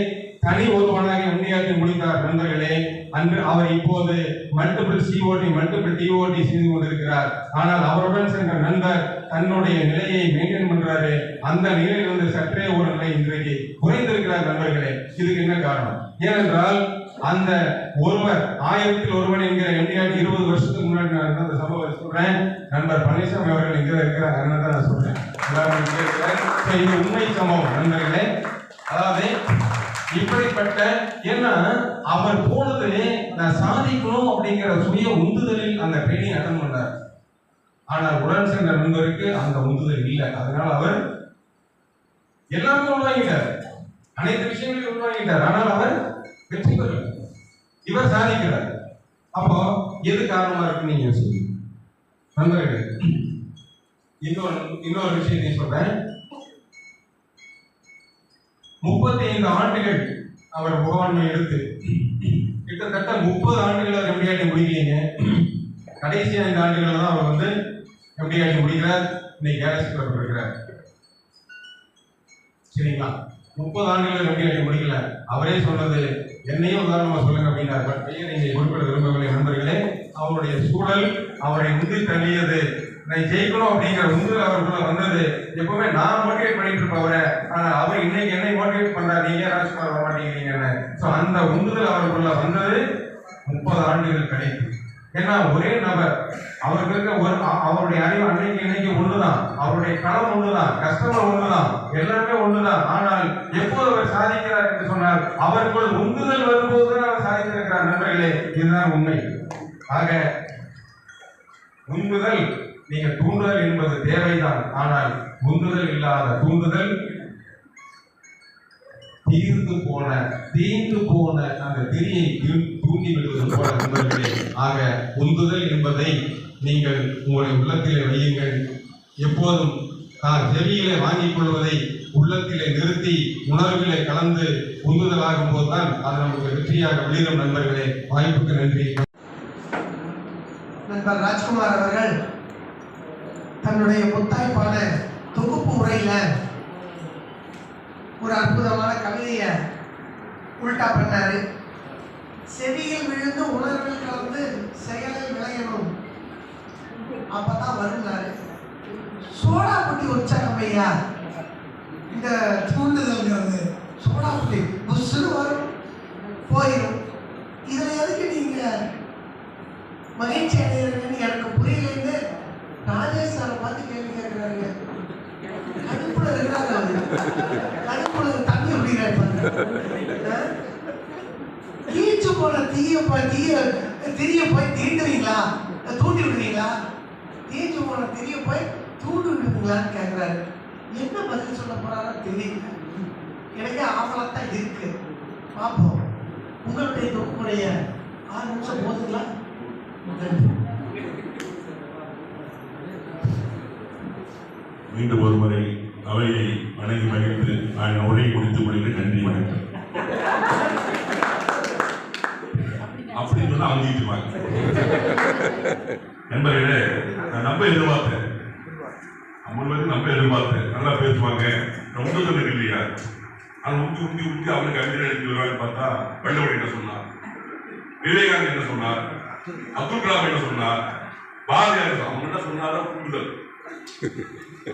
தனி ஒருவனாக எம்டிஆர்டி முடித்தார். நண்பர்களே, அன்று அவர் இப்போது மல்டிபிள் சிஓடி, மல்டிபிள் டிஓடி செய்து கொண்டிருக்கிறார். ஆனால் அவருடன் சென்ற நண்பர் தன்னுடைய நிலையை மெயின்டைன் பண்றாரு. அந்த நிலையில் வந்து சற்றே ஒரு நிலை இன்றைக்கு குறைந்திருக்கிறார். நண்பர்களே, இதுக்கு என்ன காரணம்? ஏனென்றால் அந்த ஒருவர் 1000ல் ஒருவன் என்கிற எம்டிஆர்டி 20 வருஷத்துக்கு முன்னாடி நான் அந்த சம்பவத்தை சொல்றேன். நண்பர் பழனிசாமி அவர்கள் இங்கே இருக்கிறார், அதனால தான் நான் சொல்றேன். இது உண்மை சம்பவம் நண்பர்களே. அதாவது இப்படிப்பட்ட ஏன்னா அவர் போனது நான் சாதிக்கணும் அப்படிங்கிற சுய உந்துதலில் அந்த ட்ரைனிங் அட்டன் பண்ணார். ஆனால் உடன் சென்ற நண்பருக்கு அந்த உந்துதல் இல்லை. அதனால அவர் எல்லாமே உருவாங்கிட்டார், அனைத்து விஷயங்களையும் உருவாங்கிட்டார். ஆனால் அவர் வெற்றி பெறல, இவர் சாதிக்கிறார். அப்போ எது காரணமா இருக்குன்னு நீங்க யோசிங்க நண்பர்களே. இன்னொரு விஷயத்தை சொல்றேன். 35 ஆண்டுகள் அவர் முகவாண்மை எடுத்து கிட்டத்தட்ட 30 ஆண்டுகள் அவர் எம்டிஆர்டி முடிக்கலீங்க. கடைசி 5 ஆண்டுகள் தான் அவர் வந்து எம்டிஆர்டி முடிக்கிறார். இன்னைக்கு கேலக்சி இருக்கிறார். சரிங்களா? 30 ஆண்டுகள் எம்டிஆர்டி முடிக்கல. அவரே சொன்னது என்னையும் உதாரணமா சொல்லுங்க அப்படின்னார். பட் பெயர் நீங்க குறிப்பிட விரும்பவில்லை நண்பர்களே. அவருடைய சூழல் அவரை உந்தி தள்ளியது. நான் ஜெயிக்கணும் அப்படிங்கிற உந்துதல் அவருக்குள்ள வந்தது. எப்பவுமே நான் மோட்டிவேட் பண்ணிட்டு இருப்பவரை, ஆனால் அவர் இன்னைக்கு என்னை மோட்டிவேட் பண்றாரு, நீங்க ராஜ்குமார் வர மாட்டேங்கிறீங்கன்னு. ஸோ அந்த உந்துதல் அவருக்குள்ள வந்தது 30 ஆண்டுகள் கழித்து. ஏன்னா ஒரே நபர் அவருக்கு அவருடைய அறிவு அன்னைக்கு இன்னைக்கு ஒண்ணுதான், அவருடைய களம் ஒண்ணுதான், கஷ்டங்கள் ஒண்ணுதான், எல்லாமே ஒண்ணுதான். ஆனால் எப்போது அவர் சாதிக்கிறார் என்று சொன்னால் அவருக்குள் உந்துதல் வரும்போதுதான் அவர் சாதித்திருக்கிறார். நண்பர்களே, இதுதான் உண்மை. ஆக உந்துதல், நீங்க தூண்டுதல் என்பது தேவைதான். ஆனால் உந்துதல் இல்லாத தூண்டுதல் தீர்ந்து போன அந்த திரியை தூண்டி விடுவது போல நண்பர்களே. ஆக உந்துதல் என்பதை நீங்கள் உங்களுடைய உள்ளத்திலே வையுங்கள். எப்போதும் செவியிலே வாங்கிக் கொள்வதை உள்ளத்திலே நிறுத்தி உணர்விலே கலந்து உந்துதலாகும் போதுதான் அது நமக்கு வெற்றியாக வெளியிடும். நண்பர்களே, வாய்ப்புக்கு நன்றி. நண்பர் ராஜ்குமார் அவர்கள் தன்னுடைய முத்தாய்ப்பான தொகுப்பு உரையில ஒரு அற்புதமான கவிதையை உள்டா பண்ணாரு. செவியில் விழுந்து உணர்வில் கலந்து செயலில் விளையணும், அப்பதான் வருந்தாரு. சோடா புட்டி உற்சாகம் ஐயா. இந்த தூண்டுதல்ங்கிறது சோடா புட்டி புஷ்ஷுன்னு வரும் போயிடும். இதுல எதுக்கு நீங்க மகிழ்ச்சி அடைகிறீங்கன்னு எனக்கு புரியலன்னு ராஜேஷ் சாரை பார்த்து கேள்வி கேட்கிறாங்க. கடுப்புல இருக்கிறாங்க, கடுப்புல தண்ணி அப்படிங்கிறாரு. கீச்சு போன திரிய போய் தீண்டுவீங்களா, தூண்டி விடுவீங்களா? கீச்சு போன திரிய போய் தூண்டி விடுவீங்களான்னு கேட்கிறாரு. என்ன பதில் சொல்ல போறாரோ தெரியல. எனக்கு ஆவலத்தான் இருக்கு. பார்ப்போம். உங்களுடைய தொகுப்புடைய 6 நிமிஷம் போதுங்களா? மீண்டும் ஒருமுறை அவையை வணங்கி மகிழ்ந்து நான் உரை முடித்து முடிந்து நன்றி வணக்கம். அப்படின்னு சொன்னா அங்கீட்டுவாங்க நண்பர்களே. நான் நம்ப எதிர்பார்த்தேன், 50 பேருக்கு நம்ப எதிர்பார்த்தேன். நல்லா பேசுவாங்க, ரொம்ப சொன்னது இல்லையா? ஆனால் ஊட்டி அவனுக்கு கவிதை எழுதி வருவாங்கன்னு பார்த்தா வள்ளுவர் என்ன சொன்னார், விவேகானந்தர் என்ன சொன்னார், அப்துல் கலாம் என்ன சொன்னார், பாரதியார் அவங்க என்ன சொன்னாரோ கூடுதல்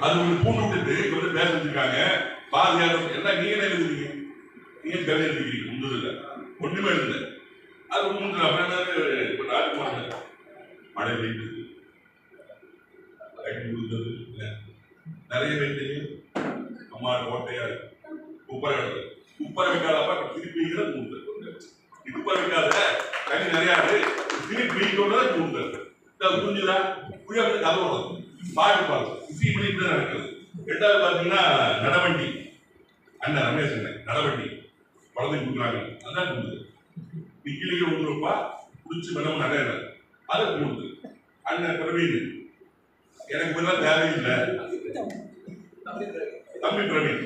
அது ஒரு பூண்டு விட்டுட்டு இவங்க பேச வச்சிருக்காங்க. பாரதியார் எல்லாம் நீங்க என்ன எழுதுறீங்க, நீங்க கவிதை எழுதிக்கிறீங்க, உண்டுதில்லை, ஒண்ணுமே எழுதல. அது உண்டு. அப்புறம் ராஜ்குமார் மழை பெய்யுது, நிறைய பெய்யுது, அம்மா கோட்டையா உப்பரை வைக்காதப்ப திருப்பி மூந்தல், உப்பரை வைக்காத தண்ணி நிறையா திருப்பி மூந்தல் புரிஞ்சுதான் புரிய கதை வரும். பாட்டு பாருங்க, இசை பண்ணிட்டு நடக்குது. 2வது பார்த்தீங்கன்னா நடவண்டி, அண்ணன் ரமேஷ் அண்ணன் நடவண்டி குழந்தை கொடுக்குறாங்க, அதான் கூடுது. நிக்கிலிக்கு ஒன்றுப்பா குடிச்சு வெள்ளம் நிறைய அதை கூடுது. அண்ணன் பிரவீன் எனக்கு இதெல்லாம் தேவையில்லை, தம்பி பிரவீன்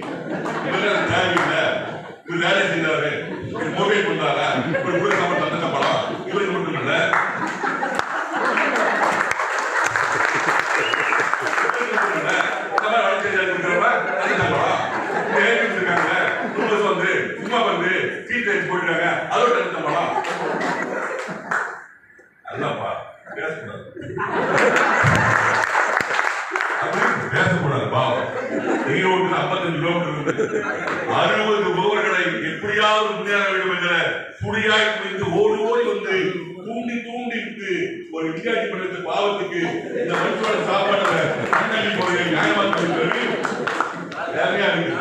இதெல்லாம் தேவையில்லை, இவர் வேலை செய்தாரு, மொபைல் பண்ணாரா, இவர் கூட தந்த படம் இவருக்கு மட்டும் இல்லை. பேசக்கூடாது பாவம். 55 கிலோமீட்டர் 60 ஓவர்களை எப்படியாவது முன்னேற வேண்டும் என்ற துடியாய் குளித்து ஓடி வந்து தூண்டி விட்டு ஒரு விளையாட்டு பண்ணுறது பாவத்துக்கு இந்த மனுஷோட சாப்பாடு அண்ணி போய் நியாயமா தேவையா இருக்கு.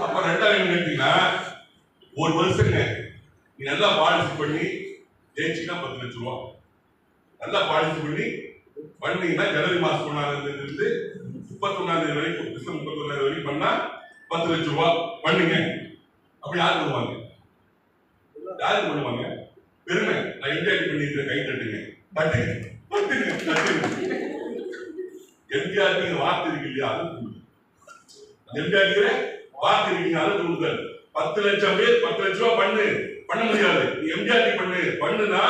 அப்ப பண்ணீங்கன்னா ஜனவரி மாசம் 1 இருந்து 31 வரைக்கும், டிசம்பர் 31 வரைக்கும் பண்ணா 10 லட்சம் ரூபாய் பண்ணுங்க. அப்படி யாரு பண்ணுவாங்க? யாரு பண்ணுவாங்க? பெருமை. நான் எம்ஜிஆர் பண்ணிருக்கிற கை தட்டுங்க, தட்டுங்க, தட்டுங்க, தட்டுங்க. எம்ஜிஆர் வார்த்தை இருக்கு இல்லையா, அது எம்ஜிஆர் வார்த்தை இருக்கீங்க, அது தூண்டுதல். 10 லட்சம் பேர் 10 லட்சம் ரூபாய் பண்ண முடியாது. நீ எம்ஜிஆர் பண்ணுனா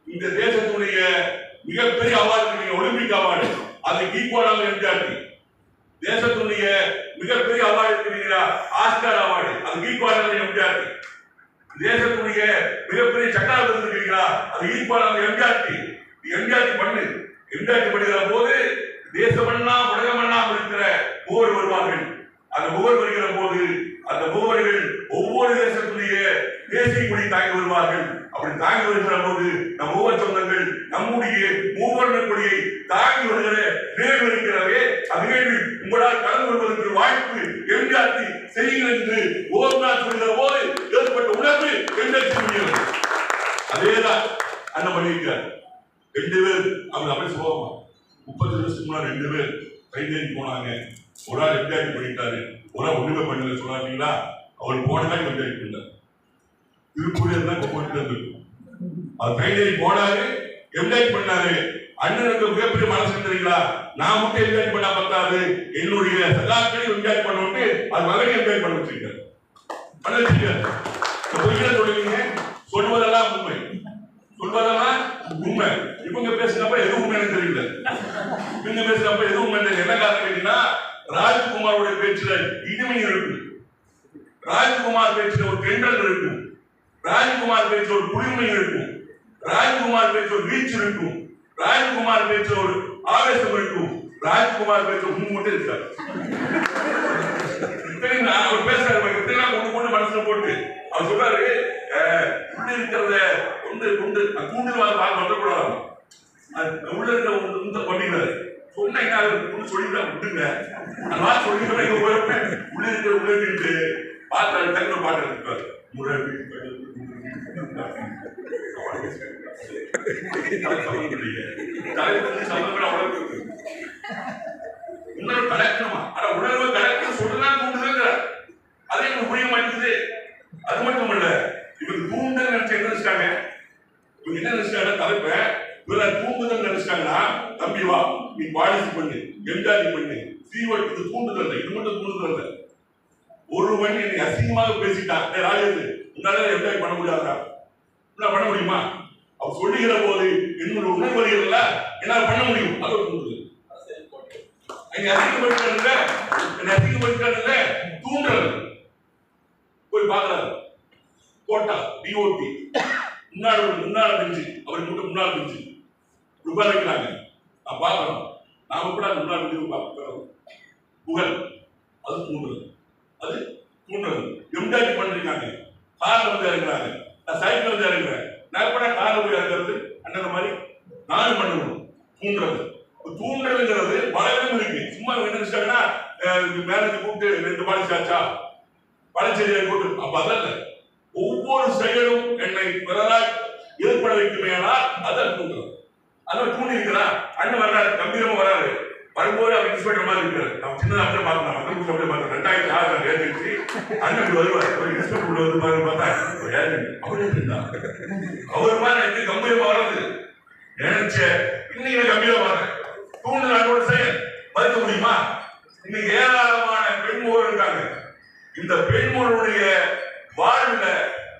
இந்த தேசத்துடைய மிகப்பெரிய அவார்டு இருக்கீங்க, ஒலிம்பிக் அவார்டு, அதுக்கு ஈக்குவலாக எம்ஜிஆர். தேசத்துடைய மிகப்பெரிய அவார்டு இருக்கிறீங்களா, ஆஸ்கார் அவார்டு, அதுக்கு ஈக்குவலாக எம்ஜிஆர். தேசத்துடைய மிகப்பெரிய சக்கரவர்த்தி இருக்கிறீங்களா, அது ஈக்குவலாக எம்ஜிஆர். எம்ஜிஆர் பண்ணு. எம்ஜிஆர் பண்ணுகிற போது தேசமெல்லாம் உலகமெல்லாம் இருக்கிற புகழ் வருவார்கள். அந்த புகழ் வருகிற போது அந்த புகழ்கள் ஒவ்வொரு தேசத்துடைய தேசிய கொடி தாங்கி வருவார்கள். அப்படி தாங்கி வருகிற போது நம் ஒவ்வொரு சொந்தங்கள் நம்முடைய மூவர்ண கொடியை தாங்கி வருகிற நிகழ்வு இருக்கிறதே, அந்நிகழ்வில் உங்களால் கலந்து வருவதற்கு வாய்ப்பு எம்ஜிஆர் செய்யுங்கள் என்று ஒரு நாள் சொல்கிற போது ஏற்பட்ட உணர்வு எம்ஜிஆர் செய்கிறது. அதேதான் அண்ணன் பண்ணியிருக்கார். 2 பேர் அவர் அப்படி சொல்லுவாங்க. 30 வருஷத்துக்கு முன்னாடி 2 பேர் கைதேறி போனாங்க. ஒரு ஆள் எம்ஜிஆர் பண்ணிட்டாரு, ஒரு ஆள் ஒண்ணுமே பண்ணல சொன்னாங்களா. அவர் போனதான் எம்ஜிஆர் பண்ணார். திருப்பூர் தான் போட்டு இருந்திருக்கும். அவர் கைதேறி போனாரு, எம்ஜிஆர் பண்ணாரு. அண்ணனுக்கு மிகப்பெரிய மனசு தெரியுங்களா, நான் மட்டும் எம்ஜிஆர் பண்ணா பத்தாது, என்னுடைய சகாக்களையும் எம்ஜிஆர் பண்ண அது மகனை எம்ஜிஆர் பண்ண வச்சிருக்காரு. பண்ண வச்சிருக்காரு. சொல்லுவீங்க, சொல்வதெல்லாம் உண்மை, சொல்வதெல்லாம் உண்மை. இவங்க பேசுறப்ப எது உண்மைன்னு தெரியல. இவங்க பேசுறப்ப எது உண்மை என்ன காரணம் கேட்டீங்கன்னா, ராஜ்குமாரோட பேச்சுல இனிமை இருக்கும், ராஜ்குமார் பேச்சுல ஒரு தென்றல் இருக்கும், ராஜ்குமார் பேச்சுல ஒரு குளிர்மை இருக்கும், ராஜ்குமார் பேச்சுல ஒரு வீச்சு இருக்கும், ராஜ்குமார் பேச்சுல ஒரு ஆவேசம் இருக்கும், ராஜ்குமார் பேச்சுல மட்டும் இருக்காரு. அவர் பேசுறாரு கொண்டு மனசுல போட்டு அவர் சொல்றாரு, உள்ள இருக்கிறத தூண்டில் வந்துடக்கூடாது, உள்ள இருக்கிற பண்ணிக்கிறாரு. சொன்ன சொல்லிதான் விட்டுங்க, அந்த மாதிரி சொல்லி உள்ள இருக்கிற பார்த்தாரு. தங்க பாட்டு இருக்காரு, இன்னொரு கலக்கணுமா, ஆனா உணர்வு கலக்க சொல்றதான் தூண்டுதல். அதே எனக்கு புரிய மாட்டேங்குது. அது மட்டும் இல்ல, இவங்க தூண்டுதல் நினைச்சு என்ன நினைச்சிட்டாங்க, இவங்க என்ன நினைச்சிட்டாங்க, தலைப்ப இவரை தூண்டுதல் நினைச்சிட்டாங்கன்னா, தம்பி வா நீ பாலிசி பண்ணு, எம்ஜிஆர் பண்ணு, சீவல், இது தூண்டுதல். இது மட்டும் தூண்டுதல். ஒருவன் என்னை அசிங்கமாக பேசிட்டான், ராஜேஷ் உன்னால எம்ஜிஆர் பண்ண முடியாதா, பண்ண முடியுமா? அவர் சொல்லுகிற போது என்னோட உணர்வு வருகிறல்ல, என்னால் பண்ண முடியும். அது தூண்டுதல். அசிங்கப்படுத்த தூண்டுறது. போய் பார்க்கிறாரு, கோட்டா டிஓடி முன்னாள் பெஞ்சு, அவருக்கு மட்டும் முன்னாள் பெஞ்சு ரூபாய் வைக்கிறாங்க. நான் பார்க்கணும், நாம கூட முன்னாள் பெஞ்சு பார்க்கிறோம். புகழ், அது தூண்டுறது. அது தூண்டுறது. எம்ஜிஆர் பண்ணிருக்காங்க, கார்ல வந்து இறங்குறாங்க, நான் சைக்கிள் வந்து இறங்குறேன், நான் கூட கார்ல போய் இறங்குறது அண்ணன் மாதிரி நானும் பண்ணணும். தூண்டுறது. தூண்டுறதுங்கிறது பலவிதம் இருக்கு. சும்மா என்ன நினைச்சாங்கன்னா, மேனேஜ் கூப்பிட்டு 2 பாலிசி ஆச்சா, பழச்செடியை கூட்டு, அப்ப அதல்ல. ஒவ்வொரு செயலும் என்னை பிறரால் ஏற்பட வைக்குமேனால் அதான் தூண்டுறது. அதான் தூண்டி இருக்கிறான். அண்ணன் வர்றாரு, கம்பீரமா வராரு, வரும்போது அவர் இன்ஸ்பெக்டர் மாதிரி இருக்கிறார். நம்ம சின்னதாக அப்படியே பார்க்கலாம், அப்படியே பார்த்தோம். 2006 ஏஜென்சி அண்ணன் வருவார், இன்ஸ்பெக்டர் வந்து பார்த்தா அப்படியே இருந்தார். அவர் மாதிரி எனக்கு கம்பீரமா வர்றது நினைச்ச இன்னைக்கு கம்பீரமா வர்றேன். தூண்டுதலோட செயல் மறுக்க முடியுமா? இன்னைக்கு ஏராளமான பெண்மோர் இருக்காங்க. இந்த பெண்மோருடைய வாழ்வுல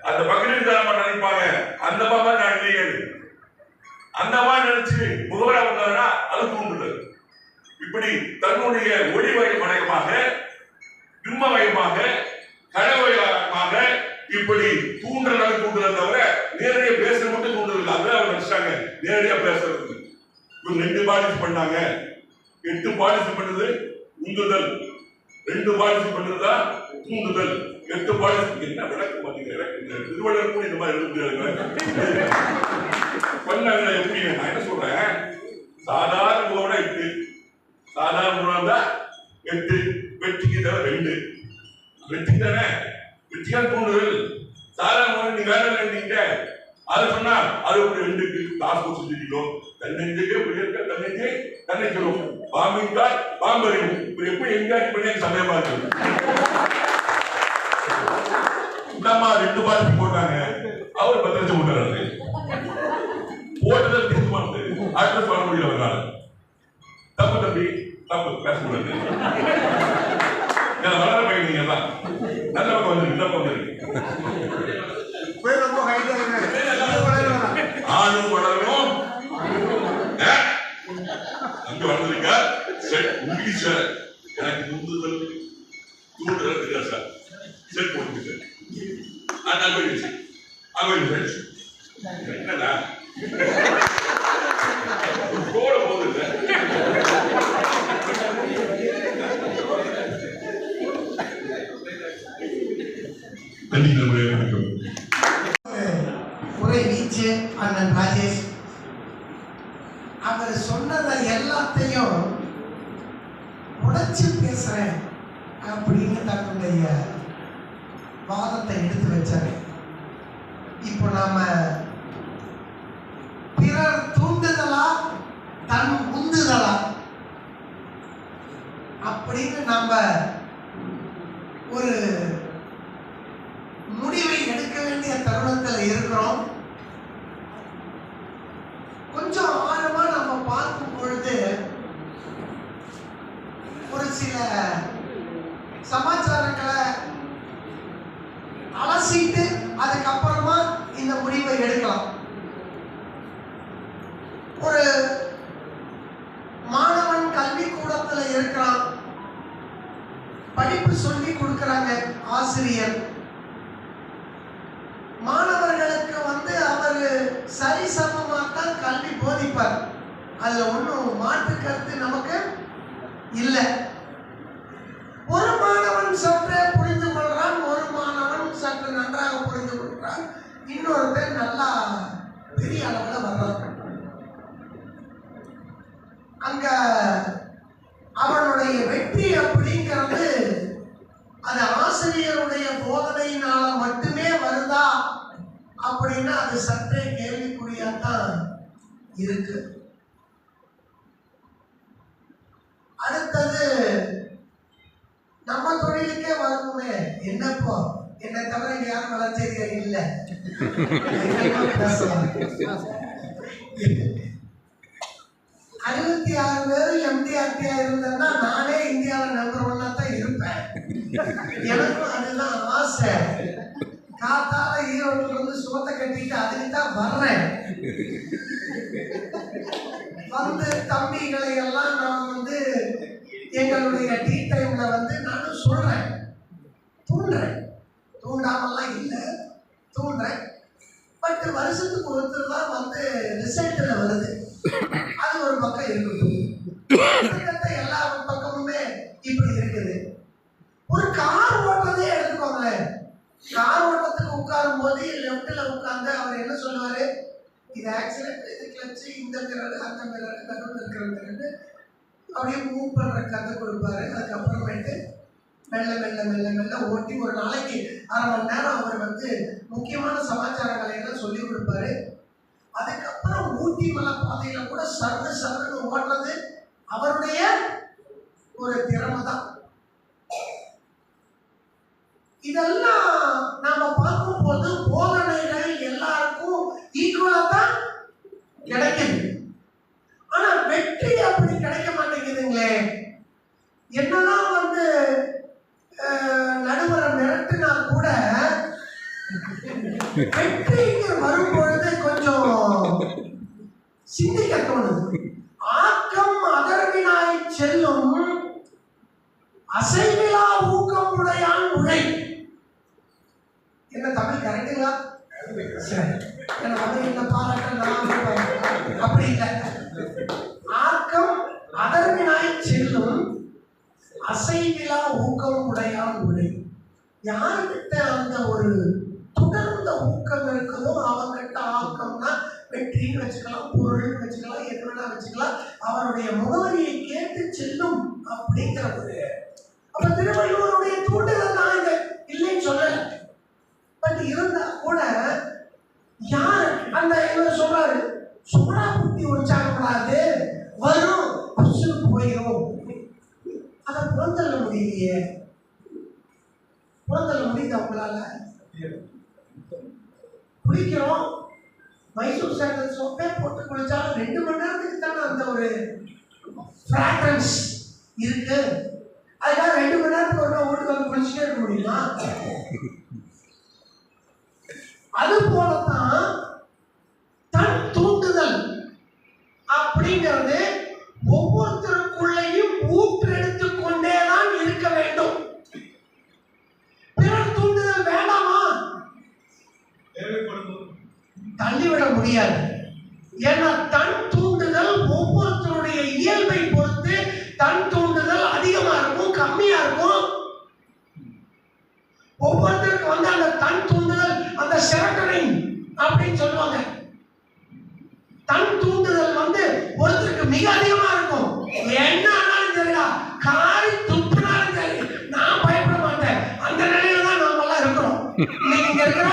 அந்த பகிர்ந்தாரமா நினைப்பாங்க, அந்த பாப்பா நான் இல்லையே, அந்த மாதிரி நினைச்சு முகவரா வந்தாங்கன்னா அது தூண்டுதல். இப்படி தன்னுடைய ஒளிமயமாக, பிம்பமயமாக, கனவயமாக இப்படி தூண்டுதல் தவிர நேரடியா பேசுறது மட்டும் தூண்டுதல். அதுதான் அவங்க நினைச்சாங்க நேரடியா பேசுறது. 2 பாலிசி பண்ணாங்க, 8 பாலிசி பண்ணது உந்துதல், 2 பாலிசி பண்ணதுதான் தூண்டுதல். 8 பாலிசி என்ன விளக்கு பாத்தீங்கன்னா, திருவள்ளுவர் கூட இந்த மாதிரி பண்ணாங்க. எப்படி நான் என்ன சொல்றேன், சாதாரண முகோட 8, சாதாரண முகம் தான் 8, வெற்றிக்கு தவிர 2. வெற்றி தானே, வெற்றிதான் தூண்டுதல். சாதாரண முகம் நீ வேலை நினைக்க அதை சொன்னா அது ஒரு 2க்கு காசு செஞ்சுட்டீங்களோ தன்னெஞ்சையே உயர்க்க தன்னெஞ்சை தன்னை சொல்லும் பாம்பின்கால் பாம்பறியும். இப்ப எப்படி என்கரேஜ் பண்ணி எனக்கு சந்தேகமா இருக்கு. நம்ம 2 பாட்டு போட்டாங்க, அவர் 10 லட்சம் போட்டாரு. போட்டதில் தீர்மானது அட்ரஸ் பண்ண முடியல ஒரு நாள். தப்பு தம்பி, தப்பு பேசக்கூடாது. வளர பையன் நீங்க எல்லாம் நல்ல பக்கம் வந்துருக்கு, இந்த பக்கம் வந்துருக்கு. ஆணும் வளரணும் அங்க வளர்ந்துருக்கா சார். எனக்கு முந்துதல் தூண்டுதல் தெரியாது சார். செட் போட்டு சார் என்னடா போட போகுது சார். உரை வீச்சு அண்ணன் ராஜேஷ் அவர் சொன்னதை எல்லாத்தையும் உடைச்சு பேசுறேன் அப்படின்னு தன்னுடைய வாதத்தை எடுத்து வச்சாரு. இப்போ நாம பிறர் தூண்டுதலா தன் உந்துதலா அப்படின்னு நாம ஒரு முடிவை எடுக்க வேண்டிய தருணத்தில் இருக்கிறோம். கொஞ்சம் ஆழமா நம்ம பார்க்கும் பொழுது ஒரு சில சமாச்சாரங்களை அலசிட்டு அதுக்கப்புறமா இந்த முடிவை எடுக்கலாம். ஒரு மாணவன் கல்விக்கூடத்துல இருக்கிறான், படிப்பு சொல்லி கொடுக்கறாங்க ஆசிரியர். மாணவர்களுக்கு அவர் சரிசமமா தான் கல்வி போதிப்பார். அதுல ஒன்றும் மாற்று கருத்து நமக்கு இல்லை. ஒரு மாணவன் சற்றே புரிந்து கொள்றான், ஒரு மாணவன் சற்று நன்றாக புரிந்து கொள்றான், இன்னொருத்தர் நல்லா பெரிய அளவில் வர்றான். அங்க அவனுடைய வெற்றி அப்படிங்கிறது அது ஆசிரியருடைய போதனையினால மட்டுமே வருதா அப்படின்னா அது சற்றே கேள்விக்குறியாத்தான் இருக்கு. அடுத்தது நம்ம தொழிலுக்கே வரணுமே. என்னப்போ என்னை தவிர இங்க யாரும் வளர்ச்சியர்கள் இல்லை. 66 பேர் MDRT இருந்தேன்னா நானே இந்தியாவில் நம்பர் 1 தான் இருப்பேன். எனக்கும் அதுதான் ஆசை. காத்தால ஈரோட்டுல இருந்து சுமத்தை கட்டிட்டு அதுக்கு தான் வர்றேன். தம்பிகளை எல்லாம் நான் எங்களுடைய டீ டைம்ல நானும் சொல்றேன், தூண்டுறேன், தூண்டாமலாம் இல்லை, தூண்டுறேன். பட் வருஷத்துக்கு ஒருத்தர் தான் ரிசல்ட்ல வருது. அது ஒரு பக்கம் இருக்கட்டும். எல்லா பக்கமுமே இப்படி இருக்குது. ஒரு கார் ஓட்டுறதே எடுத்துக்கோங்களேன். கார் ஓட்டத்துக்கு உட்காரும் போது லெப்ட்ல உட்கார்ந்து அவர் என்ன சொல்லுவாரு, இது ஆக்சிடென்ட், இது கிளச்சு, இந்த மிரர், அந்த மிரர், நடுவில் இருக்கிற மிரர் அப்படியே மூவ் பண்ற கதை கொடுப்பாரு. அதுக்கப்புறமேட்டு மெல்ல மெல்ல மெல்ல மெல்ல ஓட்டி ஒரு நாளைக்கு 1/2 மணி நேரம் அவர் முக்கியமான சமாச்சாரங்களை எல்லாம் சொல்லி கொடுப்பாரு. அதுக்கப்புறம் ஊட்டி மலை பாதையில கூட சர்வ சர்வன்னு ஓட்டுறது அவருடைய ஒரு திறமை தான். இதெல்லாம் நாம பார்க்கும் போது போதனைகள் எல்லாருக்கும் ஈக்குவலா தான் கிடைக்குது. ஆனா வெற்றி அப்படி கிடைக்க மாட்டேங்குதுங்களே. என்னதான் நடுவரை மிரட்டினா கூட வெற்றிக்கு வரும்பொழுது கொஞ்சம் சிந்திக்க தோணுது. ஆக்கம் அதர்வினாய் செல்லும் அசைவிலா ஊக்கம் உடையான் உழை. என்ன தமிழ் கரெக்டுங்களா? என்ன பாராட்ட அப்படி இல்லை. ஆக்கம் அதர்வினாய் செல்லும் அசைவிலா ஊக்கம் உடையான் உழை. யாருக்கிட்ட அந்த ஒரு தொடர்ந்த ஊக்கம் இருக்குதோ அவங்கிட்ட ஆக்கம்னா வெற்றின்னு வச்சுக்கலாம், பொருள்னு வச்சுக்கலாம், எது வேணா வச்சுக்கலாம். அவருடைய முகவரியை கேட்டு செல்லும் அப்படிங்கிற ஒரு அப்ப திருவள்ளுவருடைய தூண்டுதல் தான் இது, இல்லைன்னு சொல்லல. பட் இருந்தா கூட யார் அந்த இவர் சொல்றாரு, சோடா புத்தி வச்சாங்க அதை புறந்தள்ள முடியலையே. புறந்தள்ள முடியுது அவங்களால? குளிக்கிறோம், மைசூர் சாண்டல் சோப்பே போட்டு குளிச்சாலும் 2 மணி நேரத்துக்கு தானே அந்த ஒரு ஃப்ராக்ரன்ஸ் இருக்கு. அதுக்காக 2 மணி நேரத்துக்கு ஒரு வீட்டுக்கு வந்து குளிச்சுட்டே இருக்க முடியுமா? அது போலதான் தன் தூண்டுதல் அப்படிங்கிறது ஒவ்வொருத்தருக்குள்ளேயும் ஊற்றெடுத்துக் கொண்டேதான் இருக்க வேண்டும். பிறர் தூண்டுதல் வேண்டாமா? தள்ளிவிட முடியாது. ஏன்னா தன் தூண்டுதல் ஒவ்வொருத்தருடைய இயல்பை பொறுத்து தன் தூண்டுதல் அதிகமா இருக்கும், கம்மியா இருக்கும். ஒவ்வொருத்தருக்கு வந்து அந்த தன் தூண்டுதல், அந்த செரோட்டோனின் அப்படின்னு சொல்லுவாங்க. தன் தூண்டுதல் வந்து ஒருத்தருக்கு மிக அதிகமா இருக்கும். என்ன ஆனாலும் சரிடா, காரி துப்புனாலும் சரி, நான் பயப்பட மாட்டேன். அந்த நிலையில தான் நாம எல்லாம் இருக்கிறோம். இன்னைக்கு இங்க இருக்கிற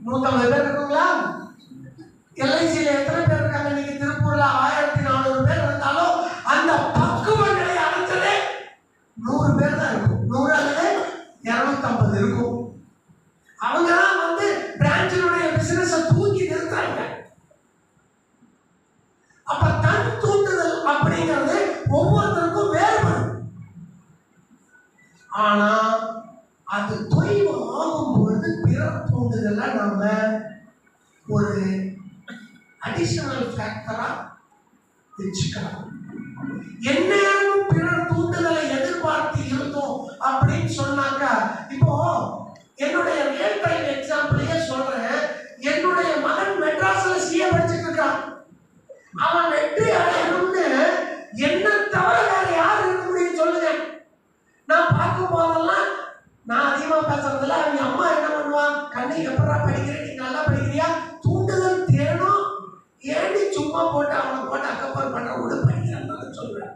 150 பேர் இருக்குங்களா? எல்ஐசியில எத்தனை பேர் இருக்காங்க? இன்னைக்கு திருப்பூர்ல 1400 பேர் இருந்தாலும் அந்த பக்குவ நிலை அடைஞ்சதே 100 பேர் தான் இருக்கும். 100 அல்லது 250 இருக்கும். அவங்க தான் வந்து பிரான்ச்சினுடைய பிசினஸ் தூக்கி நிறுத்துறாங்க. அப்ப தன் தூண்டுதல் அப்படிங்கிறது ஒவ்வொருத்தருக்கும் வேறுபடும். ஆனா அது தொய்வு ஆகும் பொழுது பிறர் தூண்டுதலை நாம ஒரு அடிஷனல் ஃபேக்டரா வச்சுக்கலாம். எந்நேரமும் பிறர் தூண்டுதலை எதிர்பார்த்து இருந்தோம் அப்படின்னு சொன்னாங்க. இப்போ என்னுடைய ரியல் டைம் எக்ஸாம்பிளையே சொல்றேன். என்னுடைய மகன் மெட்ராஸ்ல சிஏ படிச்சுட்டு இருக்கான். அவன் வெற்றி அடையணும்னு என்ன தவிர வேற யார் இருக்க முடியும் சொல்லுங்க? நான் பார்க்கும் போதெல்லாம், நான் அதிகமா பேசுறதுல அவங்க அம்மா என்ன பண்ணுவான், கண்ணை எப்படா படிக்கிறேன், நீ நல்லா படிக்கிறியா, தூண்டுதல் தேனும் ஏண்டி சும்மா போட்டு அவனை போட்டு அக்கப்பர் பண்ற விட படிக்கிறான்னு சொல்லுவேன்.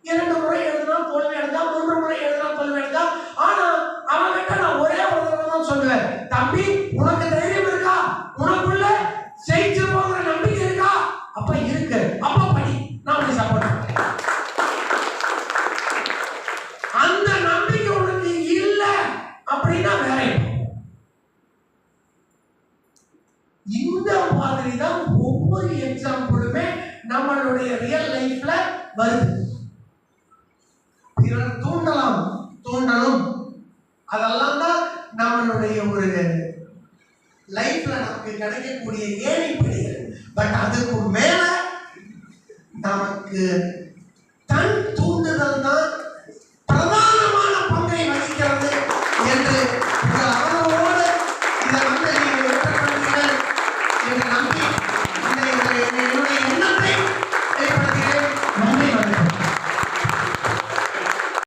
2 முறை எழுதுனா தோல்வி அடைந்தா, 3 முறை எழுதுனா தோல்வி அடைந்தா. ஆனா அவன் கிட்ட நான் ஒரே ஒரு தடவை தான் சொல்லுவேன், தம்பி உனக்கு தைரியம் இருக்கா, உனக்குள்ள ஜெயிச்சு போகிற நம்பிக்கை இருக்கா? அப்ப இருக்கு, அப்ப படி, நான் உனக்கு சப்போர்ட் பண்றேன். அந்த நம்பிக்கை உனக்கு இல்ல அப்படின்னா வேற. இந்த மாதிரி தான் ஒவ்வொரு எக்ஸாம்பிளுமே நம்மளுடைய ரியல் லைஃப்ல வருது. பிறர் தூண்டலாம், தூண்டணும், அதெல்லாம் தான் நம்மளுடைய ஒரு லைஃப்ல நமக்கு கிடைக்கக்கூடிய ஏணிப்படிகள். பட் அதுக்கு மேல நமக்கு தன் தூண்டுதல் தான்